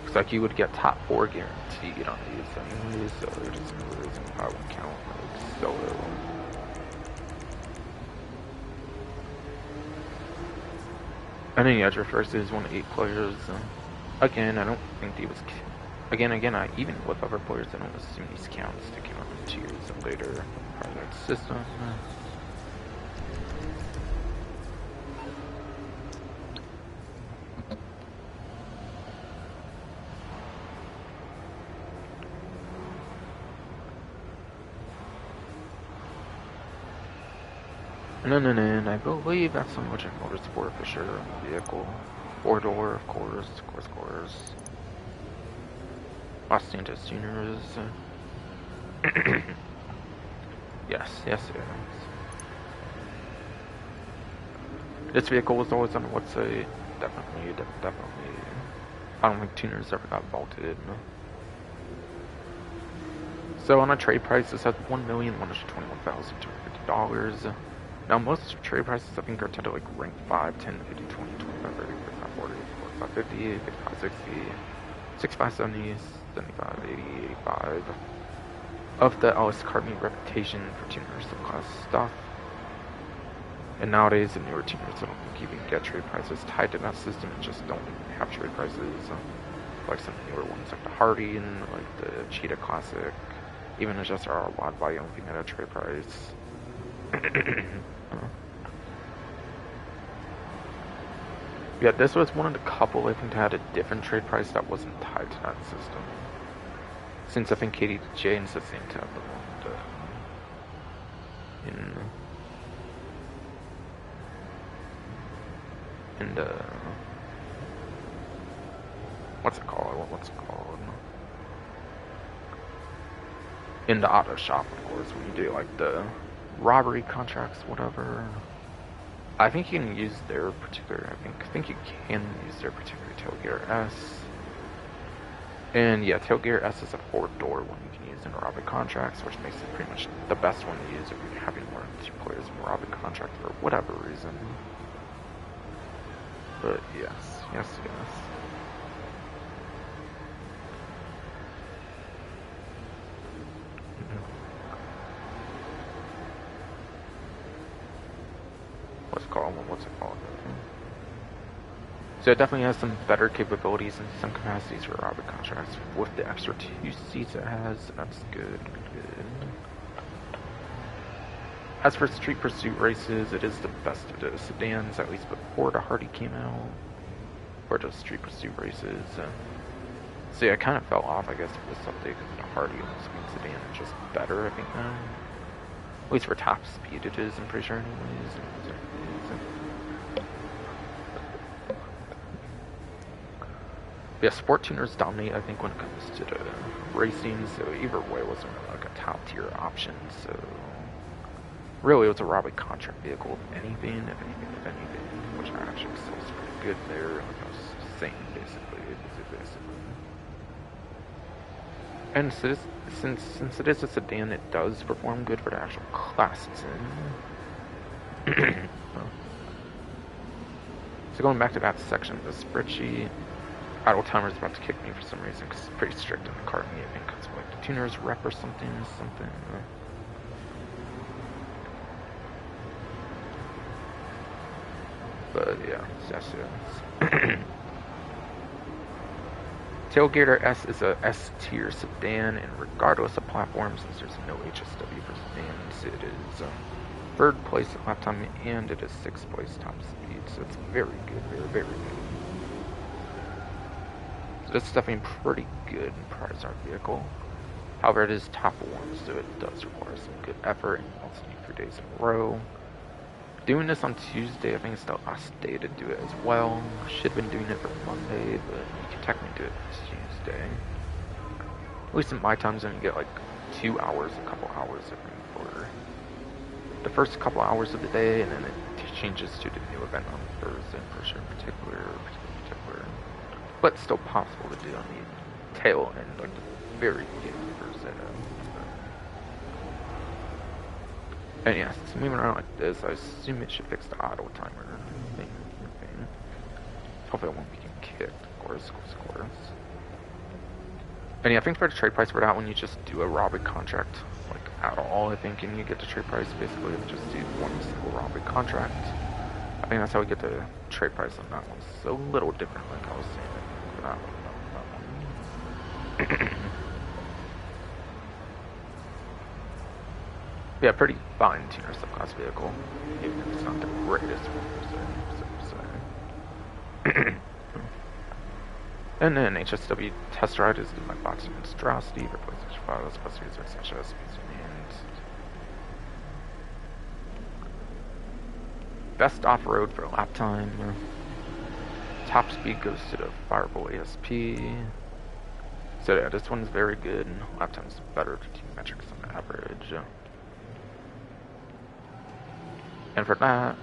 Looks like you would get top 4 guaranteed on these anyways, so there's just no reason why I would count like solo. And then yeah, Drift Race is 1 to 8 players. Again, I don't think they was. Again, even with other players, I don't assume these counts. They came out 2 years later. Private system. And I believe that's so much in motorsport for sure. Vehicle, 4-door, of course. Los Santos Juniors. Yes. This vehicle was always on the website. Definitely. I don't think tuners ever got vaulted. So on a trade price, this has $1,121,250. Now most trade prices I think are tend to like rank 5, 10, 50, 20, 25, 30, 45, 40, 45, 50, 55, 60, 65, 70, 75, 80, 85. Of the LS Cartney reputation for tuners and class stuff. And nowadays the newer tuners I don't think even get trade prices tied to that system and just don't have trade prices. Like some newer ones like the Hardy and like the Cheetah Classic. Even the Just R Wad body I don't think had a trade price. Yeah, this was one of the couple I think that had a different trade price that wasn't tied to that system. Since I think KDJ and the same type of one. What's it called? In the auto shop, of course, when you do like the robbery contracts, whatever. I think you can use their particular. I think you can use their particular tailgear S. And yeah, Tailgater S is a 4-door one you can use in Robin contracts, which makes it pretty much the best one to use if you're having more than 2 players in Robin contract for whatever reason. But yes. What's it called? So it definitely has some better capabilities and some capacities for Robin contracts. With the extra 2 seats it has, that's good. As for Street Pursuit races, it is the best of the sedans, at least before the Hardy came out. For the Street Pursuit races. So yeah, it kind of fell off, I guess, for this update because the Hardy and the Speed Sedan are just better, I think, now. At least for top speed it is, I'm pretty sure, anyways. Yeah, sport tuners dominate, I think, when it comes to the racing, so either way it wasn't really like a top tier option, so really it was a Robbie contract vehicle, if anything, which actually sells pretty good there, like I was saying, basically. And since it is a sedan, it does perform good for the actual class it's in. So going back to that section of the spreadsheet, idle timer's about to kick me for some reason because it's pretty strict in the cart me, I think, because like the tuner's rep or something. But yeah, yes. Tailgater S is a S-tier sedan, and regardless of platform, since there's no HSW for sedans, it is 3rd place at lap time, and it is 6th place top speed, so it's very good, very good. So that's definitely pretty good in prize art vehicle. However, it is top 1, so it does require some good effort, and you also need 3 days in a row. Doing this on Tuesday, I think it's the last day to do it as well. Should have been doing it for Monday, but you can technically do it Tuesday. At least in my time zone, you get like 2 hours, a couple hours for the first couple hours of the day, and then it changes to the new event on Thursday for sure, in particular. But still possible to do on the tail end, like the very beginning of Thursday. And yes, it's moving around like this. I assume it should fix the auto timer thing. Hopefully it won't be getting kicked, of course. And yeah, I think for the trade price for that one, you just do a Robin contract, like at all, I think, and you get the trade price basically of just do one single Robin contract. I think that's how we get the trade price on that one. So a little different, like I was saying for that one. Yeah, pretty fine tuner subclass vehicle, even if it's not the greatest one per se. And then HSW test ride is my boxing monstrosity for PlayStation 5, that's supposed to use such as best off-road for lap time. Top speed goes to the Fireball ASP. So yeah, this one's very good, and lap time's better for team metrics on average. And for that,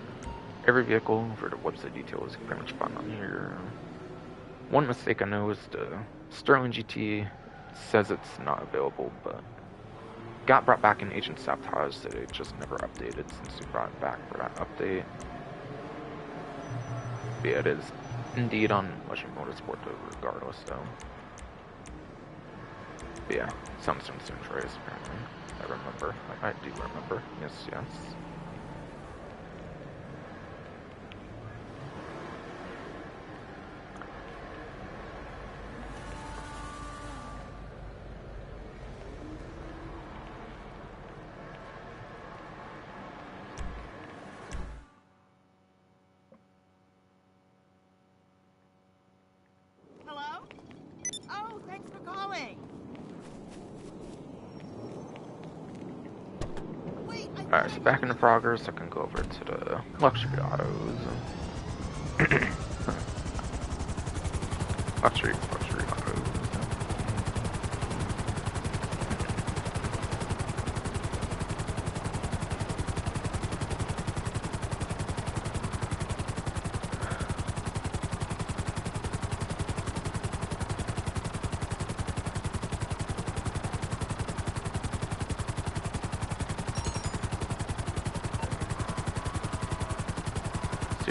every vehicle for the website detail is pretty much found on here. One mistake I know is the Sterling GT says it's not available, but got brought back in Agent Sabotage, so it just never updated since we brought it back for that update. But yeah, it is indeed on Legend Motorsport though, regardless though. But yeah, Sunstone Sims race apparently. I remember. I do remember. Yes. Alright, so back in the progress, I can go over to the luxury autos. luxury autos.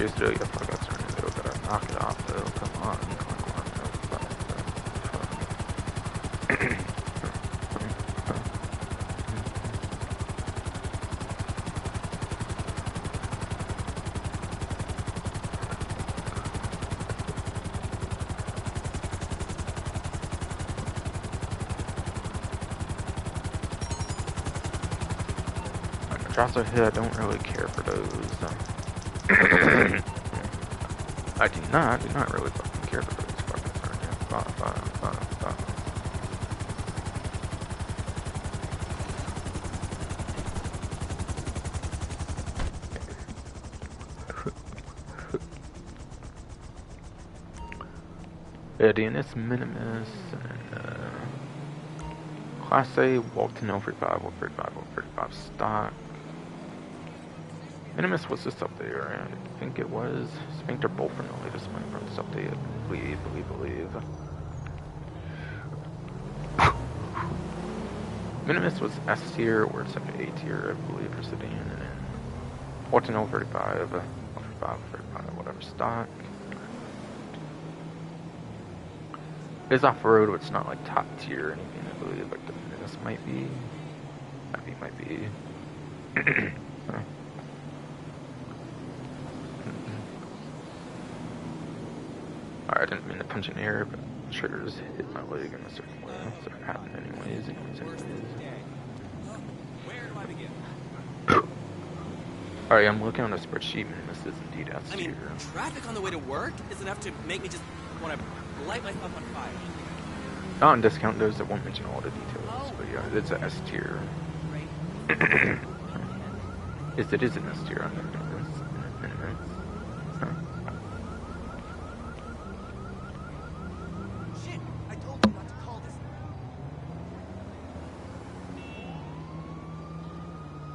seriously, I feel like I started to go, gotta knock it off though. Come on, come on. Drops are hit, I don't really care for those. I do not really fucking care for those fucking turns. DNS Minimus, and Class A, Walton 035, 035 stock. Minimus was just up there, and I think it was Sphincter Bolt from the latest one from this update, I believe. Minimus was S tier, or it's up to A tier, I believe, for Sedan, and then Walton 035, 035, whatever stock. It's off-road, but it's not like top tier or anything, I believe, like the Minimus might be. Might be. Alright, I didn't mean to punch in air, but triggers hit my leg in a certain way, so it happened anyways. Alright, I'm looking on the spreadsheet, Minimus is indeed S tier. I mean, traffic on the way to work is enough to make me just want to light myself on fire. Not on discount, those that won't mention all the details, but yeah, it's a S tier. It is an S tier on the Minimus. Shit, I told you not to call this.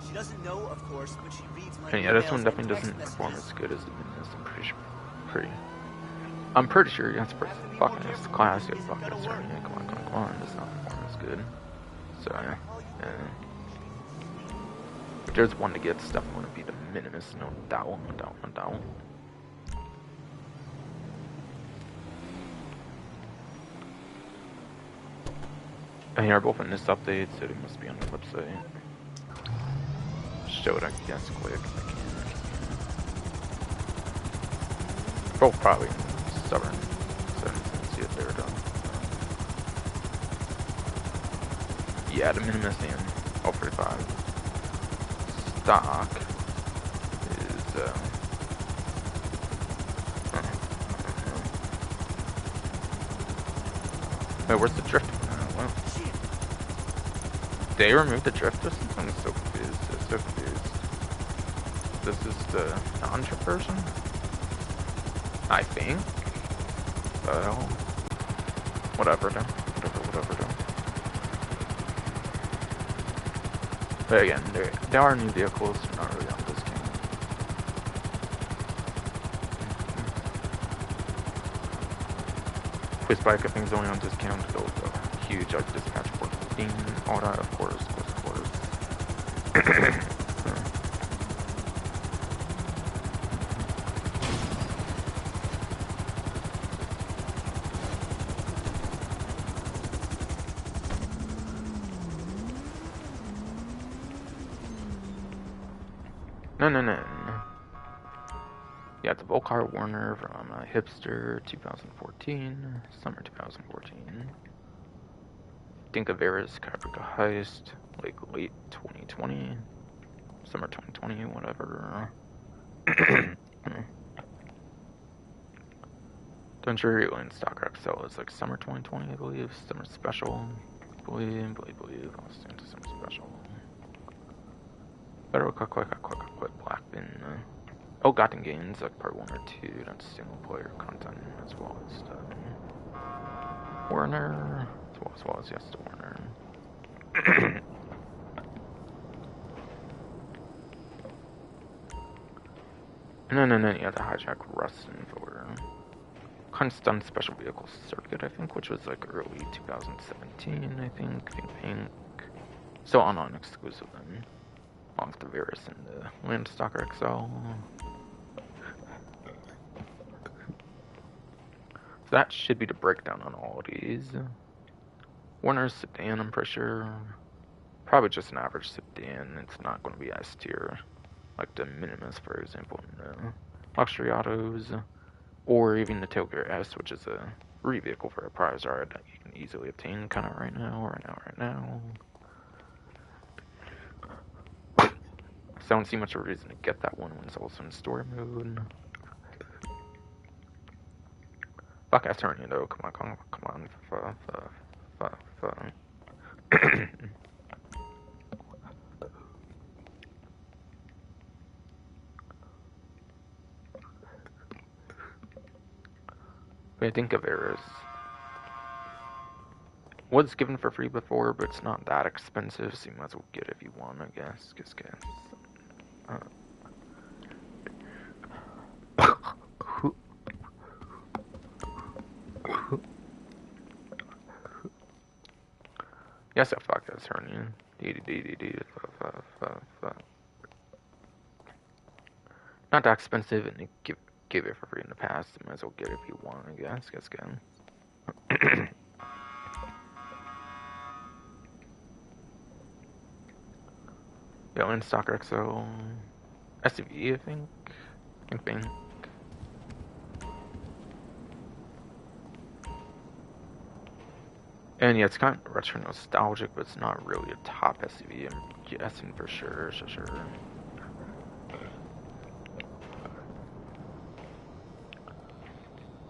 She doesn't know, of course, but she reads my And yeah, this one emails definitely and doesn't text perform messages. as good as the Minimus, I'm pretty sure, yeah, it's fucking it's classic, fucking starting it, come on, it's not perform as good. So, yeah. If there's one to get, it's definitely going to be the Minimus, no doubt. And here, both in this update, so they must be on the website. Show it, I guess, quick if I can. Both probably stubborn, so I didn't see it there though. Yeah, the Minimus and 035 stock is, wait, where's the drift? Well, they removed the drift distance? I'm so confused. This is the non-drift version? I think. Whatever though. But again, there are new vehicles, not really on discount. Quiz bike, I think, is only on discount. Go huge, like dispatch 14, all that, of course. No. Yeah, it's a Volcar Warner from Hipster 2014, summer 2014. Think of Vera's Caprica Heist, like late 2020, summer 2020, whatever. Don't you in Stock XL is like summer 2020, I believe. Summer special, I believe. I'll stand to summer special. Better quick, Blackbin. Oh, Gotten Games, like part 1 or 2. That's single player content as well as the Warner. As well as yes, the Warner. And then you have the Hijack Rustin for Constant Special Vehicle Circuit, I think, which was like early 2017, I think. Pink. So on exclusive then. Along with the Verus and the Landstalker XL. So that should be the breakdown on all of these. Warner's sedan, I'm pretty sure. Probably just an average sedan. It's not going to be S tier. Like the Minimus, for example. No. Luxury autos. Or even the Tailgate S, which is a free vehicle for a prize ride that you can easily obtain kind of right now. So I don't see much of a reason to get that one when it's also in story mode. Fuck, I turn you though. Come on. But I think of it as was given for free before, but it's not that expensive, so you might as well get it if you want, I guess. Yes, I fuck that's turning. Not that expensive, and they give it for free in the past. You might as well get it if you want, I guess. Yeah, in stock XL SUV, I think. And yeah, it's kind of retro nostalgic, but it's not really a top SUV. I'm guessing for sure.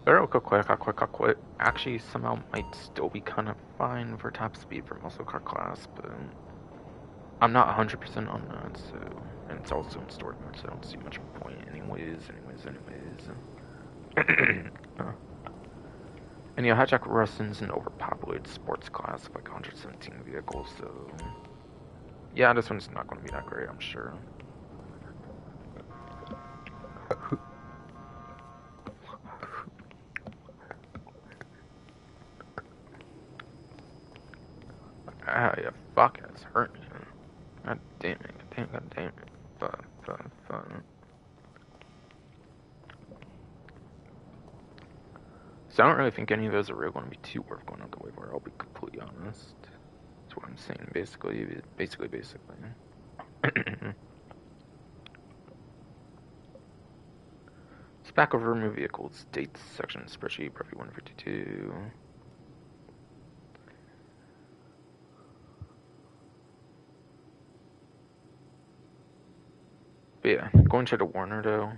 But real quick. Actually, somehow might still be kind of fine for top speed for muscle car class, but I'm not 100% on that. So, and it's also in story mode, so I don't see much of a point. Anyways. And yeah, hijack Rustin's an overpopulated sports class of like 117 vehicles, so yeah, this one's not going to be that great, I'm sure. Ah, yeah, fuck, it's hurting. God damn it. Fun. So I don't really think any of those are really going to be too worth going on the way where I'll be completely honest. That's what I'm saying, basically. It's back over remove vehicles, dates, section, spreadsheet, Preview 152. But yeah, going to the Warner though.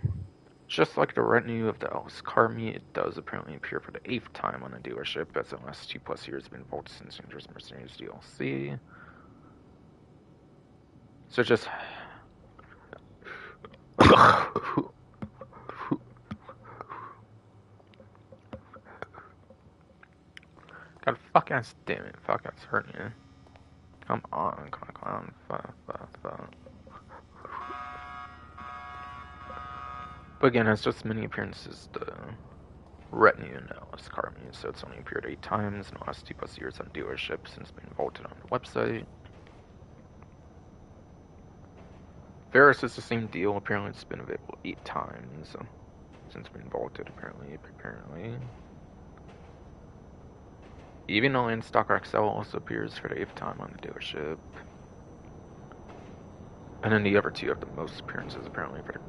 Just like the retinue of the Alice car meet, it does apparently appear for the 8th time on the dealership, as the last 2+ years have been vaulted since Dangerous Mercenaries DLC. So just... God fuck ass damn it, fuck ass hurting you. Come on, fuck. But again, it's just many appearances the retinue in Alice car meet, so it's only appeared 8 times in the last 2+ years on dealership since being vaulted on the website. Varus is the same deal, apparently it's been available 8 times since being vaulted, apparently. Even though in Stock XL also appears for the 8th time on the dealership. And then the other 2 have the most appearances, apparently, for the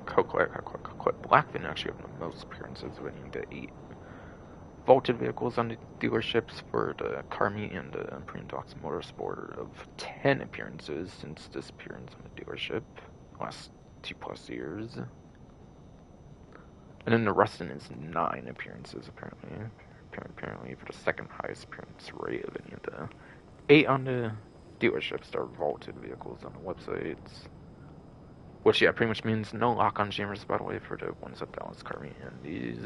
Blackfin actually have the most appearances, winning the 8 vaulted vehicles on the dealerships for the car meet and the Pre-Docs Motorsport of 10 appearances since this appearance on the dealership, last 2+ years. And then the Rustin is 9 appearances, apparently for the second highest appearance rate of any of the 8 on the dealerships that are vaulted vehicles on the websites. Which, yeah, pretty much means no lock-on jammers, by the way, for the ones at Dallas Car Meet and these.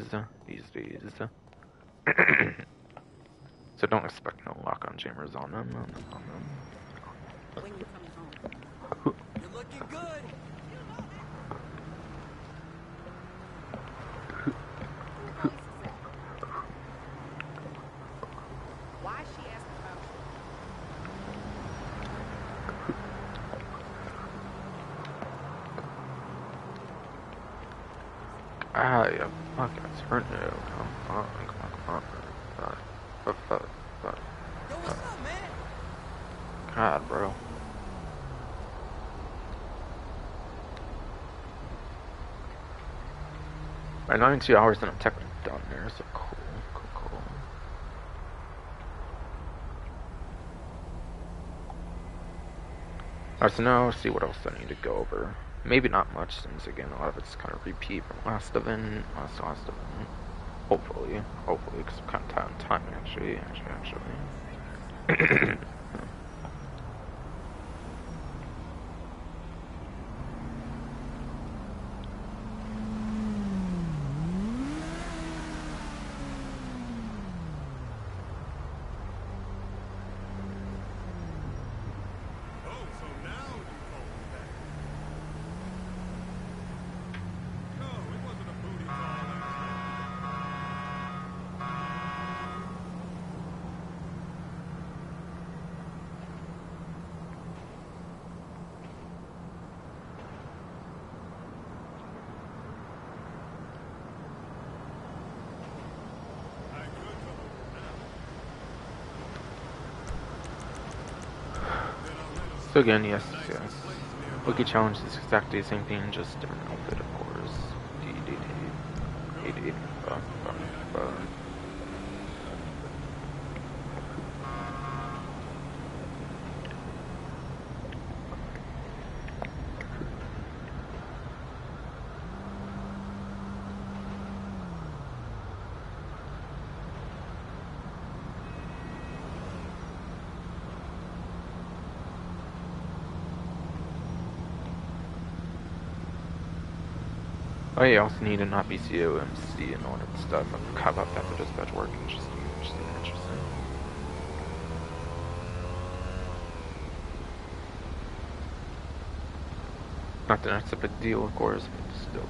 So don't expect no lock-on jammers on them. When you coming home? You're looking good. Why is she asking about Ah, yeah, fuck, it's hurting you. Come on, come on, come on. Fuck. Yo, what's up, man? God, bro. Right, 92 hours and I'm technically done there, so cool. Alright, so now see what else I need to go over. Maybe not much, since again, a lot of it's kind of repeat from last event. Hopefully, because I'm kind of tight on time, actually. So again, yes. Wiki challenge is exactly the same thing, just different outfit, of course. Oh yeah, you also need an BCO MC and all that stuff. I forgot about that, but dispatch work interesting. Not that that's a big deal, of course, but still.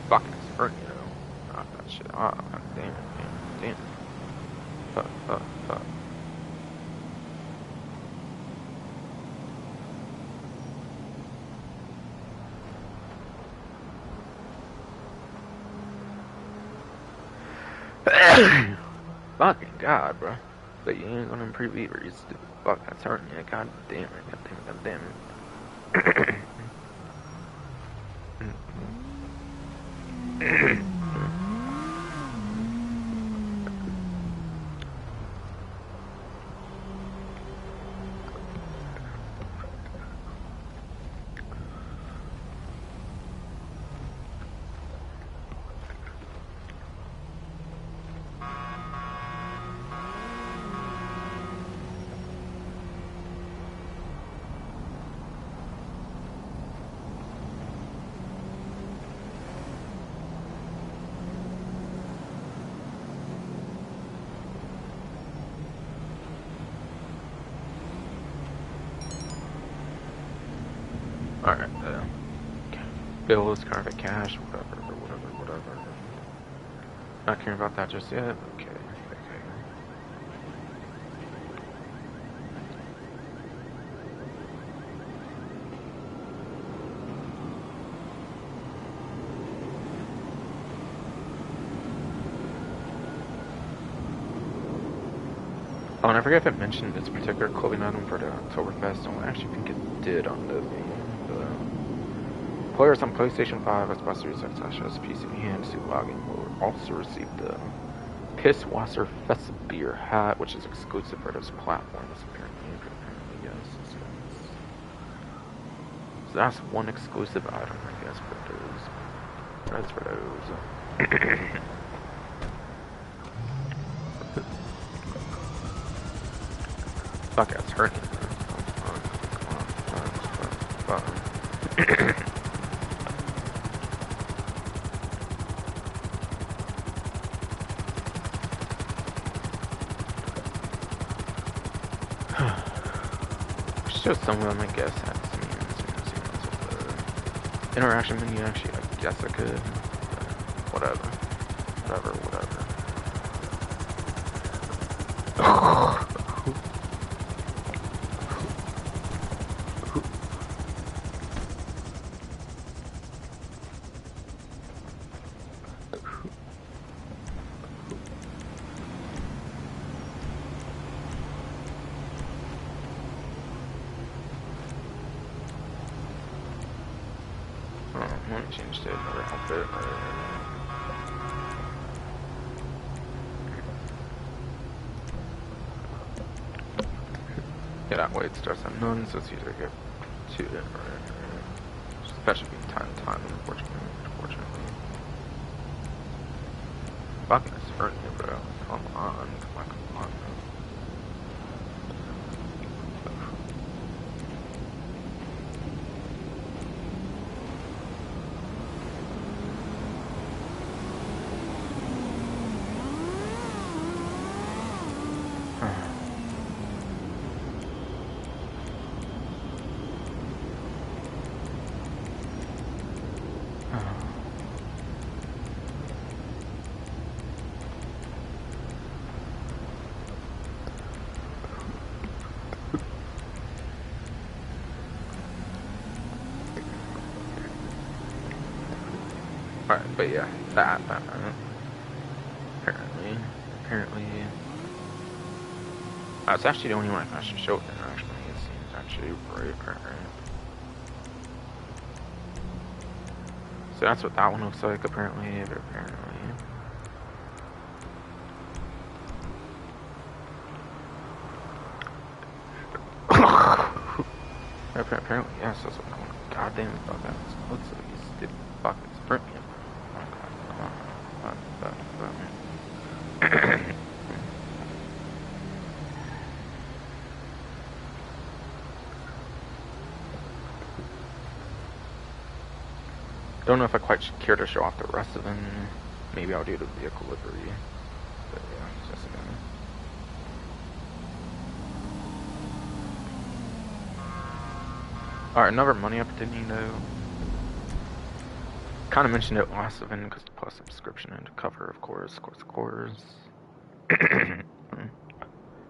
Fucking hurt, you know. Ah, that shit. Ah, damn it. Fuck. Fucking God, bro. But you ain't gonna improve either, you stupid fuck. That's hurting you. God damn it. Alright, bill is kind of a cash, whatever. Not caring about that just yet. Okay. Oh, and I forget if it mentioned this particular clothing item for the Oktoberfest. I actually think it did on the players on PlayStation 5, Xbox Series X, PC in hand, suit login will also receive the Pisswasser Fest beer hat, which is exclusive for those platforms, apparently, yes. So that's one exclusive item, I guess, for those. That's for those. Fuck, it's hurting. Fuck. Just some of them, I guess, had some interaction menu. Actually, I guess I could. Whatever. changed it, another outfit. Yeah, that way it starts at none, so it's easier to get to it. Especially being time, unfortunately. Fucking is hurting me, bro. Come on. Alright, but yeah, that apparently, it's actually the only one I can actually show it in, actually, it seems actually right. So that's what that one looks like, apparently. Apparently, yes, that's what that one. Goddamn, fuck that looks like. These stupid fuckers burnt me. Don't know if I quite care to show off the rest of them. Maybe I'll do the vehicle livery. But yeah, just a minute. Alright, another money opportunity though. Kind of mentioned it last event because plus subscription and cover, of course.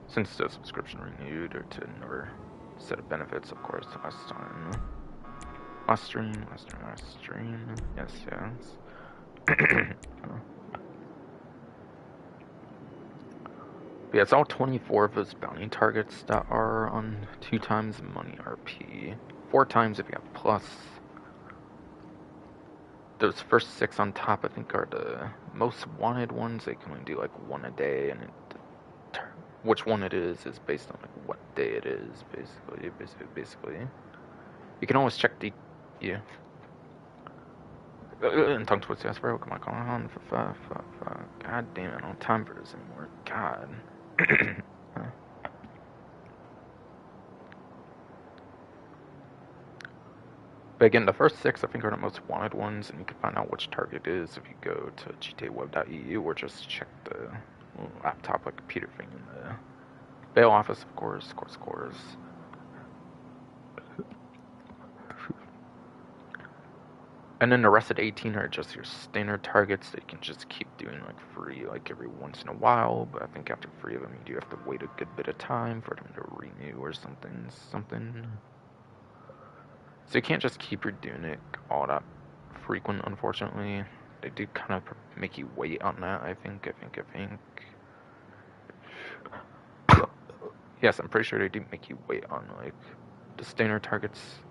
Since the subscription renewed or to another set of benefits, of course, last stream. Yes. But yeah, it's all 24 of those bounty targets that are on 2 times money RP. 4 times if you have plus. Those first 6 on top, I think, are the most wanted ones. They can only do like 1 a day, and which one it is based on like what day it is, basically. You can always check the and tongue twister, yes, bro. Come on, fuck. God damn it, I don't have time for this anymore. God. But again, the first 6, I think, are the most wanted ones, and you can find out which target it is if you go to gtaweb.eu or just check the laptop, like computer thing in the bail office, of course. And then the rest of the 18 are just your standard targets that you can just keep doing like free, like every once in a while. But I think after 3 of them, you do have to wait a good bit of time for them to renew or something. So you can't just keep redoing it all that frequent, unfortunately. They do kind of make you wait on that, I think. Yes, I'm pretty sure they do make you wait on, like, the standard targets.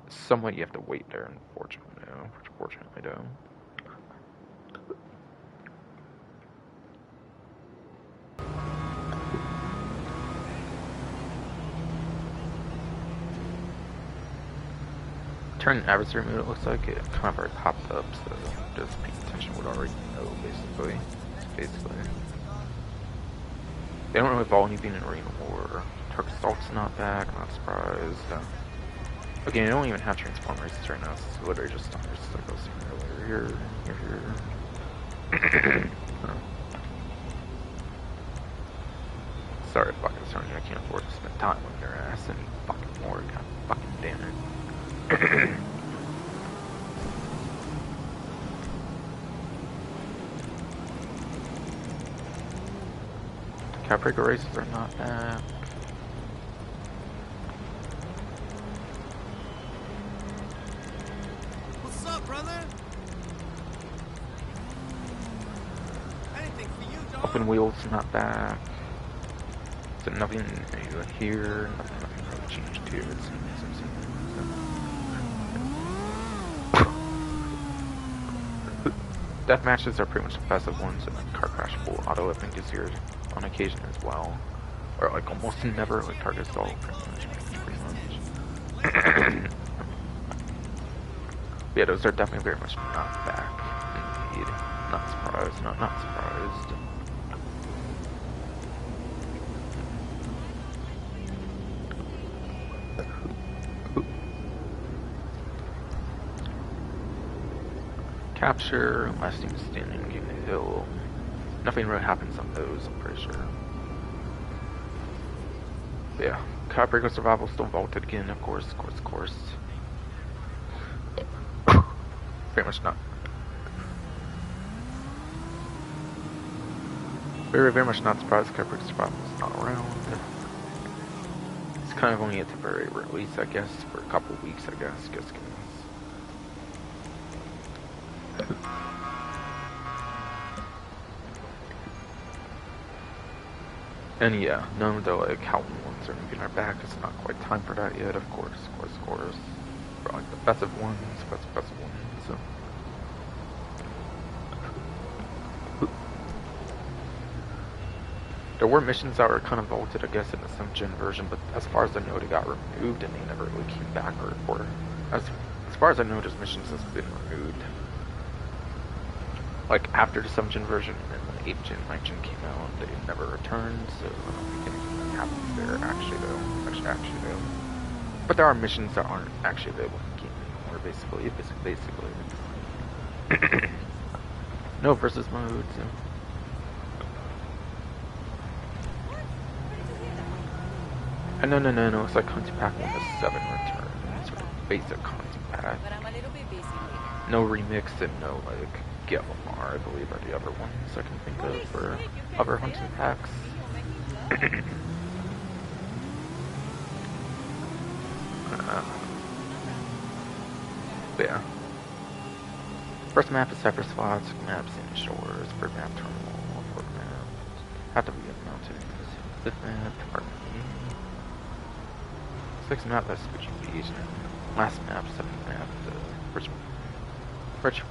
Somewhat you have to wait there, unfortunately, though. Turn adversary mode, it looks like it kind of already popped up, so just paying attention would already know, basically. They don't really involve anything in arena war. Turk assault's not back, not surprised. Again, you don't even have transform races right now, it's literally just on races like I was saying earlier. Here. Sorry, fucking Sony, I can't afford to spend time on your ass any fucking more, god fucking damn it. Caprica races are not bad. What's up, brother? Anything for you, dog? Open wheels not back. So nothing here, nothing really changed here. Death matches are pretty much the passive ones, and then car crash full auto I think is here on occasion as well. Or like almost never, like target stall pretty much. Yeah, those are definitely very much not back. Indeed. Not surprised, not surprised. Capture, last team standing, game the hill. Nothing really happens on those, I'm pretty sure. But yeah, Copbreaker Survival still vaulted again, of course. Very much not. Very much not surprised Copbreaker Survival is not around. It's kind of only a temporary release, I guess, for a couple weeks, I guess. And yeah, none of the like Houghton ones or anything are back. It's not quite time for that yet, of course. For like the best of ones, so. There were missions that were kind of vaulted, I guess, in the some-gen version, but as far as I know, they got removed and they never really came back or as far as I know, those missions has been removed. Like after the some-gen version and then when 8gen, 9gen came out, they never returned, so I don't think anything happens there actually though. But there are missions that aren't actually available in the game anymore, basically. No versus mode, so. No, it's like content pack 1 to 7 return. Sort of basic content pack. No remix and no like GLMR, I believe, are the other ones I can think of for other hunting packs. But yeah. First map is Cypress Spots, maps in shores, third map terminal, fourth map have to be in mountains, fifth map Harmony. Sixth map, that's Beach. Last map, seventh map,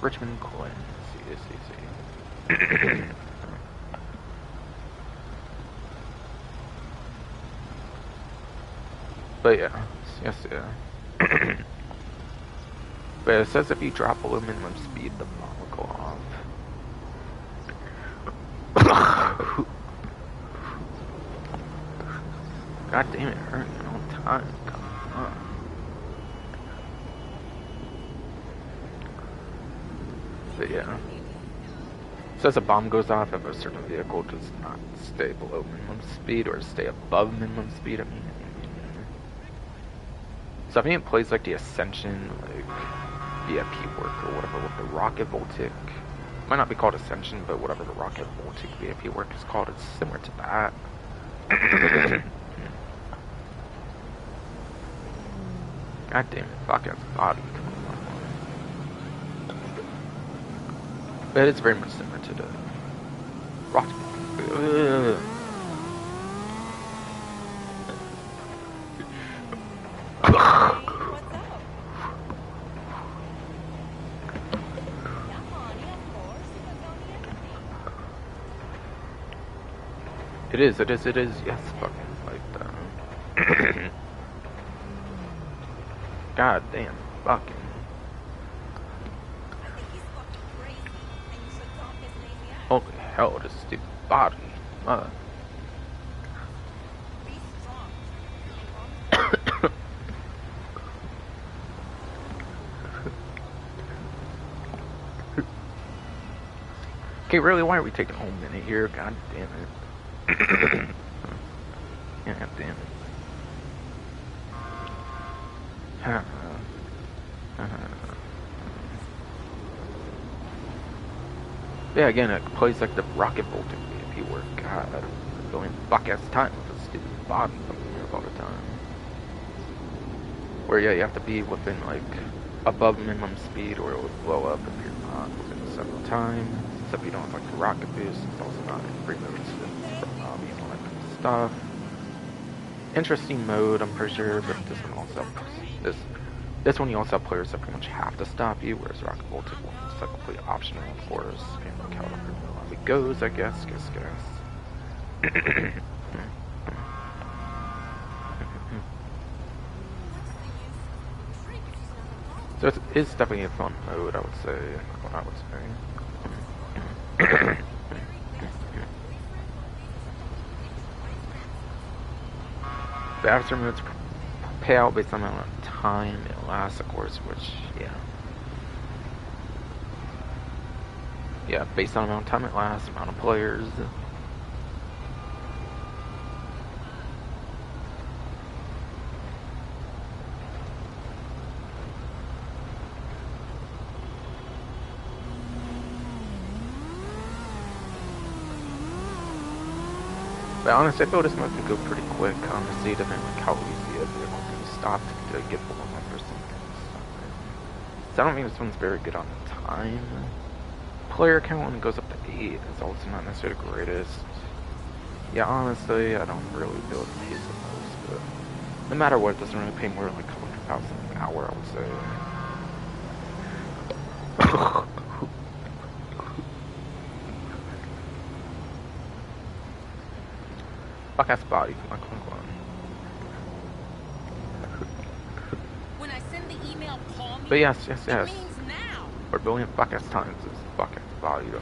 Richmond Coin. See. But yeah, yes. But it says if you drop below minimum speed, the bomb will go off. God damn it, hurting all the time. Come on. But yeah. It says a bomb goes off if a certain vehicle does not stay below minimum speed or stay above minimum speed. I mean. So I think it plays like the Ascension, like VIP work or whatever with the Rocket Voltic. Might not be called Ascension, but whatever the Rocket Voltic VIP work is called, it's similar to that. God damn it, fuck ass body. But it's very much similar to the Rocket. It is, yes, fucking like that. God damn, fucking. Holy hell, this stupid body. Okay, really, why are we taking a whole minute here? God damn it. God damn it. Yeah, again, it plays like the Rocket Voltic VIP work. God, I'm going fuck ass time with this stupid body coming here all the time. Where, yeah, you have to be within, like, above minimum speed or it will blow up if you're not within several times. Except you don't have, like, the rocket boost. It's also not in free modes from all that kind of stuff. Interesting mode, I'm pretty sure, but this one also, this This one you also have players that pretty much have to stop you, whereas Rocket Voltage one is like completely optional, of course. And like how it goes, I guess. So it's definitely a fun mode, I would say. What I would say. The adversary modes pay out based on the amount of time it lasts, of course, which, yeah, based on the amount of time it lasts, amount of players. But honestly, I feel this mode can go pretty quick, honestly, depending on how easy it is. It won't be stopped to get full of or something. So I don't think this one's very good on time. Player count when it goes up to 8 is also not necessarily the greatest. Yeah, honestly, I don't really feel it pays the most, but no matter what, it doesn't really pay more than like $200,000 an hour, I would say. Fuck ass body, come on. When I send the email, call me. But yes. It means now. Or a billion fuck ass times is fuck ass body, though.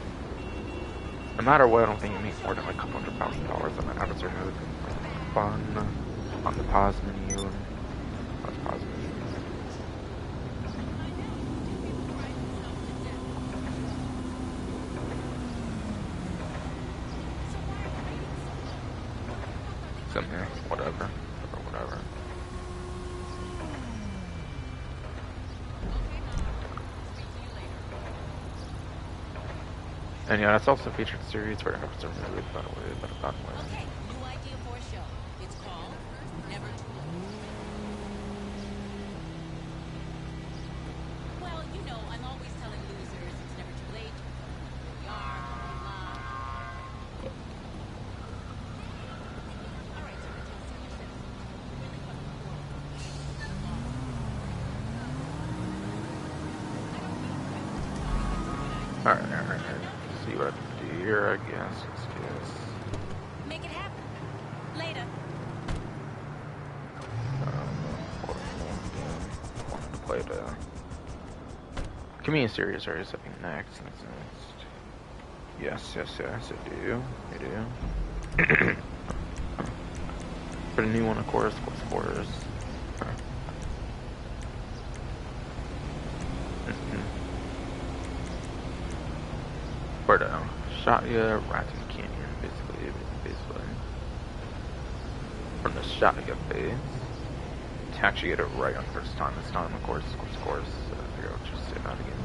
No matter what, I don't think it means more than like $200,000 on an adversary mode. Fun on the pause menu. That's pause menu. Some here, whatever. And yeah, that's also featured series for adversary mode, by the way. Okay, new idea for a show. It's called Never Too Late. Well, you know, I'm always telling losers it's never too late. We are, we love. All right, so let's see your shift. Alright. See what I can do here, I guess. Make it happen. Later. Wanted to play the community series, or is something next? Yes, I do. For the new one, of course. For the shot ya Ratton Canyon, basically. From the shot ya phase. To actually get it right on the first time this time, of course. Here, I'll just say that again.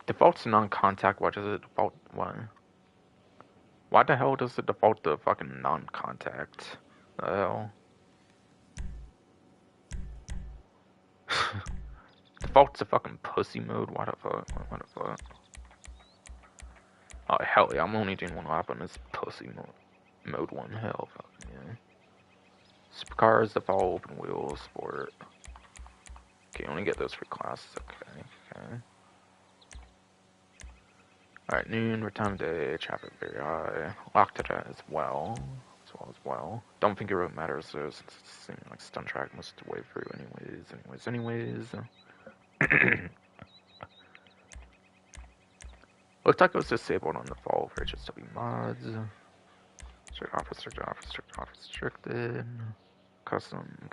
Default's non-contact. Why does it default? Why the hell does it default to fucking non-contact? The hell? Default's a fucking pussy mode. What the fuck? Oh hell yeah! I'm only doing one lap on this pussy mode one. Hell fucking yeah. Supercars, default, open wheel, sport. Okay, only get those free classes. Okay. Alright, noon, return of day, traffic very high. Locked to that as well. Don't think it really matters though, since it's like stun track most of the way through anyways. Looks like it was disabled on the fall for HSW mods. Strict off, restricted. Custom.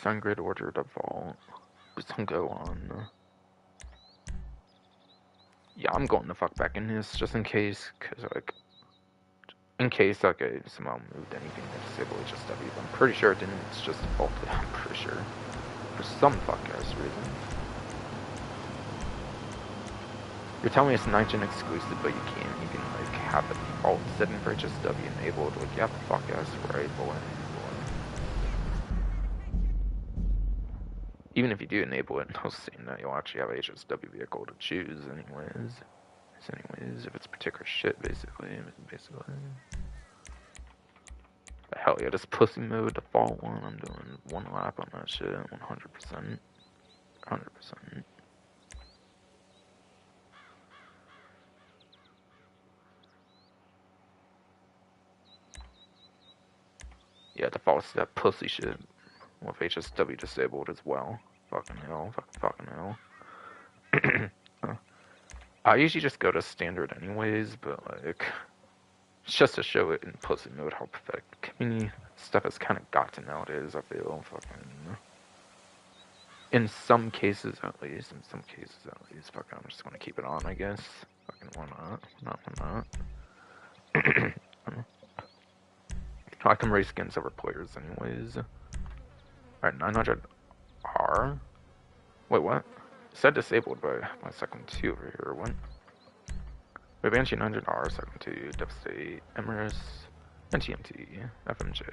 Sun grid order default. Just don't go on. Yeah, I'm going the fuck back in this just in case, in case I somehow moved anything to disable HSW. I'm pretty sure it didn't. It's just defaulted. I'm pretty sure for some fuck ass reason. You're telling me it's 9gen exclusive, but you can like have the default setting for HSW enabled. Like, yeah, the fuck ass right, boy. Even if you do enable it, it'll seem that you'll actually have a HSW vehicle to choose anyways. If it's particular shit, basically. But hell yeah, this pussy mode default one, I'm doing one lap on that shit, 100%. 100%. Yeah, default's that pussy shit with HSW disabled as well. Fucking hell, fucking hell. I usually just go to standard anyways, but like, it's just to show it in pussy mode how pathetic community stuff has kind of gotten nowadays, I feel. Fucking. In some cases at least, fucking, I'm just gonna keep it on, I guess. Fucking, why not? I can race against other players anyways. Alright, 900R? Wait, what? It said disabled by my second 2 over here, what? Wait, Banshee 900R, second 2, Devastate, Emrys, NTMT, FMJ,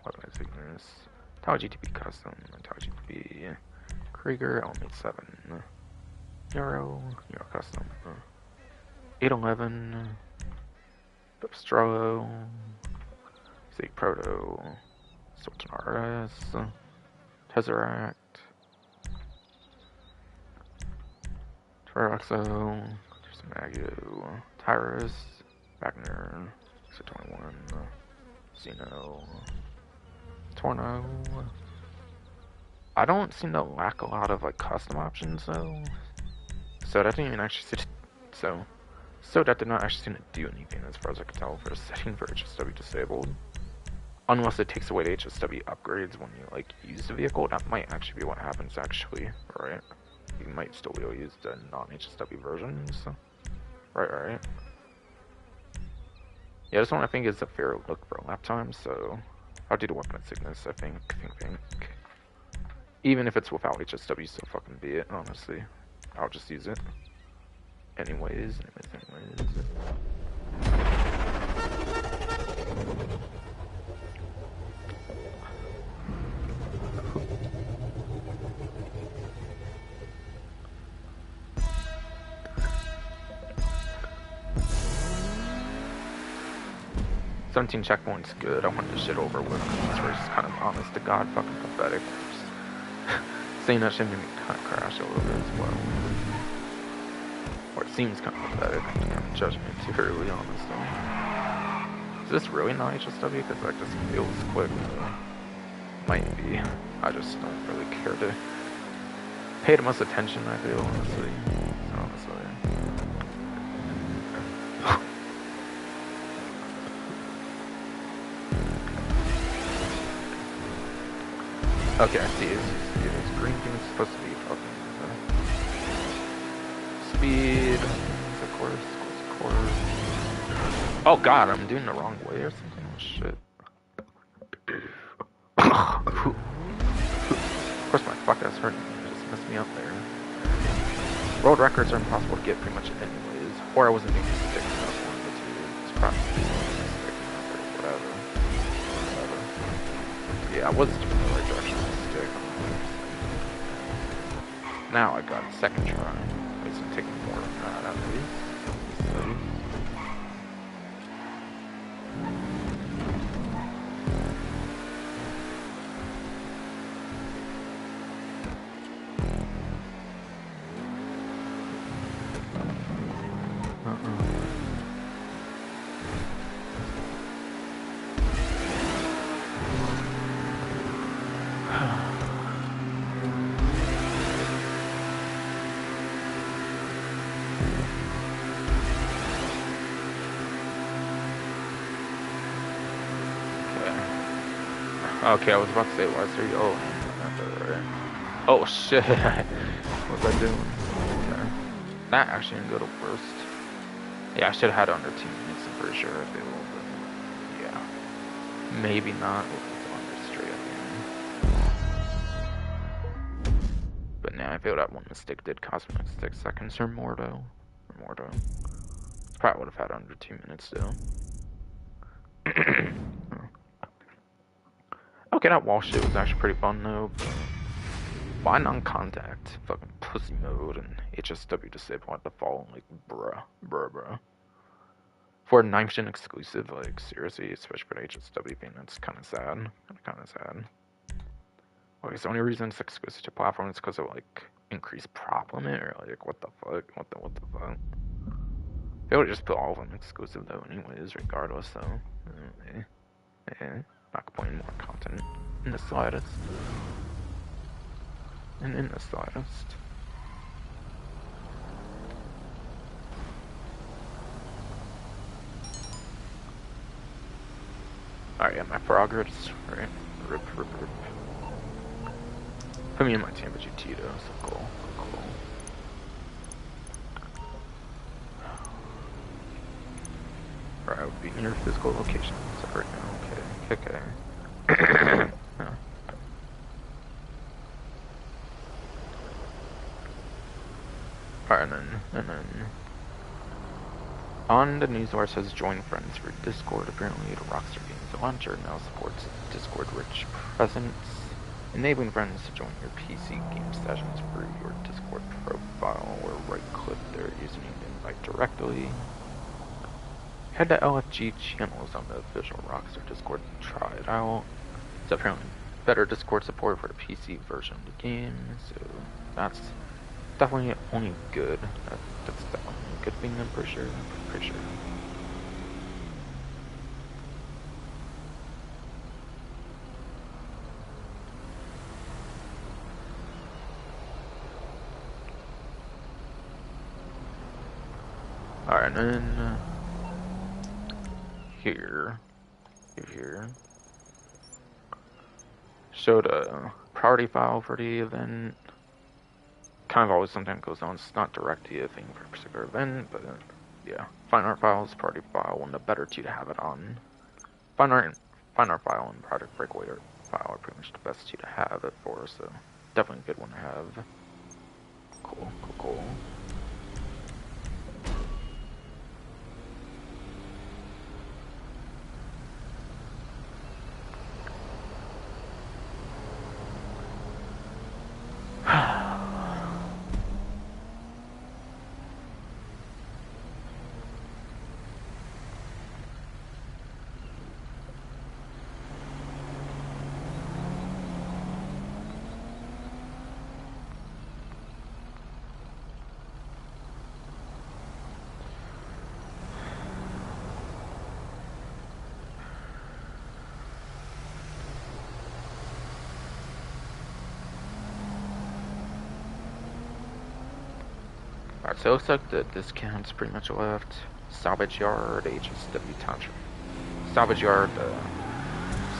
Weaponized Ignis, Tower GTP Custom, Tower GTP, Krieger, Element 7, Euro Custom, 811, Bipstrello, Sig Proto, Sorton RS, Tesseract, Taraxo, Magu, Tyrus, Wagner, 621, Xeno, Torno. I don't seem to lack a lot of like custom options though. So that didn't even actually so that did not actually seem to do anything as far as I can tell for a setting for HSW disabled. Unless it takes away the HSW upgrades when you like use the vehicle, that might actually be what happens actually, right? You might still be able to use the non-HSW versions. Right. Yeah, this one I think is a fair look for lap time, so I'll do the weapon sickness, I think. Even if it's without HSW, so fucking be it, honestly. I'll just use it. Anyways. "17 checkpoints good. I want this shit over with. This race is kind of honest to God fucking pathetic. Saying that shit made me kind of crash a little bit as well. Or it seems kind of pathetic. I'm kind of judging it too early, honestly. Is this really not HSW? Because like this feels quick. Might be. I just don't really care to pay the most attention, I feel, honestly. Okay, I see it. This green thing is supposed to be fucking speed. Of course. Oh god, I'm doing the wrong way or something. Oh shit. Of course, my fuck ass hurt me. It just messed me up there. World records are impossible to get pretty much anyways. Or I wasn't being stick enough one of the two. It's probably stick enough or whatever. Yeah, I was doing the right direction. Now I got a second try. It's gonna take more than that at least. Okay, I was about to say, why is there? Oh, right. Oh shit! What was I doing? Okay. That actually didn't go to worst. Yeah, I should have had under 2 minutes. I'm pretty sure I feel, but yeah, maybe not. It's under straight again. But now I feel that one mistake did cost me like 6 seconds or more though. Probably would have had under 2 minutes still. Okay, that wall shit was actually pretty fun though. But Why non-contact? Fucking pussy mode and HSW disabled at default. Like, bruh. For a 9% exclusive, like, seriously, especially for the HSW thing, that's kind of sad. Kind of sad. Okay, so the only reason it's exclusive to platform is because of, like, increased prop limit, or, like, what the fuck? What the fuck? They would just put all of them exclusive, though, anyways, regardless, though. Not complaining more content in the slightest. And in the slightest. Alright, yeah, my progress, right? Rip. Put me in my team, but GT though, so cool. Alright, I would be in your physical location. So right now, okay. Yeah. Alright, and then on the newswire says join friends for Discord. Apparently, the Rockstar Games launcher now supports Discord rich presence, enabling friends to join your PC game sessions through your Discord profile, or right-click their username and invite directly. Head to LFG channels on the official Rockstar Discord and try it out. It's apparently better Discord support for the PC version of the game, so that's definitely only good. That's definitely a good thing, I'm pretty sure. Alright, and then here, showed a priority file for the event. Kind of always sometimes goes on. It's not directly a thing for a particular event, but yeah, fine art files, priority file, one of the better two to have it on. Fine art file and Project Breakaway file are pretty much the best two to have it for, so definitely a good one to have. Cool. Alright, so it looks like the discounts pretty much left. Salvage Yard, HSW Township. Salvage Yard,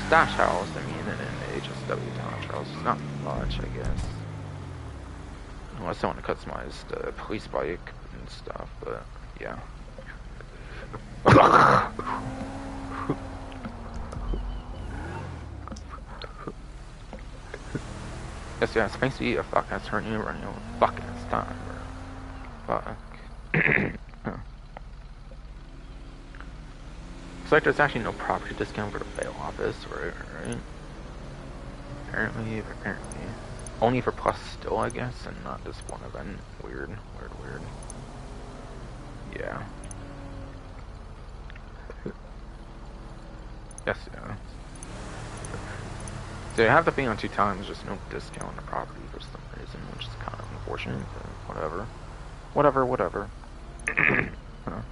Stash House, and the HSW Township House. It's not much, I guess. Unless I want to customize the police bike and stuff, but yeah. Yes, thanks to you, fuck, that's running over fucking time, bro. Fuck. Looks like there's actually no property discount for the bail office, right? Apparently. Only for plus still, I guess, and not this one event. Weird. Yeah. Yes, yeah. So you have to pay on 2 times, just no discount on the property for some reason, which is kind of unfortunate, but whatever. Huh.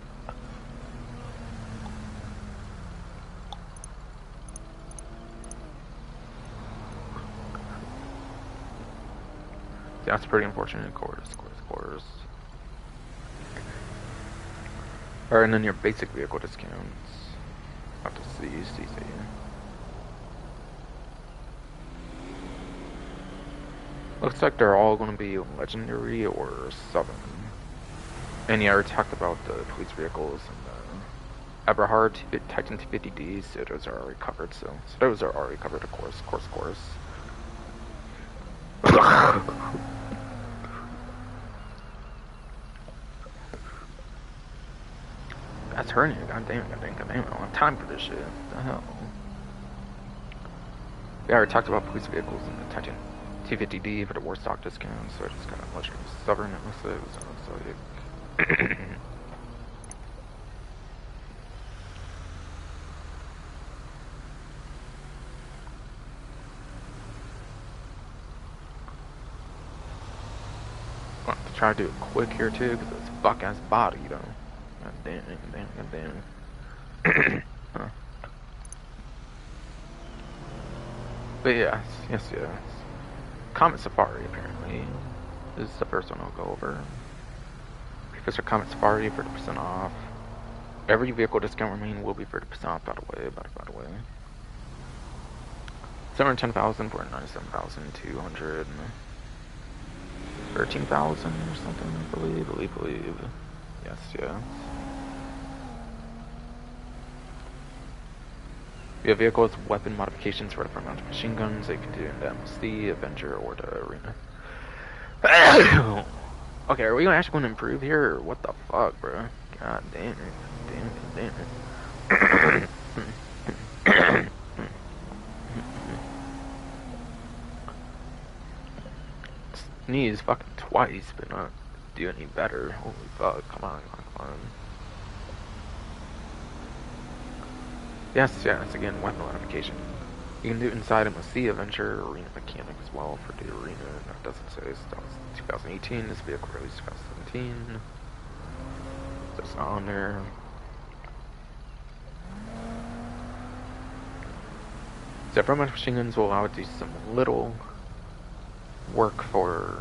Yeah, that's pretty unfortunate, of course. Alright, and then your basic vehicle discounts. Have to see. Looks like they're all going to be legendary or southern. And yeah, I already talked about the police vehicles and the Eberhard Titan 250Ds, so those are already covered, of course. That's hurting you, god damn, I don't have time for this shit. What the hell? Yeah, I already talked about police vehicles and the Titan 250D for the war stock discount, so I just got a legendary stubborn, it looks like. I'm going to try to do it quick here too, because it's fuck ass body though. God damn it, god damn it. But yes. Comet Safari apparently is the first one I'll go over. Because for Comet Safari, 30% off. Every vehicle discount remaining will be 30% off, by the way. 710,000 for 97,200. 13,000 or something, I believe. Yes. We have vehicles, weapon modifications for the mounted machine guns that you can do in the MLC, Avenger, or the Arena. Okay, are we actually going to improve here, or what the fuck, bro? God damn it. Sneeze fucking twice, but not do any better. Holy fuck, come on. Yes, again, weapon modification. You can do it inside MLC, Avenger, Arena Mechanic as well for the Arena. That doesn't say, so that was 2018, this vehicle released 2017. So it's not on there. So from machine guns will allow it to do some little work for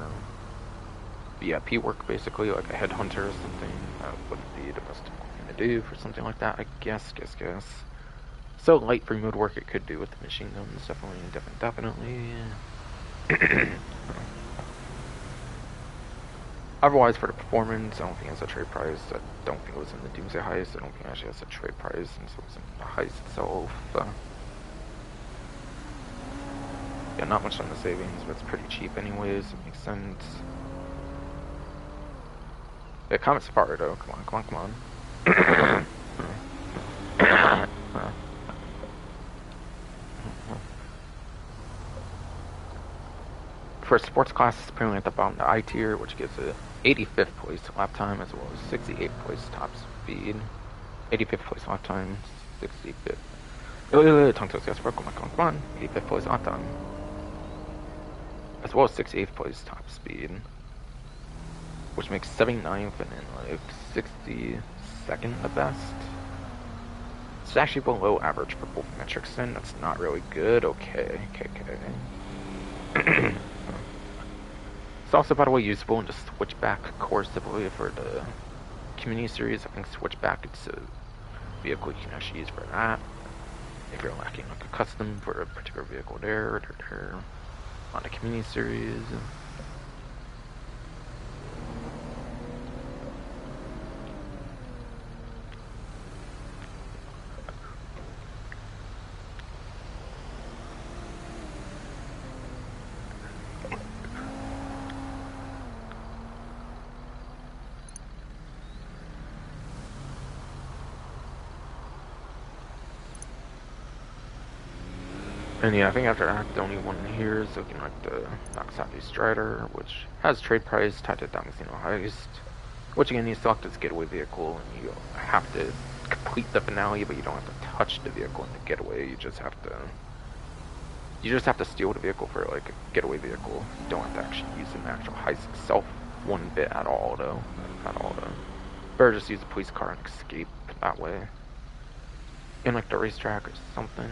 VIP work, basically, like a headhunter or something. That wouldn't be the best thing to do for something like that, I guess. So light free mode work it could do with the machine guns, definitely. Otherwise, for the performance, I don't think it has a trade price. I don't think it was in the Doomsday heist. I don't think it actually has a trade price, since it was in the heist itself. Yeah, not much on the savings, but it's pretty cheap anyways. It makes sense. Yeah, Comet Safari though. Come on. For sports class, it's apparently at the bottom of the I tier, which gives it 85th place lap time as well as 68th place top speed. 85th place lap time, 65th. Tongue toast, yes, come on. 85th place lap time. As well as 68th place top speed. Which makes 79th and then like 62nd the best. It's actually below average for both metrics then. That's not really good. Okay. It's also, by the way, usable in the Switchback course, I believe, for the Community Series. I think Switchback is a vehicle you can actually use for that. If you're lacking like a custom for a particular vehicle there, on the Community Series. And yeah, I think after that, the only one here is looking like the Nagasaki Strider, which has trade price tied to Damasceno Heist. Which again, you select as getaway vehicle, and you have to complete the finale, but you don't have to touch the vehicle in the getaway. You just have to steal the vehicle for like a getaway vehicle. You don't have to actually use the actual heist itself one bit at all, though. Better just use the police car and escape that way. In like the racetrack or something.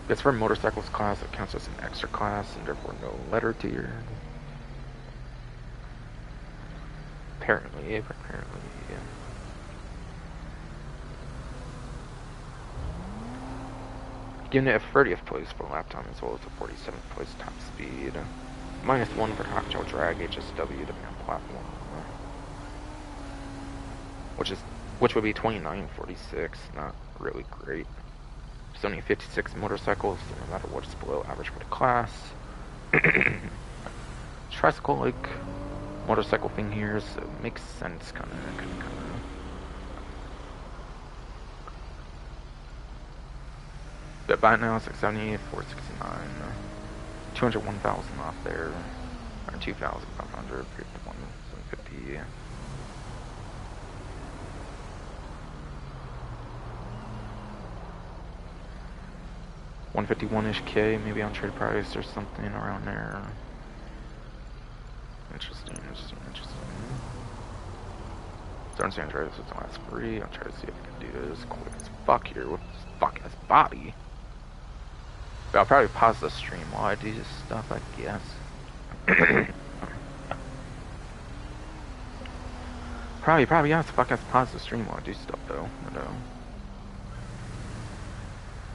It's for motorcycles class, it counts as an extra class, and therefore no letter tier. Apparently, yeah. Giving it a 30th place for lap time as well as a 47th place top speed. -1 for Cocktail Drag HSW to man platform. Which would be 29.46, not really great. There's only 56 motorcycles, so no matter what, it's below average for the class. Tricycle like motorcycle thing here, so it makes sense, kinda. But by now, 670, 469. 201,000 off there, or 2,500, 750. 151-ish K, maybe on trade price or something around there. Interesting. Starting San Andreas with the last free. I'll try to see if I can do this quick as fuck here with this fuck ass body. But I'll probably pause the stream while I do this stuff, I guess. Probably, yeah, fuck ass pause the stream while I do stuff though.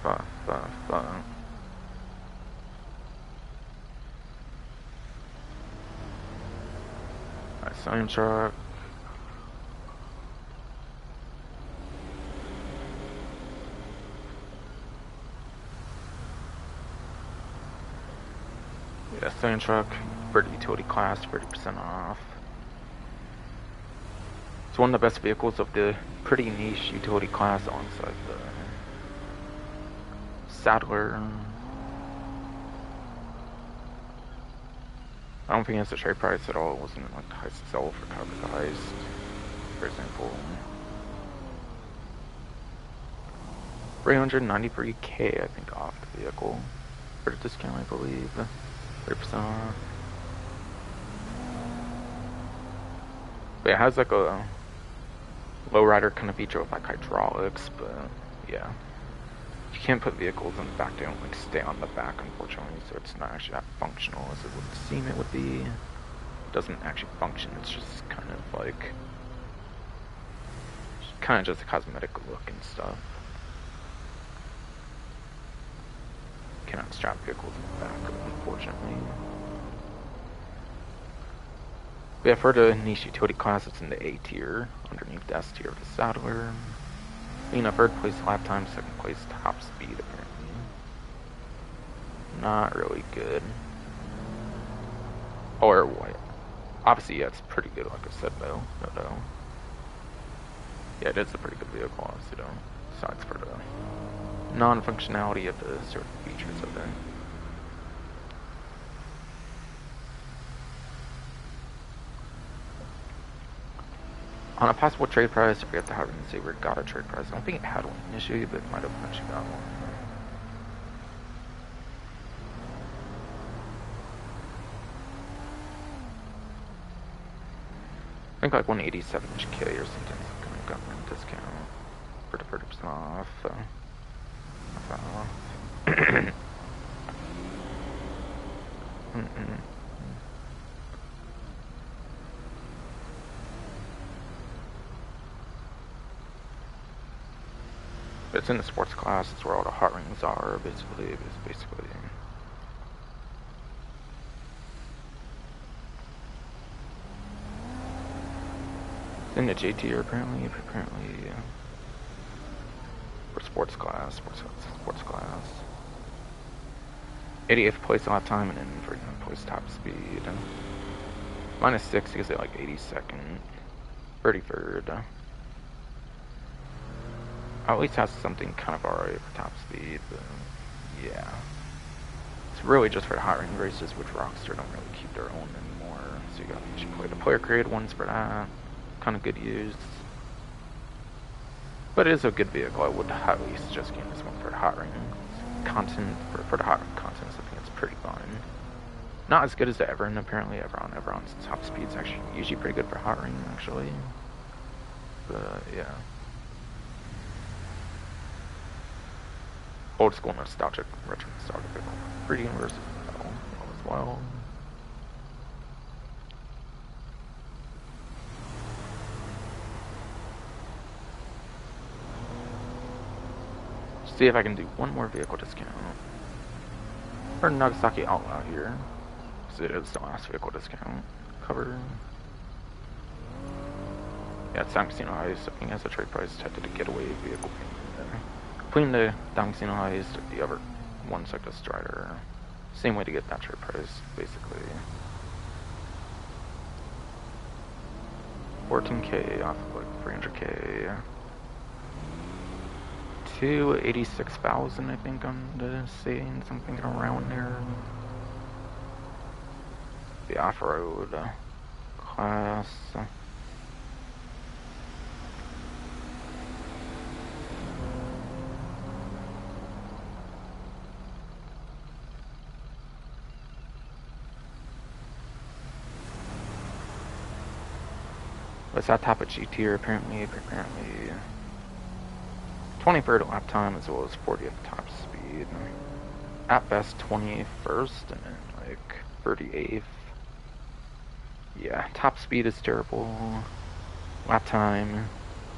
Fuck. Alright, sign truck. Yeah, sign truck for the utility class, 30% off. It's one of the best vehicles of the pretty niche utility class alongside the Saddler. I don't think it's a trade price at all. It wasn't like the heist itself or cover the heist, for example. 393K, I think, off the vehicle. For the discount, I believe. 30% off. But it has like a lowrider kind of feature with like hydraulics, but yeah. You can't put vehicles in the back, they don't like stay on the back, unfortunately, so it's not actually that functional as it would seem it would be. It doesn't actually function, it's just kind of like just a cosmetic look and stuff. Cannot strap vehicles in the back, unfortunately. But yeah, for the niche utility class, it's in the A tier, underneath the S tier of the Saddler. You know, third place lap time, second place top speed, apparently. Not really good. Or what? Obviously, yeah, it's pretty good, like I said, though. No. Yeah, it is a pretty good vehicle, honestly, though. Besides for the non-functionality of the certain features of it. On a possible trade price, I forget the Howard and Saber got a trade price. I don't think it had one initially, but it might have actually got one. I think like 187-ish K or something. So I got one discount for the 30% off. It's in the sports class. It's where all the hot rings are. Basically. It's in the J tier apparently. For sports class. 88th place lap time, and then 39th place top speed. -6 gives it like 82nd. 33rd. At least has something kind of alright for top speed, but yeah. It's really just for the hot ring races, which Rockstar don't really keep their own anymore. So you should play the player created ones for that. Kind of good use. But it is a good vehicle. I would highly suggest getting this one for the hot ring content. For the hot ring content, so I think it's pretty fun. Not as good as the Everon, apparently. Everon's top speed's actually usually pretty good for hot ring, actually. But yeah. Old school nostalgic, retro nostalgic vehicle. 3D versus metal as well. See if I can do one more vehicle discount. For Nagasaki Outlaw here. So it is the last vehicle discount. Cover. Yeah, it's San Casino Heist. I think it has a trade price tied to the getaway vehicle payment there. Between the San Casino Heist and the other one's like a Strider. Same way to get that trade price, basically. 14K off of like 300K. 286,000, I think, on the saying something around there. The off-road class. It's that top of G tier apparently 23rd lap time as well as 40th top speed. At best 21st and then like 38th. Yeah, top speed is terrible. Lap time,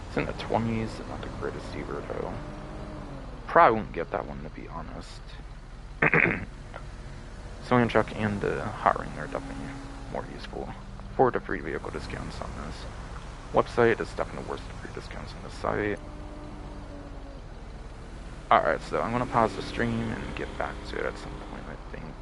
it's in the 20s, not the greatest either though. Probably wouldn't get that one to be honest. Sewing truck and the hot ring are definitely more useful. 4 to free vehicle discounts on this website is definitely worth the free discounts on the site. Alright, so I'm gonna pause the stream and get back to it at some point, I think.